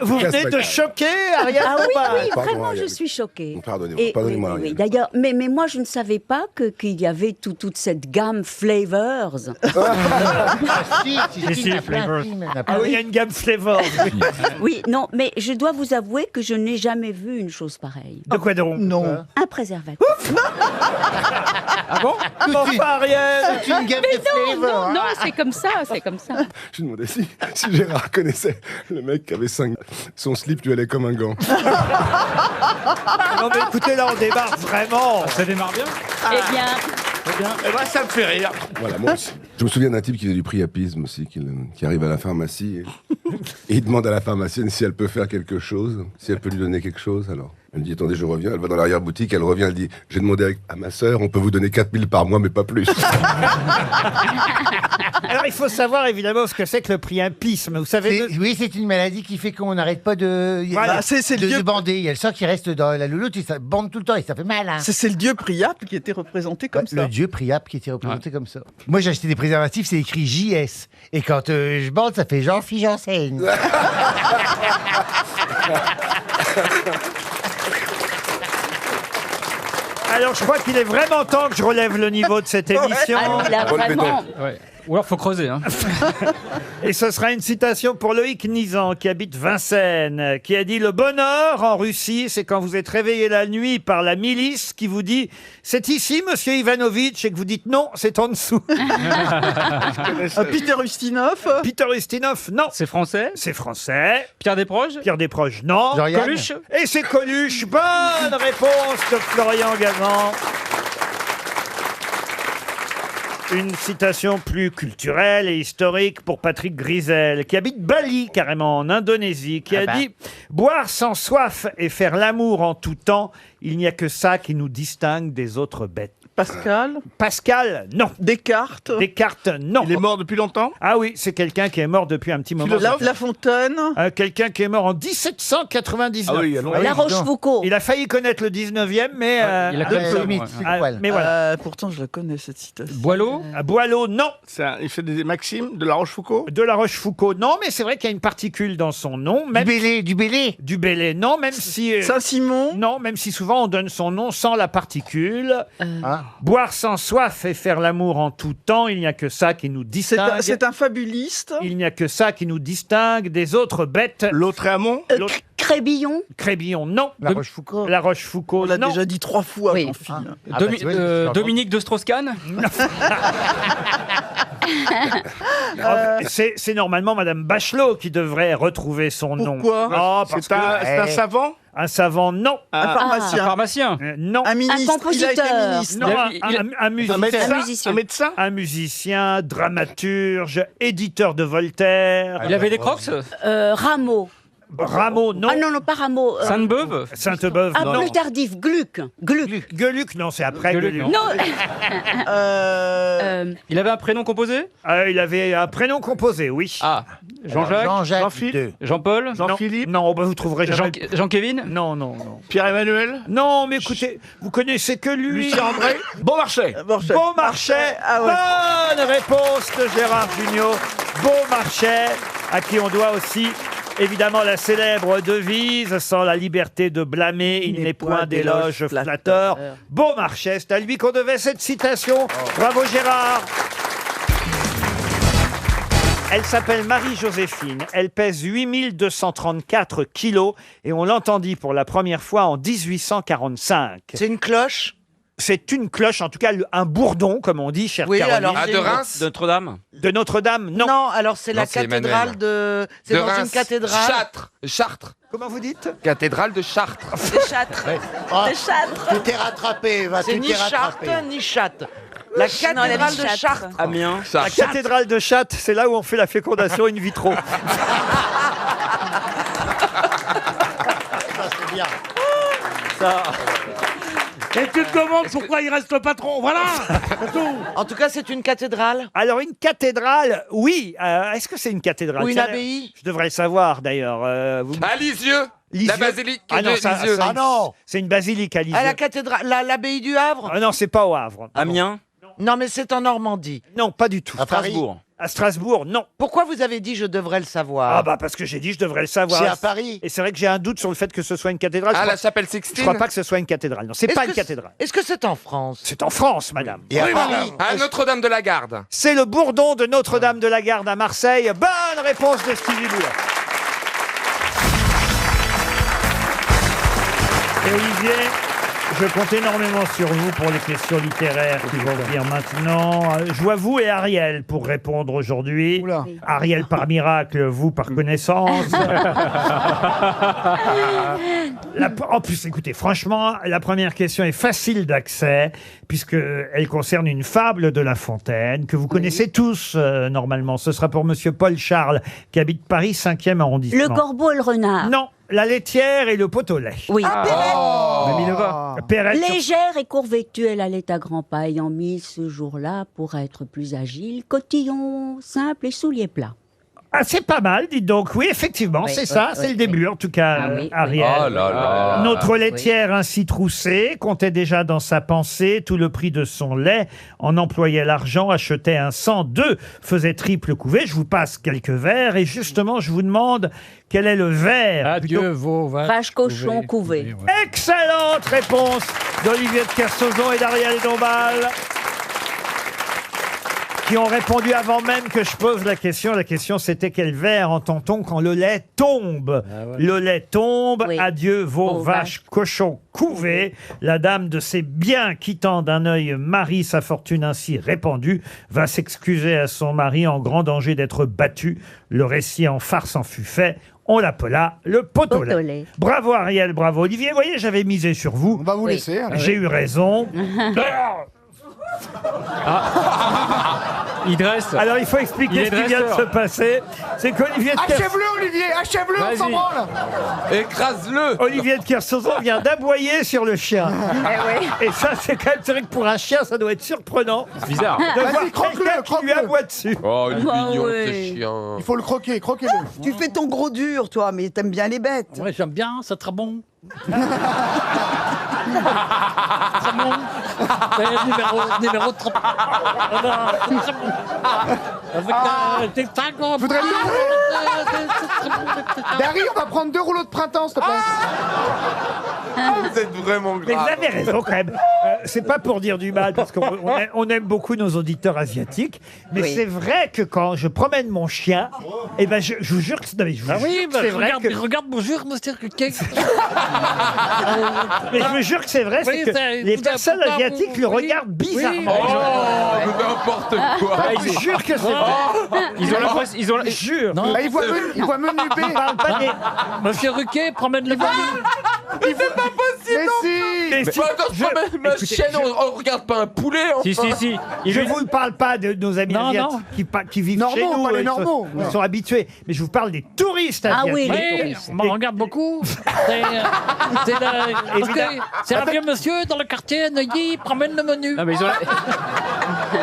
Vous venez de choquer Ariel Ah oui, Dombal. oui, Pardon, vraiment, Ariel. je suis choquée. Pardonnez-moi, Et- pardonnez-moi, oui, Ariel. d'ailleurs, mais moi, je ne savais pas qu'il y avait toute cette gamme flavors. Ah oui, il y a une gamme flavor. Oui, non, mais je dois vous avouer que je n'ai jamais vu une chose pareille. De quoi donc? Non. Un préservatif. Ah bon? Enfin, Ariel. C'est une gamme Mais de non, flavors, non, hein. non, c'est comme ça, c'est comme ça. Je me demandais si Gérard connaissait le mec qui avait 5. Son slip lui allait comme un gant. Non mais écoutez, là on démarre vraiment. Ça démarre bien. Eh bien, Eh ben, ça me fait rire. Voilà, moi aussi. Je me souviens d'un type qui faisait du priapisme aussi, qui arrive à la pharmacie et il demande à la pharmacienne si elle peut faire quelque chose, si elle peut lui donner quelque chose. Alors, elle dit attendez, je reviens. Elle va dans l'arrière-boutique, elle revient, elle dit j'ai demandé à ma sœur, on peut vous donner 4 000 par mois, mais pas plus. Alors, il faut savoir évidemment ce que c'est que le priapisme. Vous savez. Oui, c'est une maladie qui fait qu'on n'arrête pas de, Voilà, de bander. Il y a le sang qui reste dans la louloute et ça bande tout le temps et ça fait mal. Hein. C'est le dieu Priape qui était représenté comme ça. Le dieu Priape qui était représenté comme ça. Moi, j'ai acheté des préservatifs, c'est écrit JS. Et quand je bande, ça fait Jean-Philippe Janssen. Alors, je crois qu'il est vraiment temps que je relève le niveau de cette émission. Ah, il a vraiment... Ouais. Ou alors faut creuser. Hein. Et ce sera une citation pour Loïc Nizan, qui habite Vincennes, qui a dit « Le bonheur en Russie, c'est quand vous êtes réveillé la nuit par la milice qui vous dit « C'est ici, monsieur Ivanovitch » et que vous dites « Non, c'est en dessous. » Peter Ustinov. Peter Ustinov, non. C'est français. C'est français. Pierre Desproges. Pierre Desproges, non. Jean-Yann. Coluche. Et c'est Coluche. Bonne réponse de Florian Gazan. Une citation plus culturelle et historique pour Patrick Grisel, qui habite Bali, carrément, en Indonésie, qui a dit « Boire sans soif et faire l'amour en tout temps, il n'y a que ça qui nous distingue des autres bêtes. » Pascal. Pascal, non. Descartes. Descartes, non. Il est mort depuis longtemps? Ah oui, c'est quelqu'un qui est mort depuis un petit moment. La Fontaine. Quelqu'un qui est mort en 1799. Ah oui, il y a longtemps. La Rochefoucauld. Il a failli connaître le 19e, mais... il a connu ça, limite, ouais. c'est poil. mais voilà. Pourtant, je la connais, cette citation. Boileau. Boileau, non. Il fait des maximes de La Rochefoucauld? De la Rochefoucauld, non, mais c'est vrai qu'il y a une particule dans son nom. Même Du Bélé. Du Bélé, non, même si... Saint-Simon. Non, même si souvent on donne son nom sans la particule. Boire sans soif et faire l'amour en tout temps, il n'y a que ça qui nous distingue. C'est un fabuliste. Il n'y a que ça qui nous distingue des autres bêtes. Lautréamont. Crébillon. Crébillon, non. La Rochefoucauld. La Rochefoucauld, On l'a non. déjà dit 3 fois, Oui. Jean-Philippe. Dominique de Strauss-Kahn. C'est normalement Madame Bachelot qui devrait retrouver son nom. Pourquoi Parce C'est un que savant? un savant, non. Un Un pharmacien. pharmacien. Non. Un ministre. compositeur. Il a été ministre. Non, un musicien. musicien. Un médecin? Un musicien, dramaturge, éditeur de Voltaire. Il avait des crocs. Rameau. Rameau, non. Ah non, non, pas Rameau. Sainte-Beuve. Sainte-Beuve, Ah, non. plus tardif. Gluck. Gluck. Gueuluc, non, c'est après Gueuluc, Gueuluc. Non. Il avait un prénom composé. Il avait un prénom composé, oui. Ah. Jean-Jacques. Jean-Jacques. Jean-Philippe. Jean-Paul. Jean-Philippe. Non, bah, vous trouverez jamais. Jean-Kévin. Non, non, non. Pierre-Emmanuel. Non, mais écoutez, vous connaissez que lui. Lucien André. Beaumarchais. Beaumarchais. Ah ouais. Bonne réponse de Gérard Jugnot. Beaumarchais, à qui on doit aussi évidemment la célèbre devise « Sans la liberté de blâmer, il n'est point d'éloge flatteur ». Beaumarchais, c'est à lui qu'on devait cette citation. Bravo Gérard. Elle s'appelle Marie-Joséphine. Elle pèse 8234 kilos et on l'entendit pour la première fois en 1845. C'est une cloche? C'est une cloche, en tout cas un bourdon, comme on dit, chère Oui, Caroline. alors Ah, de Reims. De Notre-Dame. De Notre-Dame, non. Non, alors c'est la Non, c'est cathédrale Emmanuel. de... C'est De dans Reims. une cathédrale. Chartres. Comment vous dites? Cathédrale de Chartres. Des châtres. Des châtres. Tu t'es rattrapé, va, C'est tu ni t'es Chartres rattrapé. ni Chatte. La cathédrale de Chartres. Amiens. La cathédrale de Châtes, c'est là où on fait la fécondation in vitro. C'est bien. Et tu te demandes pourquoi il reste le patron. Voilà. C'est tout. En tout cas, c'est une cathédrale. Alors, une cathédrale, oui. Est-ce que c'est une cathédrale? Ou une Tiens, abbaye. Je devrais le savoir, d'ailleurs. À Lisieux. Lisieux. La basilique Ah non, de ça- Lisieux. ça- Ah non. C'est une basilique à Lisieux. À la cathédrale, l'abbaye du Havre. Ah non, c'est pas au Havre. Amiens. Non, mais c'est en Normandie. Non, pas du tout. À Paris. Strasbourg. À Strasbourg, non. Pourquoi vous avez dit je devrais le savoir? Ah bah parce que j'ai dit je devrais le savoir. C'est à Paris. Et c'est vrai que j'ai un doute sur le fait que ce soit une cathédrale. Ah, Je la crois- chapelle Je Sixtine. crois pas que ce soit une cathédrale. Non, c'est Est-ce pas que une cathédrale. Est-ce que c'est en France? C'est en France, madame. Et à Paris. À Notre-Dame de la Garde. C'est le bourdon de Notre-Dame de la Garde à Marseille. Bonne réponse de Stevie Boulet. Et Olivier, Je compte énormément sur vous pour les questions littéraires qui vont venir maintenant. Je vois vous et Ariel pour répondre aujourd'hui. Ariel par miracle, vous par connaissance. En plus, écoutez, franchement, la première question est facile d'accès puisqu'elle concerne une fable de La Fontaine que vous connaissez tous normalement. Ce sera pour Monsieur Paul Charles qui habite Paris 5e arrondissement. Le corbeau et le renard. Non. La laitière et le pot au lait. Oui. Perrette. Légère et courvêtue, elle allait à grands pas, ayant mis ce jour-là, pour être plus agile, cotillon simple et souliers plats. Ah, c'est pas mal, dites donc. Oui, effectivement, Oui, c'est oui, ça, oui, c'est le début, en tout cas, Ah oui, Ariel. Oh là là. Notre laitière ainsi troussée comptait déjà dans sa pensée tout le prix de son lait, en employait l'argent, achetait un 102, faisait triple couvée. Je vous passe quelques vers et justement, je vous demande quel est le vers. Adieu vos Vache cochon couvé. Excellente réponse d'Olivier de Kersauzon et d'Ariel Dombal, qui ont répondu avant même que je pose la question. La question, c'était quel vers entend-on quand le lait tombe? Le lait tombe, adieu vos vaches cochons couvées. La dame de ses biens, quittant d'un œil Marie, sa fortune ainsi répandue, va s'excuser à son mari en grand danger d'être battu. Le récit en farce en fut fait. On l'appela le pot au lait. Bravo Ariel, bravo Olivier. Vous voyez, j'avais misé sur vous. On va vous laisser. allez. J'ai eu raison. Il dresse. Alors il faut expliquer ce qui vient de se passer. C'est qu'Olivier de Achève-le, Olivier, achève-le, on s'en branle. Écrase-le. Olivier de Kersauzon vient d'aboyer sur le chien. Et ça, c'est quand même c'est vrai que pour un chien, ça doit être surprenant. C'est bizarre. De voir Vas-y, croque-le, quelqu'un qui lui croque-le. aboie dessus. Oh, il est Ah mignon, ouais. ce chien. Il faut le croquer, croquez-le. Tu fais ton gros dur, toi, mais t'aimes bien les bêtes. Ouais, j'aime bien, c'est très bon. Numéro 30. Je voudrais Dari, on va prendre 2 rouleaux de printemps, s'il te plaît. Vous êtes vraiment Mais vous grave. avez raison quand même. C'est pas pour dire du mal, parce qu'on aime beaucoup nos auditeurs asiatiques. Mais c'est vrai que quand je promène mon chien, eh ben je vous jure que c'est c'est vrai que... regarde, bonjour, monsieur Ruquier. Mais je me jure que c'est vrai, c'est Oui, que c'est- les tout à- personnes tout à- asiatiques le oui. regardent bizarrement. Oh, n'importe quoi. Je vous jure que c'est vrai. Ils ont l'impression. Ils ont. Je jure. Là, il voit menu B. On parle pas des... Monsieur Ruquier, promène le C'est pas possible. Mais si. Mais si, Bah, attends, je promène ma écoutez, chienne, on regarde pas un poulet. Si, si, si. je ne vous parle pas de nos amis Non, asiatiques non. qui vivent Normaux, chez nous. pas les ils sont- normaux. Ils sont habitués. Mais je vous parle des touristes Ah asiatiques. oui, les Oui, touristes. on m'en regarde beaucoup. C'est un vieux monsieur dans le quartier à Neuilly, il promène le menu. Ah, mais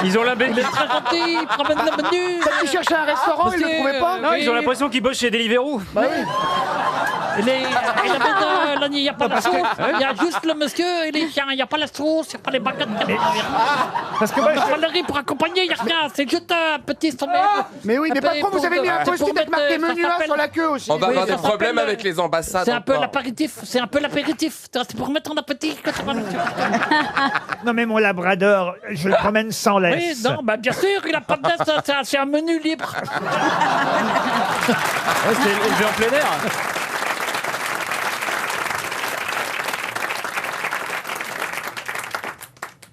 ils ont la Il est très gentil, il promène le menu. Il cherchait un restaurant, il le trouvait pas. Non, ils ont l'impression qu'ils bossent chez Deliveroo. Bah oui. Il n'y a pas la sauce, il y a juste le monsieur et les chiens, il n'y a pas la sauce, il n'y a pas les baguettes, il n'y a rien. Parce que Il moi, n'y a pas le riz pour accompagner, il n'y a rien, c'est juste un petit sommet. Mais oui, mais patron, vous avez mis un post-it avec marqué menu A sur la queue aussi. On va avoir ça des problèmes s'appelle, avec les ambassades. C'est un peu encore. l'apéritif, c'est pour mettre en appétit que ça va. non, mais mon labrador, je le promène sans Oui, laisse. non, bah bien sûr, il n'a pas de laisse, c'est un menu libre. C'est élevé en plein air.